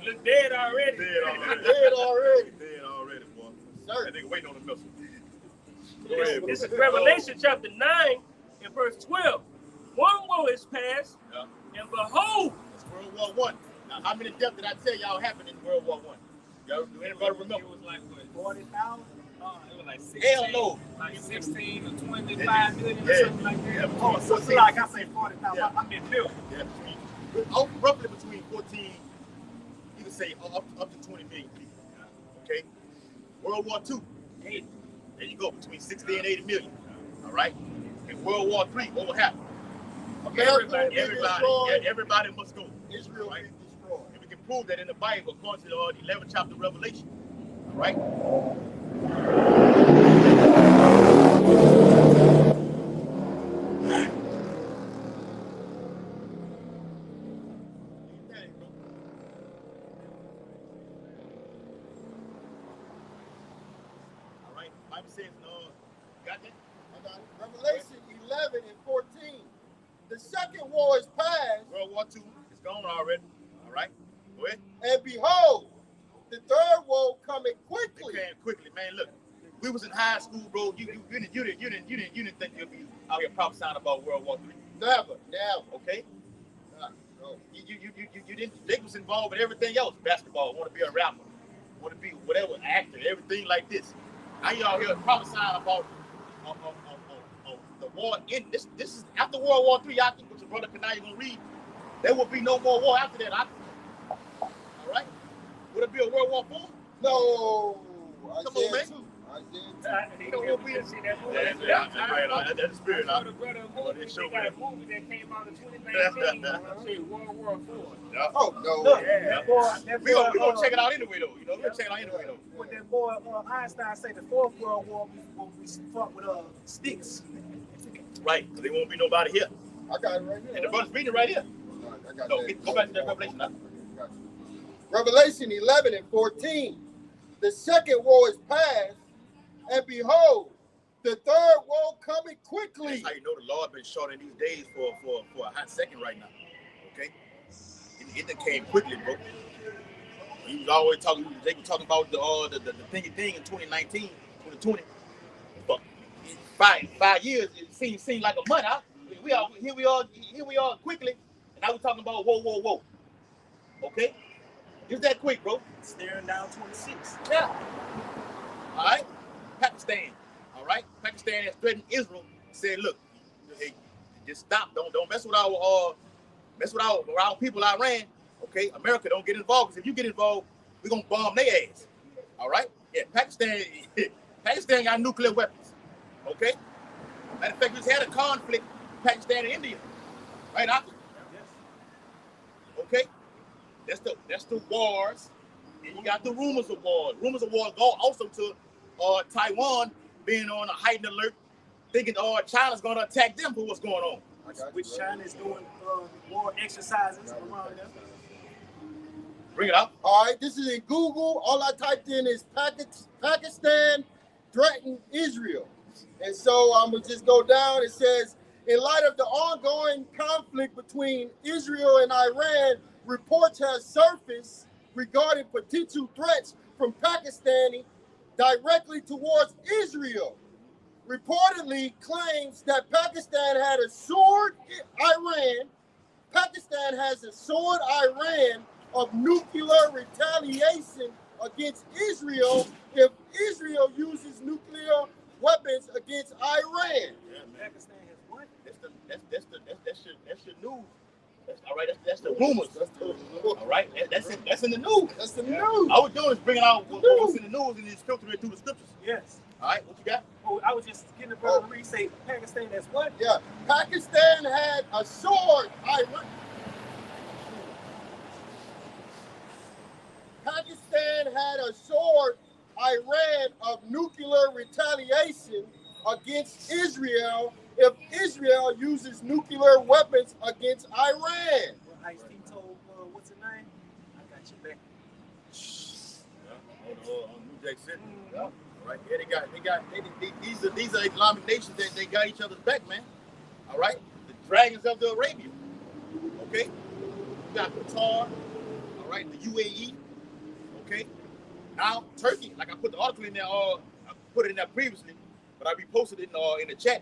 You look dead already. Dead already. Dead already. Dead already, boy. Sir. That nigga waiting on the missile. Go ahead, This bro. is Revelation chapter 9 and verse 12. One woe is past, Yeah. and behold, It's World War I. Now, how many deaths did I tell y'all happened in World War I? Y'all, do anybody remember? It was like what? 40,000? It was like 16. Hell no. Like 16 or 25 million or Yeah. something like that. Yeah, Oh, so between like I say 40,000. Yeah. I mean, Bill. Yeah, roughly between 14, you can say up to 20 million people. Okay? World War II, 80. There you go, between 60 and 80 million. All right? In World War III, what will happen? Everybody must go. Israel Right? be destroyed. And we can prove that in the Bible, according to the 11th chapter of Revelation. All right? All right? Bible says, got that? I got it. Revelation 11 and 14. The second war is past, World War II is gone already. All right? Go ahead. and behold, the third war coming quickly. They came quickly, man. Look, we was in high school, bro. You didn't think you'd be out here prophesying about World War III. Never. Okay? No. You didn't. They was involved with everything else. Basketball, want to be a rapper, want to be whatever, actor, everything like this. Now y'all here prophesying about the war. This is after World War III. I think what your brother Kanai gonna read. There will be no more war after that. All right? Would it be a World War IV? No. Come on, man. Isaiah 2. You know what we see that movie. That's the spirit. I saw the brother movie. They show They got a me. movie that came out in 2019. Say World War IV. Oh, no. Look, Yeah. that boy, We gonna check it out anyway, though. You know, we gonna check it out anyway, though. What that boy Einstein say the Fourth World War will be fought with sticks. Right, because there won't be nobody here. I got it right here. And the brother's reading it right here. I got No, that. go back to that Revelation now. Revelation 11 and 14. The second war is past, and behold, the third war coming quickly. That's how you know the Lord been shorting these days for a hot second right now. Okay? It came quickly, bro. He was always talking, they were talking about the thingy thing in 2019, 2020. But 5 years, it seemed like a month, huh? Here we are quickly, and now we're talking about whoa. Okay? It's that quick, bro. Staring down 26. Yeah. All right. Pakistan. All right. Pakistan has threatened Israel. Said, look, hey, just stop. Don't mess with our people, Iran. Okay. America don't get involved, because if you get involved, we're gonna bomb their ass. All right. Yeah. Pakistan got nuclear weapons. Okay. Matter of fact, we just had a conflict, Pakistan and India. Right, Aki? Okay. That's the wars, and you got the rumors of wars. Rumors of wars go also to Taiwan being on a heightened alert, thinking China's going to attack them for what's going on. Which China is doing war exercises around them. Bring it up. All right, this is in Google. All I typed in is Pakistan threatened Israel. And so I'm going to just go down. It says, in light of the ongoing conflict between Israel and Iran, reports have surfaced regarding potential threats from Pakistani directly towards Israel. Reportedly claims that Pakistan had assured Iran, Pakistan has assured Iran of nuclear retaliation against Israel if Israel uses nuclear weapons against Iran. Yeah, Pakistan has what? That's your news. All right, that's the rumors. All right, that's in the news. That's the news. All we're doing is bringing out what's in the news and just filtering it through the scriptures. Yes. All right, what you got? Oh, I was just getting the brother to read say Pakistan has what? Yeah, Pakistan had assured Iran. Pakistan had assured Iran of nuclear retaliation against Israel if Israel uses nuclear weapons against Iran. Well, Ice-T told, what's his name? I got you back. On New Jack City. All right. Yeah, these are Islamic nations that they got each other's back, man. All right. The dragons of the Arabia. Okay. You got Qatar. All right. The UAE. Okay. Now Turkey. Like I put the article in there. I put it in there previously, but I reposted it in the chat.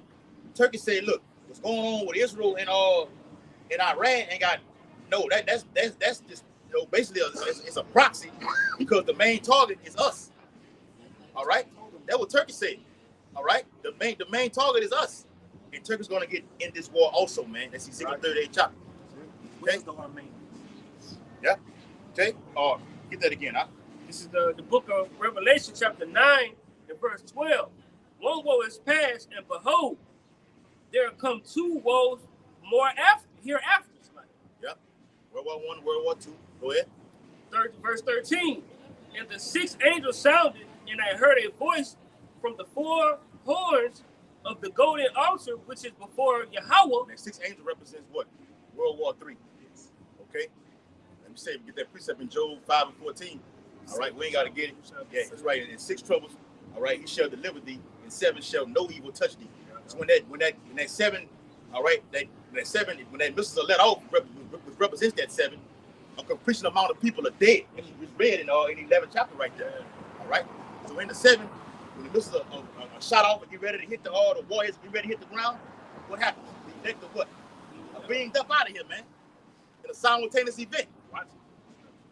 Turkey said, "Look, what's going on with Israel and Iran ain't got that's just basically it's a proxy because the main target is us. All right, that's what Turkey said. All right, the main target is us, and Turkey's gonna get in this war also, man. That's Ezekiel 38 chapter. Okay. Yeah. Okay. Get that again, huh? This is the book of Revelation, chapter 9 and verse 12. One woe is past, and behold, there come two woes more hereafter. Yep. World War I, World War II. Go ahead. Verse 13. And the sixth angel sounded, and I heard a voice from the four horns of the golden altar, which is before Yahweh. That sixth angel represents what? World War III. Okay. Let me say, get that precept in Job 5 and 14. All right, we ain't got to get it. Yeah, that's right. In 6 troubles, all right, he shall deliver thee, and 7 shall no evil touch thee. So when that 7, all right, that 7, when that missiles are let off, which represents that 7, a completion amount of people are dead. It's read in 11th chapter right there. All right. So in the 7, when the missiles are shot off and get ready to hit the warriors, get ready to hit the ground, what happens? The elect of what? Are being up out of here, man. In a simultaneous event.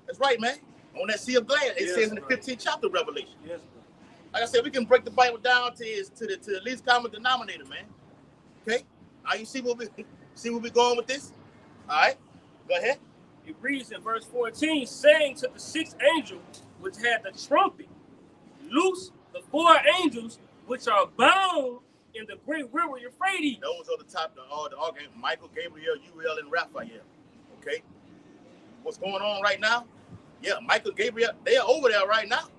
That's right, man. On that sea of glass, it says in the 15th chapter of Revelation. Yes, like I said, we can break the Bible down to the least common denominator, man. Okay? Now you see where we're going with this? All right? Go ahead. It reads in verse 14, saying to the sixth angel, which had the trumpet, loose the 4 angels which are bound in the great river Euphrates. Those are the top, the archangels, Michael, Gabriel, Uriel, and Raphael. Okay? What's going on right now? Yeah, Michael, Gabriel, they are over there right now.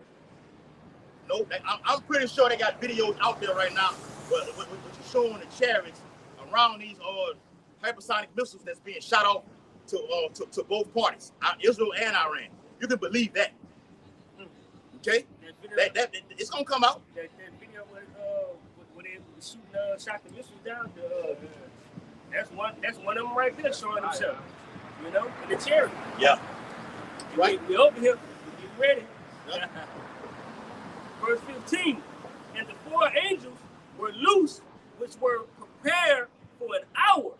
No, I'm pretty sure they got videos out there right now what you're showing the chariots around these hypersonic missiles that's being shot off to both parties, Israel and Iran. You can believe that. Okay? That it's gonna come out. That video where they shot the missiles down, that's one of them right there showing themselves. You know, in the chariot. Yeah. Right. We over here. We get ready. Yep. Verse 15. And the 4 angels were loose, which were prepared for an hour,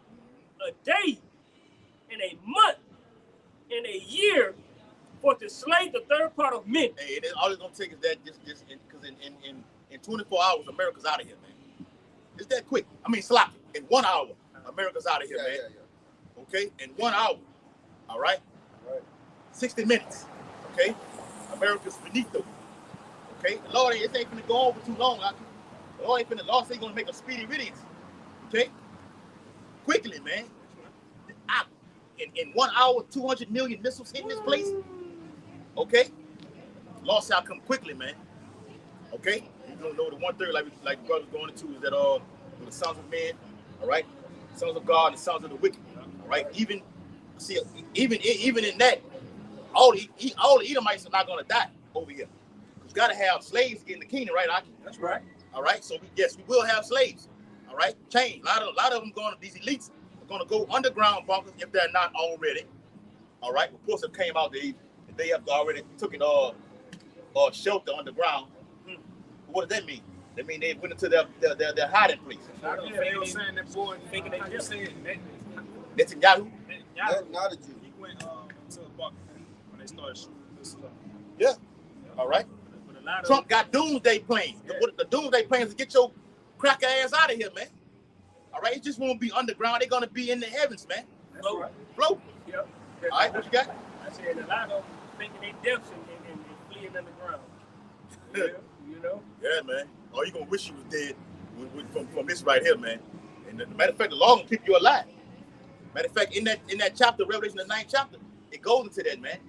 a day, and a month, and a year, for to slay the third part of men. Hey, all it's gonna take is that just because in 24 hours America's out of here, man. It's that quick. I mean, sloppy. In 1 hour, America's out of here, man. Yeah. Okay, in 1 hour. All right. 60 minutes. Okay, America's finito. Okay, the Lord ain't finna go on for too long. The Lord said he's gonna make a speedy riddance. Okay, quickly, man. In 1 hour, 200 million missiles hitting this place. Okay, Lord said I'll come quickly, man. Okay, you don't know the 1/3 like the brother's going into is that the sons of men, all right, sons of God and the sons of the wicked, all right. Even in that, all the Edomites are not gonna die over here. We've got to have slaves to get in the kingdom, right, Aki? That's right. All right, so we will have slaves. All right, chain. A lot of them these elites are gonna go underground bunkers if they're not already. All right, reports have came out they have already took it shelter underground. What does that mean? That mean they went into their hiding place. They were saying that boy thinking they just said that. That's in Yahoo. Not a Jew. He went to a bunker when they started shooting this stuff. Yeah. All right. Trump got doomsday plans. Yeah. The doomsday plans to get your cracker ass out of here, man. All right, it just won't be underground. They're gonna be in the heavens, man. That's right. Float. Yep. All right, what you got? I said a lot of them thinking they deaf and fleeing underground. You know? Yeah, man. Oh, you gonna wish you was dead from this right here, man. And the matter of fact, the law gonna keep you alive. Matter of fact, in that chapter, Revelation, the 9th chapter, it goes into that, man.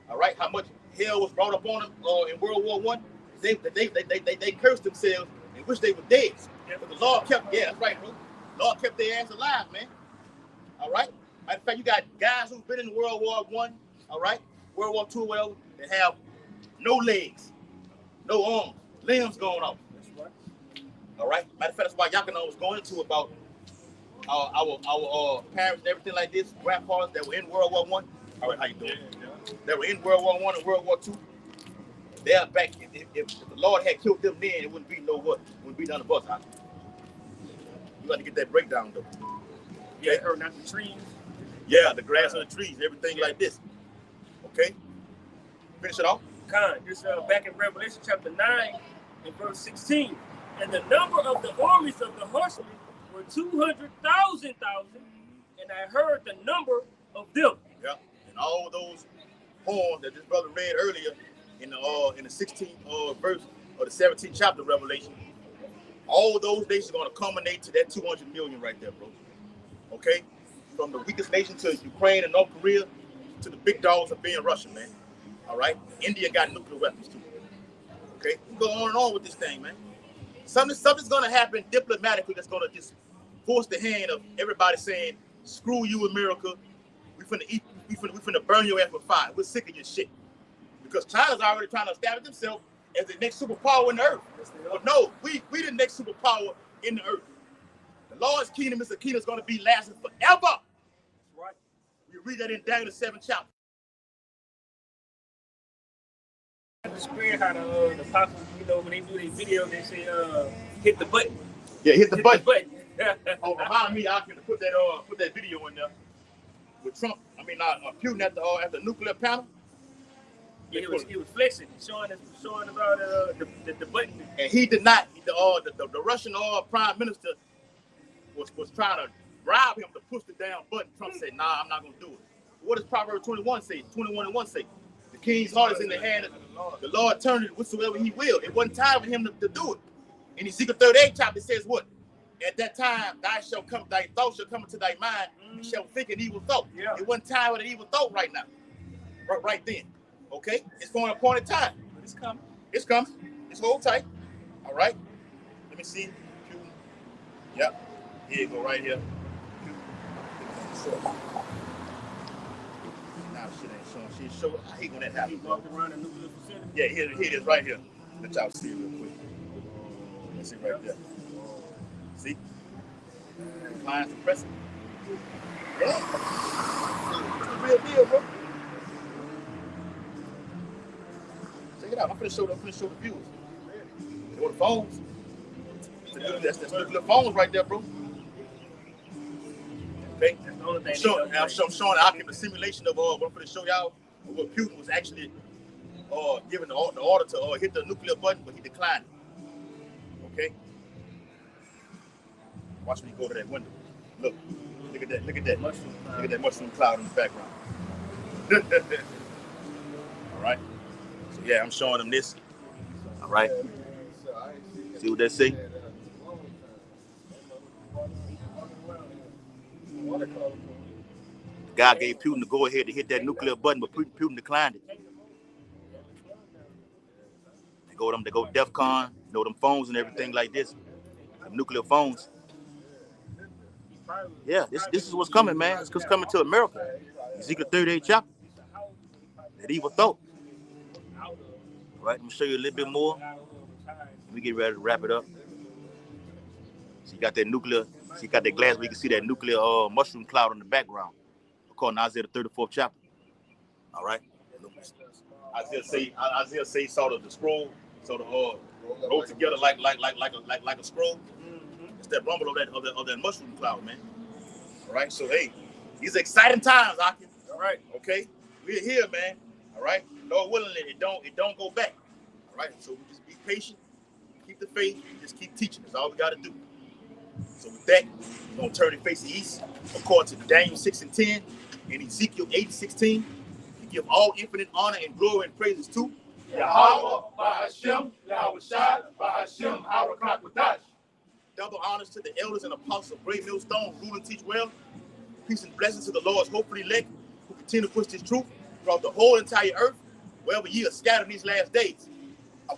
All right, how much hell was brought up on them in World War I? they cursed themselves and wish they were dead. But the Lord kept, yeah, that's right, bro. The Lord kept their ass alive, man. All right? Matter of fact, you got guys who've been in World War I, all right? World War II, well, that have no legs, no arms, limbs going off. That's right. All right? Matter of fact, that's why Yakana was going into about our parents and everything like this, grandfathers that were in World War I. All right, how you doing? Yeah. That were in World War I and World War II. They're back. If the Lord had killed them then, it wouldn't be none of us. Huh? You got to get that breakdown though. Yeah, or not the trees. Yeah, the grass and the trees, everything like this. Okay? Finish it off. This back in Revelation chapter 9 and verse 16. And the number of the armies of the horsemen were 200,000, and I heard the number of them. Yeah, and all those horns that this brother read earlier in the 16th verse of the 17th chapter of Revelation, all those nations are going to culminate to that 200 million right there, bro. Okay? From the weakest nation to Ukraine and North Korea to the big dogs of being Russia, man. All right? India got nuclear weapons too. Okay? We go on and on with this thing, man. Something's going to happen diplomatically that's going to just force the hand of everybody saying, screw you, America. We finna burn your ass with fire. We're sick of your shit. Because China's already trying to establish themselves as the next superpower in the earth. But no, we the next superpower in the earth. The Lord's kingdom is a kingdom that's going to be lasting forever. Right. We read that in Daniel the 7th chapter. Square how the pop, when they do their video, they say hit the button. Yeah, hit the button. Oh, behind me, I can put that video in there with Trump. Putin at the nuclear panel. Yeah, he was flexing, showing about the button. And he did not. The Russian prime minister was trying to bribe him to push the damn button. Trump said, "Nah, I'm not gonna do it." What does Proverbs 21 say? 21:1 say? The king's heart is in the hand of the Lord. Turn it whatsoever he will. It wasn't time for him to do it. In Ezekiel 38 chapter, it says what? At that time, thy thought shall come into thy mind. You shall think an evil thought. Yeah. It wasn't time for an evil thought right now. Right then. Okay? It's for an appointed time. But it's coming. It's coming. Just hold tight. All right? Let me see. Yep. Here you go, right here. Now shit ain't showing. She show. I hate when that happens. Yeah, here it is right here. Let y'all see it real quick. Let's see right there. See? Clients are pressing. Yeah. It's the real deal, bro. Check it out. I'm finna show the views. Show the phones. That's nuclear phones right there, bro. Okay. I'm showing the simulation of what I'm finna show y'all of what Putin was actually giving the order to hit the nuclear button, but he declined it. Okay. Watch me go to that window. Look at that. Look at that mushroom cloud in the background. All right. So yeah, I'm showing them this. All right. See what they say? The guy gave Putin the go ahead to hit that nuclear button, but Putin declined it. They go DEFCON, them phones and everything like this. Them nuclear phones. Yeah, this is what's coming, man. It's coming to America. Ezekiel 38 chapter. That evil thought. All right, I'm gonna show you a little bit more. We get ready to wrap it up. So you got that nuclear. So you got that glass where you can see that nuclear mushroom cloud in the background. According to Isaiah the 34th chapter. All right. Isaiah say sort of the scroll, sort of rolled together like a scroll. It's that rumble of that mushroom cloud, man. All right. So hey, these are exciting times, Aki. All right. Okay. We're here, man. All right. Lord willing, it don't go back. All right. So we just be patient, keep the faith, and just keep teaching. That's all we got to do. So with that, we're going to turn and face the east, according to Daniel 6:10 and Ezekiel 8:16. We give all infinite honor and glory and praises to Yahweh, Bahashem, Yahweh Shai, Bahashem, Harakak. Double honors to the elders and apostles of Great Millstone, rule and teach well. Peace and blessings to the Lord's hopefully elect, who continue to push this truth throughout the whole entire earth, wherever ye are scattered in these last days.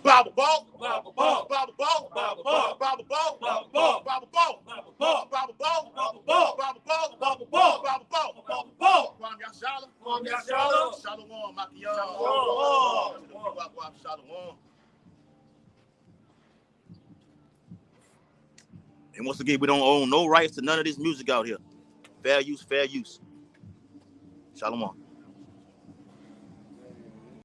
Baba Ball. Baba Ball. Baba Ball. Baba Ball. Baba Ball. Baba Ball. Baba Ball. Baba Ball. Baba Ball. Baba Ball. Baba Ball. Baba Ball. Baba Ball. Baba Ball. Kwam Yashala. Kwam Yashala. Shalom, Makiyan. Shalom. Shalom. And once again, we don't own no rights to none of this music out here. Fair use, fair use. Shalom.